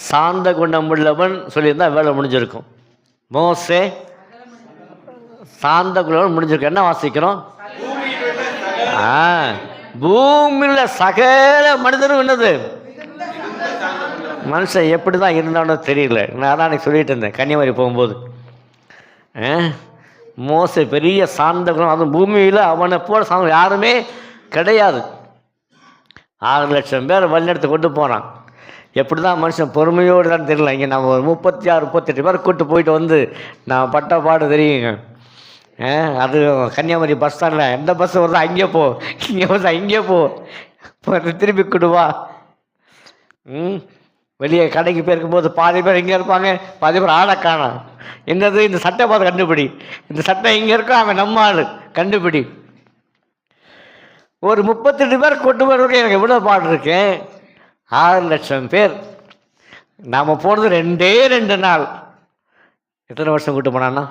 சாந்த குணமுள்ளவன் சொல்லியிருந்தா வேலை முடிஞ்சிருக்கும். மோசே சாந்த குணம் முடிஞ்சிருக்கும். என்ன வாசிக்கிறோம்? பூமியில் சகல மனிதரும் என்னது? மனுஷன் எப்படி தான் இருந்தானோ தெரியல. நான் தான் அன்றைக்கி சொல்லிட்டு இருந்தேன் கன்னியாகுமரி போகும்போது. மோசே பெரிய சாந்த குணம், அதுவும் பூமியில் அவனை போல சாந்த யாருமே கிடையாது. 6 லட்சம் பேர் வழிநடத்தி கொண்டு போகிறான். எப்படி தான் மனுஷன் பொறுமையோடு தான் தெரியல. இங்கே நம்ம ஒரு 36 38 பேர் கூப்பிட்டு போயிட்டு நான் பட்ட பாடு தெரியுங்க. அது கன்னியாகுமரி பஸ் ஸ்டாண்டில் எந்த பஸ் வருதோ அங்கே போ, இங்கே வருதா இங்கே போ, திருப்பி கொடுவா. வெளியே கடைக்கு போயிருக்கும்போது பாதி பேர் இங்கே இருப்பாங்க, பாதி பேர் ஆளை காணோம். என்னது இந்த சட்டை பார்த்து கண்டுபிடி, இந்த சட்டை இங்கே இருக்கோ அவன் நம்ம ஆள் கண்டுபிடி. ஒரு 32 பேர் கொண்டு வரவங்க எனக்கு எவ்வளோ பாடு இருக்கேன். 6 லட்சம் பேர். நாம் போனது 2 நாள். எத்தனை வருஷம் கூட்டு போனான்னா?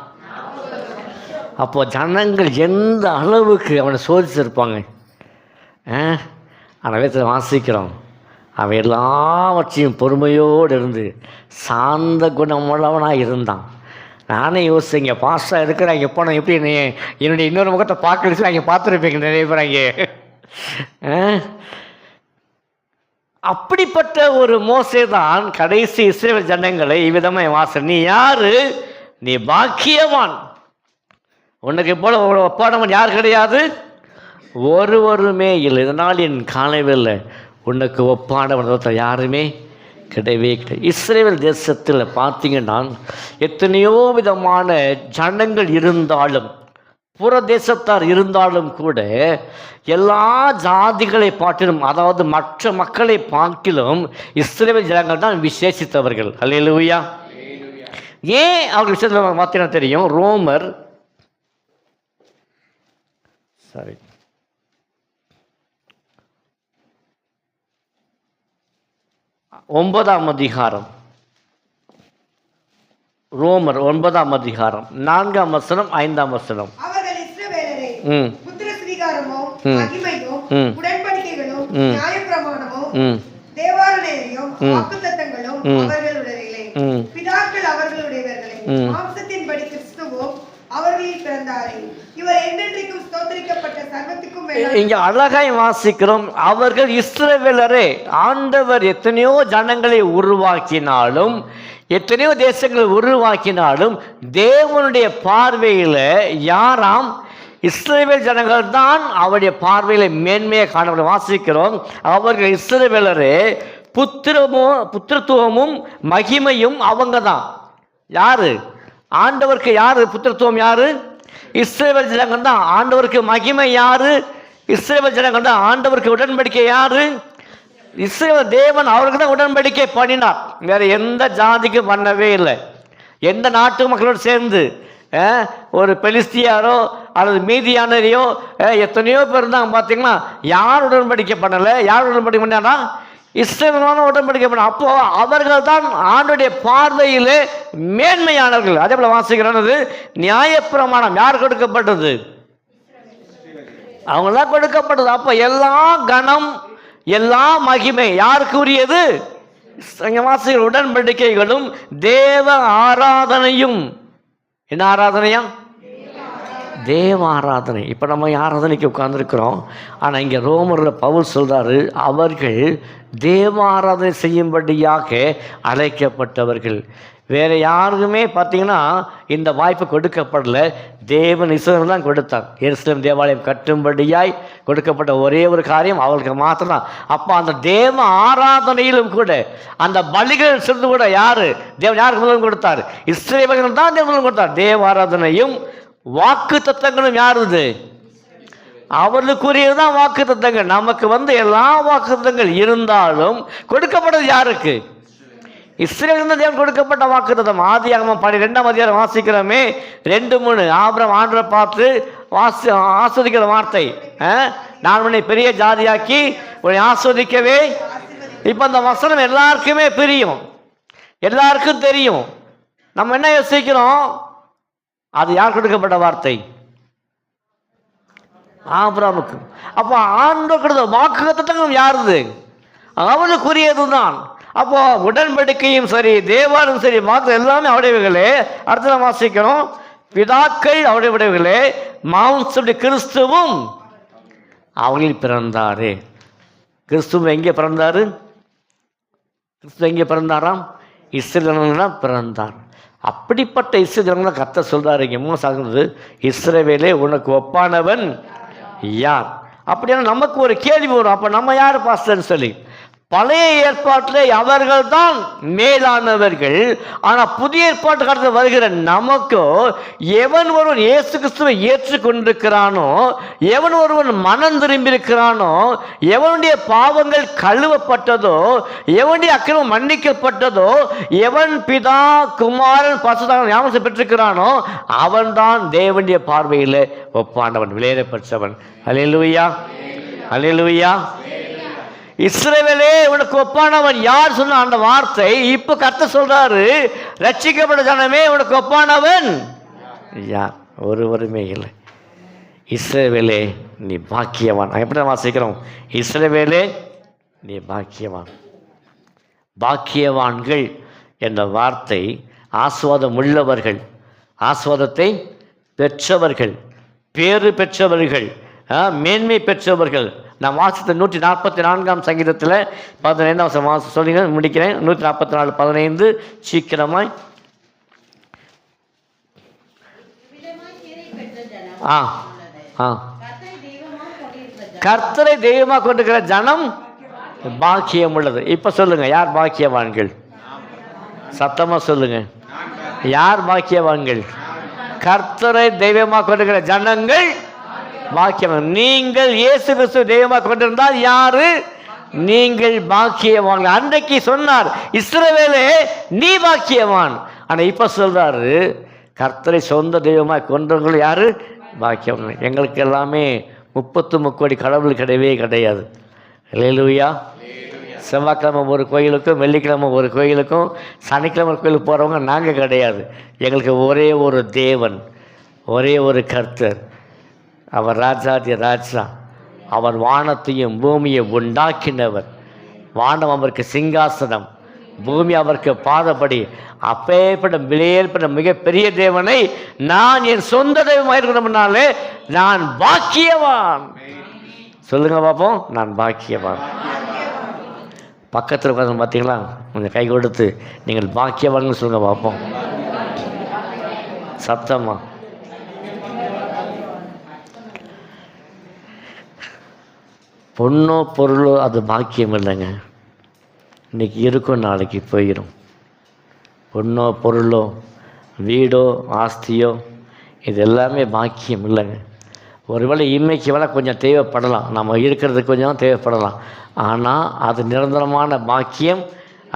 அப்போ ஜனங்கள் எந்த அளவுக்கு அவனை சோதிச்சிருப்பாங்க. ஆனால் வேதத்தில் வாசிக்கிறோம், அவன் எல்லாவற்றையும் பொறுமையோடு இருந்து சாந்த குணமுள்ளவனாக இருந்தான். நானே யோசிங்க, பாஸ்டாக இருக்கிறாங்க எப்போ நான் எப்படி என்னுடைய இன்னொரு முகத்தை பார்க்கறது அங்கே பார்த்துருப்பீங்க நிறைய பேர் அங்கே. அப்படிப்பட்ட ஒரு மோசே தான் கடைசி இஸ்ரவேல் ஜனங்களை இவ்விதமாக வாசல், நீ யாரு? நீ பாக்கியவான், உனக்கு போல ஒப்பானவன் யார் கிடையாது, ஒருவருமே இல்லை. இதனால் என் காணவில்லை, உனக்கு ஒப்பானவன் யாருமே கிடையவே கிடையாது. இஸ்ரவேல் தேசத்தில் பார்த்தீங்கன்னா எத்தனையோ விதமான ஜனங்கள் இருந்தாலும், புற தேசத்தார் இருந்தாலும் கூட எல்லா ஜாதிகளை பார்க்கிலும், அதாவது மற்ற மக்களை பார்க்கிலும் இஸ்ரவேல் ஜனங்கள் தான் விசேஷித்தவர்கள். அல்லேலூயா. ஏன் அவங்க விஷயத்தில் பார்த்தீங்கன்னா தெரியும், ரோமர் 9ஆம் அதிகாரம், ரோமர் 9ஆம் அதிகாரம் 4ஆம் வசனம் 5ஆம் வசனம். அவர்கள் இஸ்ரவேலரே, புத்திர சுவிகாரமோ மகிமையோ உடன்படிக்கைகளோ நியாயப்பிரமாணமோ தேவாலயமும் வாக்குத்தத்தங்களும் அவர்களுடையவைகளே, பிதாக்கள் அவர்களுடையவர்களே, மாம்சத்தின்படி கிறிஸ்துவோ அவர்களில் பிறந்தாரே, இவர் என்றென்றைக்கும் ஸ்தோத்திரிக்கப்பட்ட சர்வத்துக்கும் மேலான. இங்க அழகாய் வாசிக்கிறோம், அவர்கள் இஸ்ரவேலரே. ஆண்டவர் எத்தனையோ ஜனங்களை உருவாக்கினாலும், எத்தனையோ தேசங்களை உருவாக்கினாலும் தேவனுடைய பார்வையில் யாராம்? இஸ்ரவேல் ஜனங்கள் தான் அவருடைய பார்வையில் மேன்மையை காண வாசிக்கிறோம். அவர்கள் இஸ்ரவேலரே, புத்திரத்துவமும் மகிமையும் அவங்க தான். யாரு? ஆண்டவருக்கு யாரு புத்திரத்துவம்? யாரு? இஸ்ரவேல் ஜனங்கள் தான். ஆண்டவருக்கு மகிமை யாரு? இஸ்ரவேல் ஜனங்கள் தான். ஆண்டவருக்கு உடன்படிக்கை யாரு? இஸ்ரவேல் தேவன் அவருக்கு தான் உடன்படிக்கை பண்ணினார். வேற எந்த ஜாதிக்கும் பண்ணவே இல்லை. எந்த நாட்டு மக்களோடு சேர்ந்து ஒரு பெலிஸ்தியாரோ அல்லது மீதியானரையோ எத்தனையோ பேர் இருந்தாங்க பார்த்தீங்கன்னா, யார் உடன்படிக்கை பண்ணலை? யார் உடன்படிக்கை பண்ணாரா? இஸ்ரவேலோட உடன்படிக்கை பண்ண. அப்போ அவர்கள் தான் ஆண்டுடைய பார்வையிலே மேன்மையானவர்கள். அதே போல வாசிக்கிறது, நியாயப்பிரமாணம் யார் கொடுக்கப்பட்டது? அவங்க தான் கொடுக்கப்பட்டது. அப்போ எல்லா கணம் எல்லா மகிமை யாருக்கு உரியது? வாசிக்கிற உடன்படிக்கைகளும் தேவ ஆராதனையும். என்ன ஆராதனையா? தேவ ஆராதனை. இப்போ நம்ம ஆராதனைக்கு உட்கார்ந்துருக்கிறோம். ஆனால் இங்கே ரோமரில் பவுல் சொல்கிறாரு, அவர்கள் தேவ ஆராதனை செய்யும்படியாக அழைக்கப்பட்டவர்கள். வேறு யாருக்குமே பார்த்தீங்கன்னா இந்த வாய்ப்பு கொடுக்கப்படலை. தேவன் இஸ்ரவேல் தான் கொடுத்தார். எருசலேம் தேவாலயம் கட்டும்படியாய் கொடுக்கப்பட்ட ஒரே ஒரு காரியம் அவர்களுக்கு மாத்திரம். அப்போ அந்த தேவ ஆராதனையிலும் கூட அந்த பலிகள் சென்று கூட யார்? தேவன் யாருக்கு முதல் கொடுத்தார்? இஸ்ரவேல் தான் தேவன் கொடுத்தார். தேவ ஆராதனையும் வாக்கு தத்தங்களும் யாருது? அவர்களுக்குரியது தான் வாக்கு தத்தங்கள். நமக்கு எல்லா வாக்கு தத்தங்கள் இருந்தாலும் கொடுக்கப்பட்டது யாருக்கு? இஸ்ரவேல் தேவன் கொடுக்கப்பட்ட வாக்கு தத்தம். ஆதியாகமம் 12ஆம் அதிகாரம் வாசிக்கிறோமே, 2:3 ஆபிரகாம் ஆண்டவரை பார்த்து ஆஸ்வதிக்கிற வார்த்தை, நான் உன்னை பெரிய ஜாதியாக்கி உன்னை ஆஸ்வதிக்கவே. இப்போ அந்த வசனம் எல்லாருக்குமே பிரியும், எல்லாருக்கும் தெரியும். நம்ம என்ன யோசிக்கிறோம்? அது யார் கொடுக்கப்பட்ட வார்த்தை? ஆபிரகாமுக்கு. அப்போ ஆண்டவர் கொடுத்த வாக்கு தத்தங்களும் யாருது? அவனுக்குரியது தான். அப்போ உடன்படிக்கையும் சரி, தேவாலயம் சரி, வாக்கு எல்லாமே அவடையவர்களே. அடுத்த வாசிக்கிறோம், பிதாக்கள் அவடையவர்களே, மாம்சம் கிறிஸ்துவும் அவளில் பிறந்தாரு. கிறிஸ்துவ எங்கே பிறந்தாரு? கிறிஸ்துவ எங்கே பிறந்தாராம்? இஸ்ரவேலில் பிறந்தார். அப்படிப்பட்ட இஸ்ரவேல் கர்த்தர் சொல்றாரு, சாகுறது, இஸ்ரவேலே உனக்கு ஒப்பானவன் யார்? அப்படின்னா நமக்கு ஒரு கேள்வி வரும், அப்போ நம்ம யார் பாஸ்டர்னு சொல்லி. பழைய ஏற்பாட்டிலே அவர்கள் தான் மேலானவர்கள். ஆனால் புதிய ஏற்பாட்டு காலத்தில் வருகிற நமக்கோ, எவன் ஒருவன் இயேசு கிறிஸ்துவை ஏற்றுக்கொண்டிருக்கிறானோ, எவன் ஒருவன் மனம் திரும்பியிருக்கிறானோ, எவனுடைய பாவங்கள் கழுவப்பட்டதோ, எவனுடைய அக்கிரமம் மன்னிக்கப்பட்டதோ, எவன் பிதா குமாரன் பரிசுத்த ஞானஸ்நானம் பெற்றிருக்கிறானோ, அவன்தான் தேவனுடைய பார்வையில் ஒப்பானவன், விலையேற பெற்றவன். அல்லேலூயா, அல்லேலூயா. இஸ்ரவேலே உனக்கு ஒப்பானவன் யார் சொன்ன அந்த வார்த்தை இப்ப கர்த்தர் சொல்றாரு, ரட்சிக்கப்பட்ட ஜனமே உனக்கு ஒப்பானவன் யார்? ஒருவருமே இல்லை. இஸ்ரவேலே நீ பாக்கியவான். எப்படி வாசிக்கிறோம்? இஸ்ரவேலே நீ பாக்கியவான். பாக்கியவான்கள் என்ற வார்த்தை ஆஸ்வாதம் உள்ளவர்கள், ஆஸ்வாதத்தை பெற்றவர்கள், பேறு பெற்றவர்கள், மேன்மை பெற்றவர்கள். நான் வாசித்த 144ஆம் சங்கீதத்தில் 15 வாசி சொல்லிங்க முடிக்கிறேன். 144 15 சீக்கிரமாய். கர்த்தரை தெய்வமாக கொண்டிருக்கிற ஜனம் பாக்கியம் உள்ளது. இப்ப சொல்லுங்க, யார் பாக்கியவான்கள்? சத்தமா சொல்லுங்க, யார் பாக்கியவான்கள்? கர்த்தரை தெய்வமாக கொண்டிருக்கிற ஜனங்கள் பாக்கியவான். நீங்கள் இயேசு கிறிஸ்து தெய்வமாக கொண்டிருந்தால் யாரு? நீங்கள் பாக்கியவான். அன்றைக்கு சொன்னார், இஸ்ரவேலே நீ பாக்கியவான். ஆனா இப்ப சொல்றாரு, கர்த்தரை சொந்த தெய்வமாக கொண்டவர்கள் யாரு? பாக்கியவான். எங்களுக்கு எல்லாமே 33 கோடி கடவுள் கிடையவே கிடையாது. அல்லேலூயா. செவ்வாய்க்கிழமை ஒரு கோயிலுக்கும், வெள்ளிக்கிழமை ஒரு கோயிலுக்கும், சனிக்கிழமை ஒரு கோயிலுக்கு போகிறவங்க நாங்கள் கிடையாது. எங்களுக்கு ஒரே ஒரு தேவன், ஒரே ஒரு கர்த்தர். அவர் ராஜாதி ராஜா. அவர் வானத்தையும் பூமியை உண்டாக்கினவர். வானம் அவருக்கு சிங்காசனம், பூமி அவருக்கு பாதப்படி. அப்பேற்பட்ட விலையேற்பட்ட மிகப்பெரிய தேவனை நான் என் சொந்த தெய்வமாக இருக்கணும்னாலே நான் பாக்கியவான். சொல்லுங்க பார்ப்போம், நான் பாக்கியவான். பக்கத்தில் உட்காந்து பார்த்தீங்களா? கொஞ்சம் கை கொடுத்து நீங்கள் பாக்கியவான்னு சொல்லுங்க பார்ப்போம், சத்தமா. பொண்ணோ பொருளோ அது பாக்கியம் இல்லைங்க. இன்றைக்கி இருக்கும், நாளைக்கு போயிடும். பொண்ணோ பொருளோ வீடோ ஆஸ்தியோ இது எல்லாமே பாக்கியம் இல்லைங்க. ஒருவேளை இன்றைக்கு வேலை கொஞ்சம் தேவைப்படலாம், நம்ம இருக்கிறது கொஞ்சம் தேவைப்படலாம். ஆனால் அது நிரந்தரமான பாக்கியம்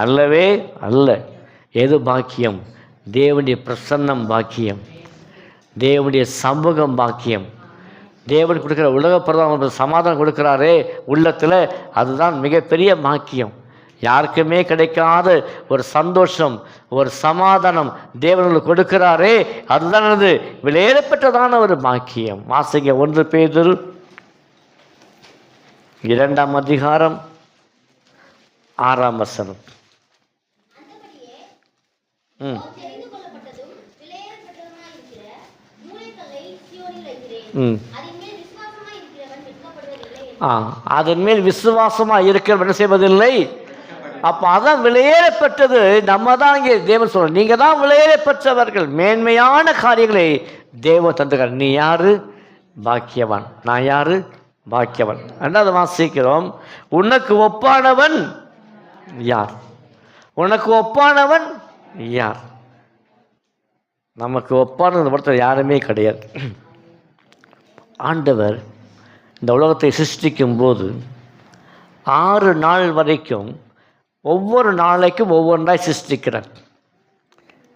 அல்லவே அல்ல. எது பாக்கியம்? தேவனுடைய பிரசன்னம் பாக்கியம், தேவனுடைய சமூகம் பாக்கியம். தேவன் கொடுக்குற உலக பிரதான சமாதானம் கொடுக்குறாரே உள்ளத்தில், அதுதான் மிகப்பெரிய பாக்கியம். யாருக்குமே கிடைக்காத ஒரு சந்தோஷம், ஒரு சமாதானம் தேவனுக்கு கொடுக்கிறாரே, அதுதான் அது விலையேறப்பட்டதான ஒரு பாக்கியம். வாசிங்க 1 பேதுரு 2ஆம் அதிகாரம் 6ஆம் வசனம். அதன் மேல் விசுவாசமாக இருக்கிறவன் என்ன செய்வதில்லை. அப்போ அதான் விலையேறப்பட்டது. நம்ம தான் இங்கே தேவன் சொல்கிறோம், நீங்கள் தான் விலையேறப்பட்டவர்கள். மேன்மையான காரியங்களை தேவன் தந்துக்கிறார். நீ யாரு? பாக்கியவான். நான் யாரு? பாக்கியவன். ரெண்டாவது வாசிக்கிறோம், உனக்கு ஒப்பானவன் யார்? உனக்கு ஒப்பானவன் யார்? நமக்கு ஒப்பானது ஒருத்தர் யாருமே கிடையாது. ஆண்டவர் இந்த உலகத்தை சிருஷ்டிக்கும் போது 6 நாள் வரைக்கும் ஒவ்வொரு நாளைக்கும் ஒவ்வொன்றாய் சிருஷ்டிக்கிறார்.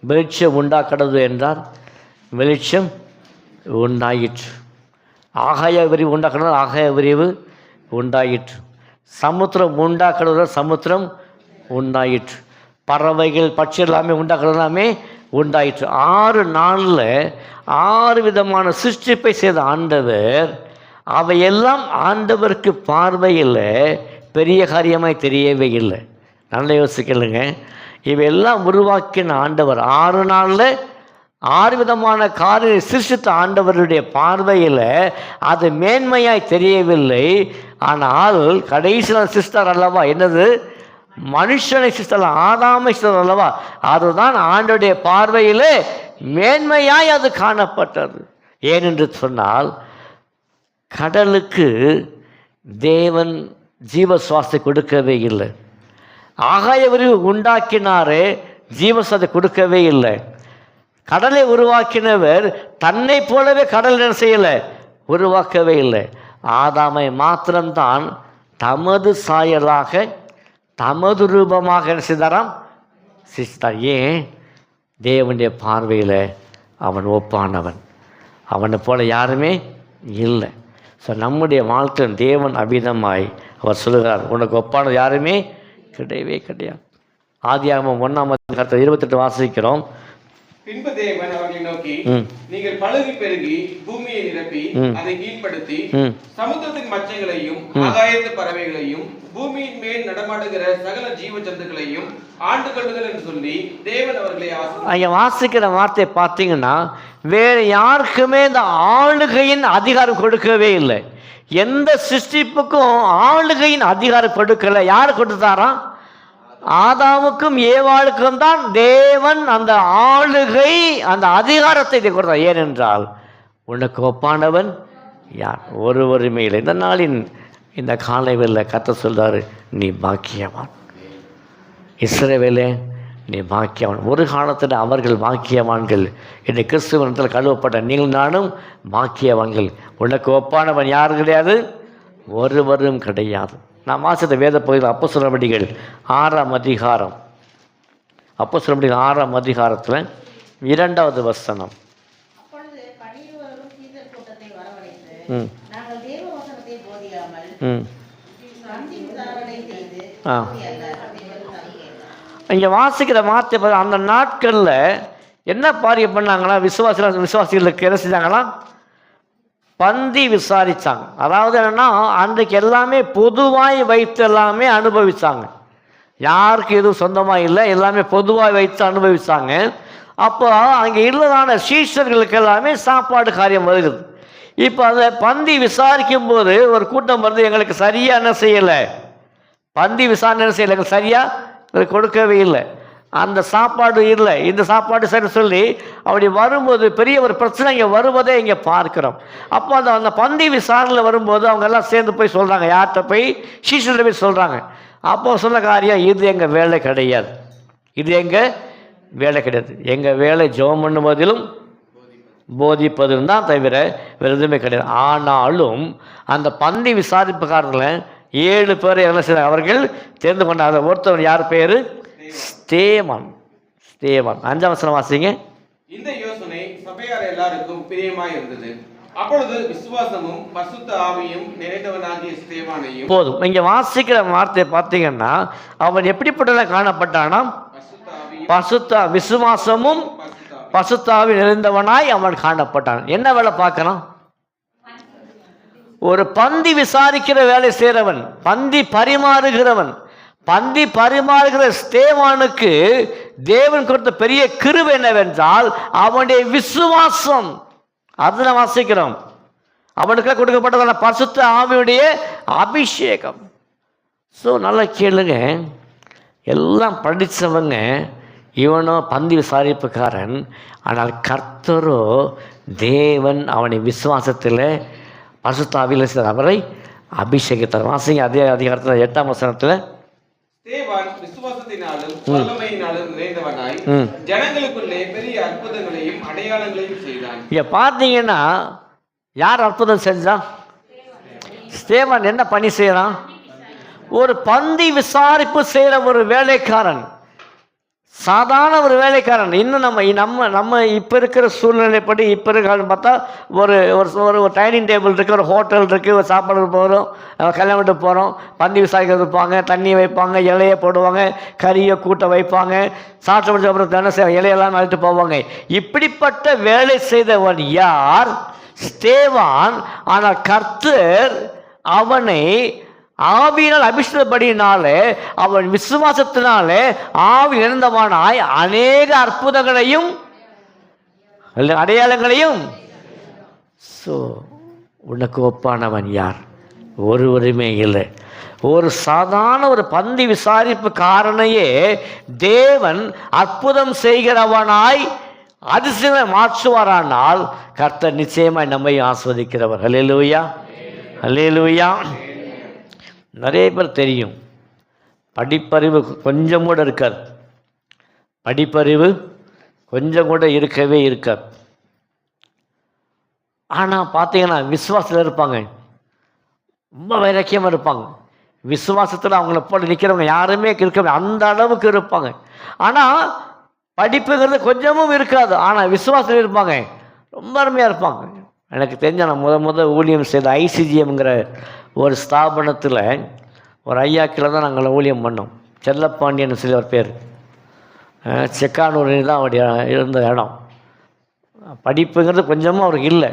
வெளிச்சம் உண்டாக்கிறது என்றார், வெளிச்சம் உண்டாயிற்று. ஆகாய விரிவு உண்டாக்கிறது, ஆகாய விரிவு உண்டாயிற்று. சமுத்திரம் உண்டாக்கிறது, சமுத்திரம் உண்டாயிற்று. பறவைகள் பட்சிகள் எல்லாமே உண்டாக்குறது எல்லாமே உண்டாயிற்று. 6 நாளில் 6 விதமான சிருஷ்டிப்பை செய்த ஆண்டவர், அவையெல்லாம் ஆண்டவருக்கு பார்வையில் பெரிய காரியமாய் தெரியவே இல்லை. நல்ல யோசிக்கலுங்க. இவையெல்லாம் உருவாக்கின ஆண்டவர் 6 நாளில் 6 விதமான காரியம் சிருஷ்டித்த ஆண்டவருடைய பார்வையில் அது மேன்மையாய் தெரியவில்லை. ஆனால் கடைசியில் சிஸ்டர் அல்லவா, என்னது மனுஷனை சிஸ்டர், ஆதாமை சிஸ்டர் அல்லவா, அதுதான் ஆண்டவருடைய பார்வையில் மேன்மையாய் அது காணப்பட்டது. ஏனென்று சொன்னால், கடலுக்கு தேவன் ஜீவ சுவாசத்தை கொடுக்கவே இல்லை. ஆகாய விரிவு உண்டாக்கினாரு, ஜீவசத்தை கொடுக்கவே இல்லை. கடலை உருவாக்கினவர் தன்னை போலவே கடல் என்ன செய்யலை, உருவாக்கவே இல்லை. ஆதாமை மாத்திரம்தான் தமது சாயலாக தமது ரூபமாக என்ன செய்தாராம், சிருஷ்டித்தார். ஏன்? தேவனுடைய பார்வையில் அவன் ஒப்பானவன், அவனை போல யாருமே இல்லை. ஸோ நம்முடைய வாழ்க்கை தேவன் அபிதமாய் அவர் சொல்லுகிறார், உனக்கு ஒப்பானது யாருமே கிடையவே கிடையாது. ஆதியாகமம் 1:28 வாசிக்கிறோம். பின்பு தேவன் அவர்களை நோக்கி, நீங்கள் பழுகி பெருகி பூமியை நிரப்பி அதை கீழ்ப்படுத்தி சமுத்திரத்தின் மச்சங்களையும் ஆகாயத்து பறவைகளையும் பூமியின் மேல் நடமாடுகிற சகல ஜீவ ஜந்துக்களையும் ஆண்டு கொள்ளுங்கள் என்று சொல்லி தேவன் அவர்களை அங்கே வாசிக்கிற வார்த்தையை பார்த்தீங்கன்னா வேறு யாருக்குமே இந்த ஆளுகையின் அதிகாரம் கொடுக்கவே இல்லை. எந்த சிருஷ்டிப்புக்கும் ஆளுகையின் அதிகாரம் கொடுக்கல. யார் கொடுத்தாராம்? ஆதாமுக்கும் ஏவாளுக்கும் தான் தேவன் அந்த ஆளுகை, அந்த அதிகாரத்தை கொடுத்தார். ஏனென்றால் உனக்கு ஒப்பானவன் யார்? ஒருவருமே இல்லை. இந்த நாளின் இந்த காலையில் கர்த்தர் சொல்றாரு, நீ பாக்கியவான். இஸ்ரவேலே நீ பாக்கியவான். ஒரு காலத்தில் அவர்கள் பாக்கியவான்கள். இன்னைக்கு கிறிஸ்துவனத்தில் கழுவப்பட்ட நீங்கள் நானும் பாக்கியவான்கள். உனக்கு ஒப்பானவன் யாரும் கிடையாது, ஒருவரும் கிடையாது. நான் வாசித்த வேத பகுதியில் அப்போஸ்தலர் நடவடிக்கைகள் 6ஆம் அதிகாரம், அப்போஸ்தலர் நடவடிக்கைகள் 6ஆம் அதிகாரத்தில் 2வது வசனம். இங்கே வாசிக்கிற வார்த்தை அந்த நாட்களில் என்ன பாரியம் பண்ணாங்களா? விசுவாசிகளுக்கு என்ன செஞ்சாங்களா? பந்தி விசாரித்தாங்க. அதாவது என்னென்னா, அன்றைக்கு எல்லாமே பொதுவாய் வைத்து எல்லாமே அனுபவித்தாங்க. யாருக்கு எதுவும் சொந்தமாக இல்லை, எல்லாமே பொதுவாக வைத்து அனுபவித்தாங்க. அப்போ அங்கே இல்லதான சீஷர்களுக்கு எல்லாமே சாப்பாடு காரியம் வருகிறது. இப்போ அதை பந்தி விசாரிக்கும் போது ஒரு கூட்டம் வருது, எங்களுக்கு சரியாக என்ன செய்யலை, பந்தி விசாரணை என்ன செய்யலை, எங்களுக்கு சரியாக கொடுக்கவே இல்லை, அந்த சாப்பாடு இல்லை, இந்த சாப்பாடு சரி சொல்லி அப்படி வரும்போது பெரிய ஒரு பிரச்சனை இங்கே வருவதே இங்கே பார்க்குறோம். அப்போ அந்த பந்தி விசாரணையில் வரும்போது அவங்க எல்லாம் சேர்ந்து போய் சொல்கிறாங்க. யார்கிட்ட போய்? சீஷர்கிட்ட போய் சொல்கிறாங்க. அப்போ சொன்ன காரியம், இது எங்கள் வேலை கிடையாது, இது எங்கள் வேலை கிடையாது. எங்கள் வேலை ஜெபம் பண்ணுவதிலும் போதிப்பதிலும் தான் தவிர வேறு எதுவுமே கிடையாது. ஆனாலும் அந்த பந்தி விசாரிப்புக்காரர்கள் 7 பேரை என்ன செய்தாங்க, அவர்கள் தெரிந்து கொண்டாங்க. ஒருத்தவர் யார் பேர்? ஸ்தேவான். 5ஆம் வசனம் வாசிங்க. இந்த யோசனை சபையார் எல்லாருக்கும் பிரியமாய் இருந்தது. அப்பொழுது விசுவாசமும் பரிசுத்த ஆவியும் நிறைந்தவனாகிய ஸ்தேவானையும். போதும். இங்க வாசிக்கிற வார்த்தையை பார்த்தீங்கன்னா, அவன் எப்படிப்பட்டவனாக காணப்பட்டானா? விசுவாசமும் பரிசுத்த ஆவி நிறைந்தவனாய் அவன் காணப்பட்டான். என்ன வேலை பார்க்கணும்? ஒரு பந்தி விசாரிக்கிற வேலை செய்கிறவன், பந்தி பரிமாறுகிறவன். பந்தி பரிமாறுகிற ஸ்தேவானுக்கு தேவன் கொடுத்த பெரிய கிருபை என்னவென்றால் அவனுடைய விசுவாசம். அதுதான் வாசிக்கிறோம். அவனுக்கு கொடுக்கப்பட்டதான பரிசுத்த ஆவியுடைய அபிஷேகம். ஸோ நல்லா கேளுங்க, எல்லாம் படித்தவங்க, இவனோ பந்தி விசாரிப்புக்காரன். ஆனால் கர்த்தரோ தேவன் அவனை விசுவாசத்தில் பரிசுத்த ஆவியில் அவரை அபிஷேகித்தார். வாசிங்க அதே அதிகாரத்தில் 8ஆம் வசனத்தில். தேவன் விசுவாசத்தினாலும் வல்லமையினாலும் நிறைந்தவனாய் ஜனங்களுக்குள்ளே பெரிய அற்புதங்களையும் அடையாளங்களையும் செய்தான். இங்க பார்த்தீங்கன்னா யார் அற்புதம் செஞ்சான்? ஸ்தேவான். என்ன பணி செய்யறான்? ஒரு பந்தி விசாரிப்பு செய்யற ஒரு வேலைக்காரன், சாதாரண ஒரு வேலைக்காரன். இன்னும் நம்ம இப்போ இருக்கிற சூழ்நிலைப்படி இப்போ இருக்க பார்த்தா ஒரு ஒரு டைனிங் டேபிள் இருக்குது, ஒரு ஹோட்டல் இருக்குது, ஒரு சாப்பாடு போகிறோம், கல்யாணம் வீட்டுக்கு போகிறோம், பந்தி விசாரிக்கிறது வைப்பாங்க, தண்ணி வைப்பாங்க, இலையை போடுவாங்க, கறியை கூட்ட வைப்பாங்க, சாப்பிட்டு முடிச்ச அப்புறம் தினம் இலையெல்லாம் அழைத்து போவாங்க. இப்படிப்பட்ட வேலை செய்தவன் யார்? ஸ்தேவான். ஆனால் கர்த்தர் அவனை ஆவியினால் அபிஷேகப்படினாலே, அவன் விசுவாசத்தினாலே ஆவி நிறைந்தவனாய் அநேக அற்புதங்களையும் அடையாளங்களையும். ஸோ உனக்கு ஒப்பானவன் யார்? ஒருவருமே இல்லை. ஒரு சாதாரண ஒரு பந்தி விசாரிப்பு காரணையே தேவன் அற்புதம் செய்கிறவனாய் அதிசயம் மாற்றுவாரானால் கர்த்தர் நிச்சயமாய் நம்மை ஆஸ்வதிக்கிறவர். அல்லேலூயா, அல்லேலூயா. நிறைய பேர் தெரியும், படிப்பறிவு கொஞ்சம் கூட இருக்காது. படிப்பறிவு கொஞ்சம் கூட இருக்கவே இருக்காது. ஆனால் பார்த்தீங்கன்னா விசுவாசத்தில் இருப்பாங்க, ரொம்ப வைராக்கியமாக இருப்பாங்க. விசுவாசத்தில் அவங்கள போல நிற்கிறவங்க யாருமே இருக்க அந்த அளவுக்கு இருப்பாங்க. ஆனால் படிப்புங்கிறது கொஞ்சமும் இருக்காது, ஆனால் விசுவாசத்தில் இருப்பாங்க, ரொம்ப அருமையாக இருப்பாங்க. எனக்கு தெரிஞ்ச நான் முதல் ஊழியம் செய்த ஐசிஜிஎம்ங்கிற ஒரு ஸ்தாபனத்தில் ஒரு ஐயா கீழே தான் நாங்கள் ஊழியம் பண்ணோம். செல்லப்பாண்டியன் சொல்லி ஒரு பேர், செக்கானூரில் தான் அவருடைய இருந்த இடம். படிப்புங்கிறது கொஞ்சமும் அவருக்கு இல்லை.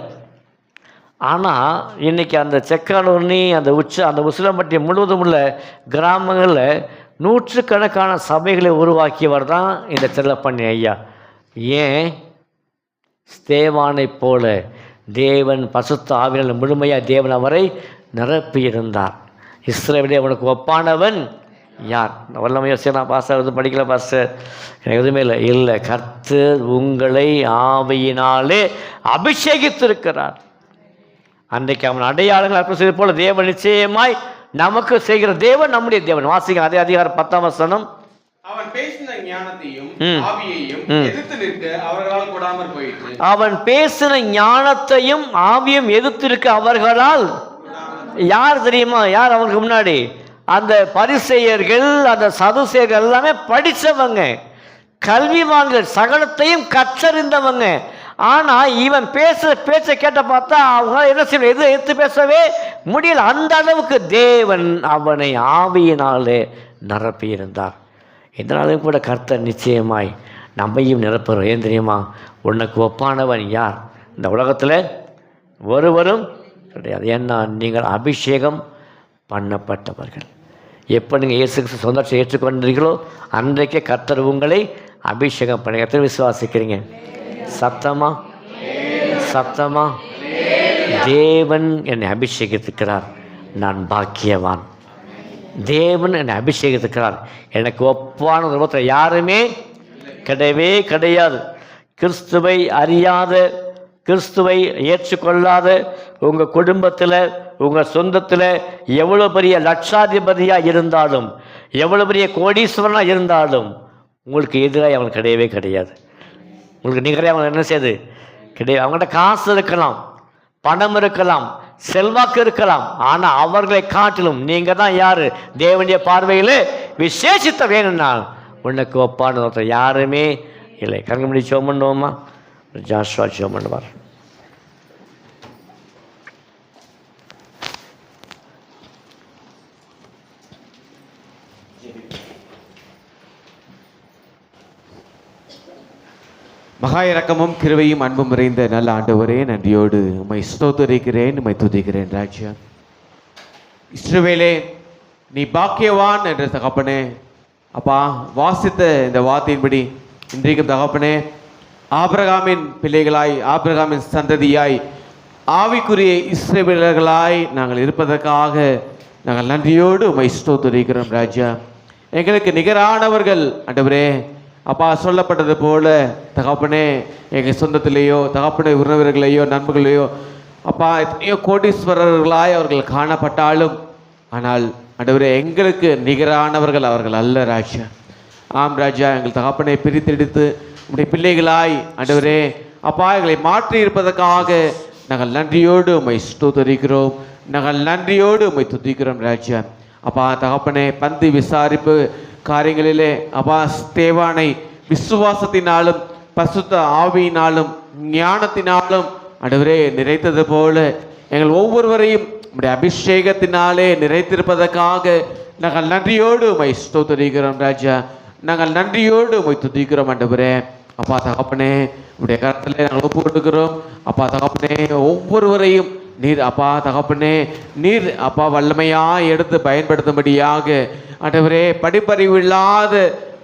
ஆனால் இன்றைக்கி அந்த செக்கானூர்னி அந்த உசிலம்பட்டி முழுவதும் உள்ள கிராமங்களில் நூற்றுக்கணக்கான சபைகளை உருவாக்கியவர் தான் இந்த செல்லப்பாண்டி ஐயா. ஏன்? ஸ்தேவானை போல தேவன் பசுத்த ஆவியால் முழுமையாக தேவன் அவரை நிரப்பியிருந்தார். இஸ்ரவேலே உனக்கு ஒப்பானவன் யார்? வல்லமையோ சரி, நான் பாஸ்டர் எதுவும் படிக்கல பாஸ்டர், எனக்கு எதுவுமே இல்லை. கர்த்தர் உங்களை ஆவியினாலே அபிஷேகித்திருக்கிறார். அன்றைக்கு அவன் அடையாளங்கள் அற்புதம் செய்வது போல தேவன் நிச்சயமாய் நமக்கு செய்கிற தேவன் நம்முடைய தேவன். வாசிக்க அதே அதிகாரம் 10ஆம் வசனம். அவன் பேசின ஞானத்தையும் ஆவியையும் எதிர்த்து நிற்க அவர்களால் கூடாமற் போயிற்று. அவன் பேசின ஞானத்தையும் ஆவியும் எதிர்த்து நிற்க அவர்களால், யார் தெரியுமா? யார் அவனுக்கு முன்னாடி? அந்த பரிசேயர்கள், அந்த சதுசேயர்கள் எல்லாமே படித்தவங்க, கல்விமான்கள், சகலத்தையும் கற்றறிந்தவங்க. ஆனால் இவன் பேச்சை கேட்ட பார்த்தா அவங்களால என்ன செய்யணும், எதிர்த்து பேசவே முடியல. அந்த அளவுக்கு தேவன் அவனை ஆவியினாலே நிரப்பியிருந்தார். இதனாலும் கூட கர்த்தர் நிச்சயமாய் நம்மையும் நிரப்புகிறோம். ஏன் தெரியுமா? உனக்கு ஒப்பானவன் யார்? இந்த உலகத்தில் ஒருவரும் கிடையாது. ஏன்னா நீங்கள் அபிஷேகம் பண்ணப்பட்டவர்கள். எப்போ நீங்கள் இயேசு கிறிஸ்து சொந்தத்தை ஏற்றுக்கொண்டீர்களோ அன்றைக்கே கர்த்தர் உங்களை அபிஷேகம் பண்ணி. எத்தனை விசுவாசிக்கிறீங்க? சத்தமா சத்தமா? தேவன் என்னை அபிஷேகித்திருக்கிறார், நான் பாக்கியவான். தேவன் என்னை அபிஷேகித்திருக்கிறார், எனக்கு ஒப்பான உலகத்தில் யாருமே கிடையவே கிடையாது. கிறிஸ்துவை அறியாத, கிறிஸ்துவை ஏற்றுக்கொள்ளாத உங்கள் குடும்பத்தில், உங்கள் சொந்தத்தில் எவ்வளோ பெரிய லட்சாதிபதியாக இருந்தாலும், எவ்வளோ பெரிய கோடீஸ்வரனாக இருந்தாலும் உங்களுக்கு எதிராக அவன் கிடையவே கிடையாது. உங்களுக்கு நிகரே அவங்க என்ன செய்யுது கிடையாது. அவங்கள்ட்ட காசு இருக்கலாம், பணம் இருக்கலாம், செல்வாக்கு இருக்கலாம், ஆனால் அவர்களை காட்டிலும் நீங்கள் தான் யார்? தேவனுடைய பார்வையில் விசேஷித்த வேணும்னா உனக்கு ஒப்பான ஒருத்தர் யாருமே இல்லை. கண்முடி சோம் பண்ணுவோமா? ஜாஸ்வா சோம் பண்ணுவார். மகா இரக்கமும் கிருபையும் அன்பும் நிறைந்த நல்ல ஆண்டவரே, நன்றியோடு உம்மை ஸ்தோத்திரிக்கிறேன், உம்மை துதிக்கிறேன். ராஜா இஸ்ரவேலே, நீ பாக்கியவான் என்ற தகப்பனே, அப்பா வாசித்த இந்த வார்த்தையின்படி இன்றைக்கும் தகப்பனே, ஆபிரகாமின் பிள்ளைகளாய், ஆபிரகாமின் சந்ததியாய், ஆவிக்குரிய இஸ்ரவேலர்களாய் நாங்கள் இருப்பதற்காக நாங்கள் நன்றியோடு உம்மை ஸ்தோத்திரிக்கிறோம். ராஜா எங்களுக்கு நிகரானவர்கள் ஆண்டவரே, அப்பா சொல்லப்பட்டது போல தகப்பனே, எங்கள் சொந்தத்திலேயோ தகப்பனே உறவினர்களையோ நண்பர்களையோ அப்பா எத்தனையோ கோடீஸ்வரர்களாய் அவர்கள் காணப்பட்டாலும், ஆனால் ஆண்டவரே எங்களுக்கு நிகரானவர்கள் அவர்கள் அல்ல. ராஜா ஆம் ராஜா, எங்கள் தகப்பனை பிரித்தெடுத்து உடைய பிள்ளைகளாய் ஆண்டவரே அப்பா எங்களை மாற்றி இருப்பதற்காக நாங்கள் நன்றியோடு உம்மை ஸ்தோத்திரிக்கிறோம், நாங்கள் நன்றியோடு உம்மை துதிக்கிறோம். ராஜா அப்பா தகப்பனே, பந்தி விசாரிப்பு காரியங்களிலே அப்பா ஸ்தேவானை விசுவாசத்தினாலும் பசுத்த ஆவியினாலும் ஞானத்தினாலும் ஆண்டவரே நிறைத்தது போல எங்கள் ஒவ்வொருவரையும் உம்முடைய அபிஷேகத்தினாலே நிறைத்திருப்பதற்காக நாங்கள் நன்றியோடு உம்மை ஸ்தோத்திரிக்கிறோம். ராஜா நாங்கள் நன்றியோடு உம்மை துதிக்கிறோம். ஆண்டவரே அப்பா தகப்பனே, உடைய கருத்திலே நாங்கள் ஒப்பு கொடுக்கிறோம். அப்பா தகப்பனே, ஒவ்வொருவரையும் நீர் அப்பா தகப்பனே, நீர் அப்பா வல்லமையாக எடுத்து பயன்படுத்தும்படியாக ஆண்டவரே, படிப்பறிவு இல்லாத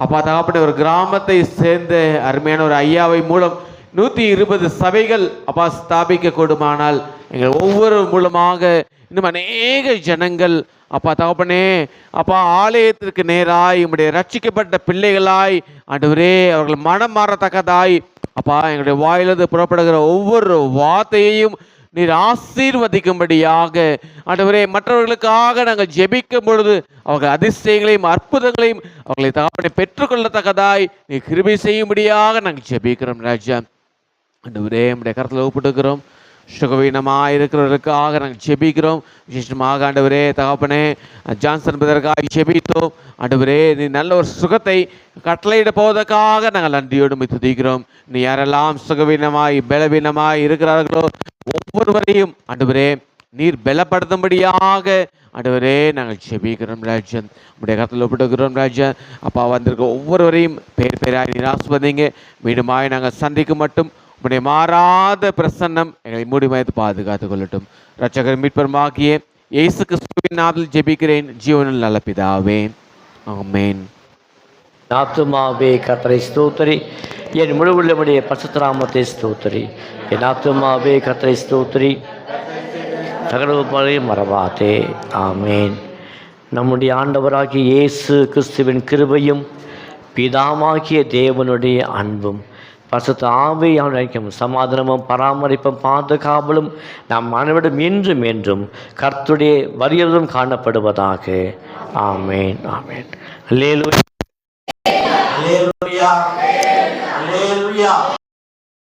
அப்பா தகப்பனே ஒரு கிராமத்தை சேர்ந்த அருமையான ஒரு ஐயாவை மூலம் 120 சபைகள் அப்பா ஸ்தாபிக்க கூடுமானால் எங்கள் ஒவ்வொரு மூலமாக இன்னும் அநேக ஜனங்கள் அப்பா தகப்பனே அப்பா ஆலயத்திற்கு நேராய் உம்முடைய ரட்சிக்கப்பட்ட பிள்ளைகளாய் ஆண்டவரே அவர்கள் மனம் மாறத்தக்கதாய் அப்பா எங்களுடைய வாயிலிருந்து புறப்படுகிற ஒவ்வொரு வார்த்தையையும் நீர் ஆசீர்வதிக்கும்படியாக ஆண்டவரே, மற்றவர்களுக்காக நாங்கள் ஜெபிக்கும் பொழுது அவர்கள் அதிசயங்களையும் அற்புதங்களையும் அவர்களை தகப்பனை பெற்றுக்கொள்ளத்தக்கதாய் நீ கிருபை செய்யும்படியாக நாங்கள் ஜெபிக்கிறோம் ராஜா. ஆண்டவரே, நம்முடைய கருத்தில் ஒப்புட்டுக்கிறோம். சுகவீனமாக இருக்கிறவர்களுக்காக நாங்கள் ஜெபிக்கிறோம். விசேஷமாக ஆண்டவரே தகப்பனே, ஜான்சன் பிரதருக்காக ஜெபித்தோம். ஆண்டவரே, நீ நல்ல ஒரு சுகத்தை கட்டளையிட போவதற்காக நாங்கள் நன்றியோடு துதிக்கிறோம். நீ யாரெல்லாம் சுகவீனமாய் பலவீனமாய் இருக்கிறார்களோ ஒவ்வொருவரையும் ஆண்டவரே நீர் பலப்படுத்தும்படியாக ஆண்டவரே நாங்கள் ஜெபிக்கிறோம் ராஜன். உடைய கருத்தில் ஒப்புட்டுக்கிறோம் ராஜன். அப்பா, வந்திருக்க ஒவ்வொருவரையும் பேர் பேராய் நீர் ஆசீர்வதிங்க. மீண்டுமாய் நாங்கள் சந்திக்கும் மட்டும் உடைய மாறாத பிரசன்னம் எங்களை மூடிமயத்து பாதுகாத்து கொள்ளட்டும். இரட்சகர் மீட்பருமாகிய இயேசு கிறிஸ்துவின் நாமத்தில் ஜெபிக்கிறேன் ஜீவனில் நல்ல பிதாவே, ஆமென். ஆத்துமாவே கர்த்தரை ஸ்தோத்திரி, என் முழு உள்ளமுடைய பரிசுத்த நாமத்தை ஸ்தோத்திரி. என் ஆத்துமாவே கர்த்தரை ஸ்தோத்திரி, சகலவுகளை மறவாதே. ஆமென். நம்முடைய ஆண்டவராகிய இயேசு கிறிஸ்துவின் கிருபையும் பிதாவாகிய தேவனுடைய அன்பும் பரிசுத்த ஆவியானவரின் சமாதானமும் பராமரிப்பும் பாதுகாவலும் நம் அனைவரும் இன்றும் என்றும் கர்த்தருடைய வரியதும் காணப்படுவதாக. ஆமென். ஆமென். அல்லேலூயா.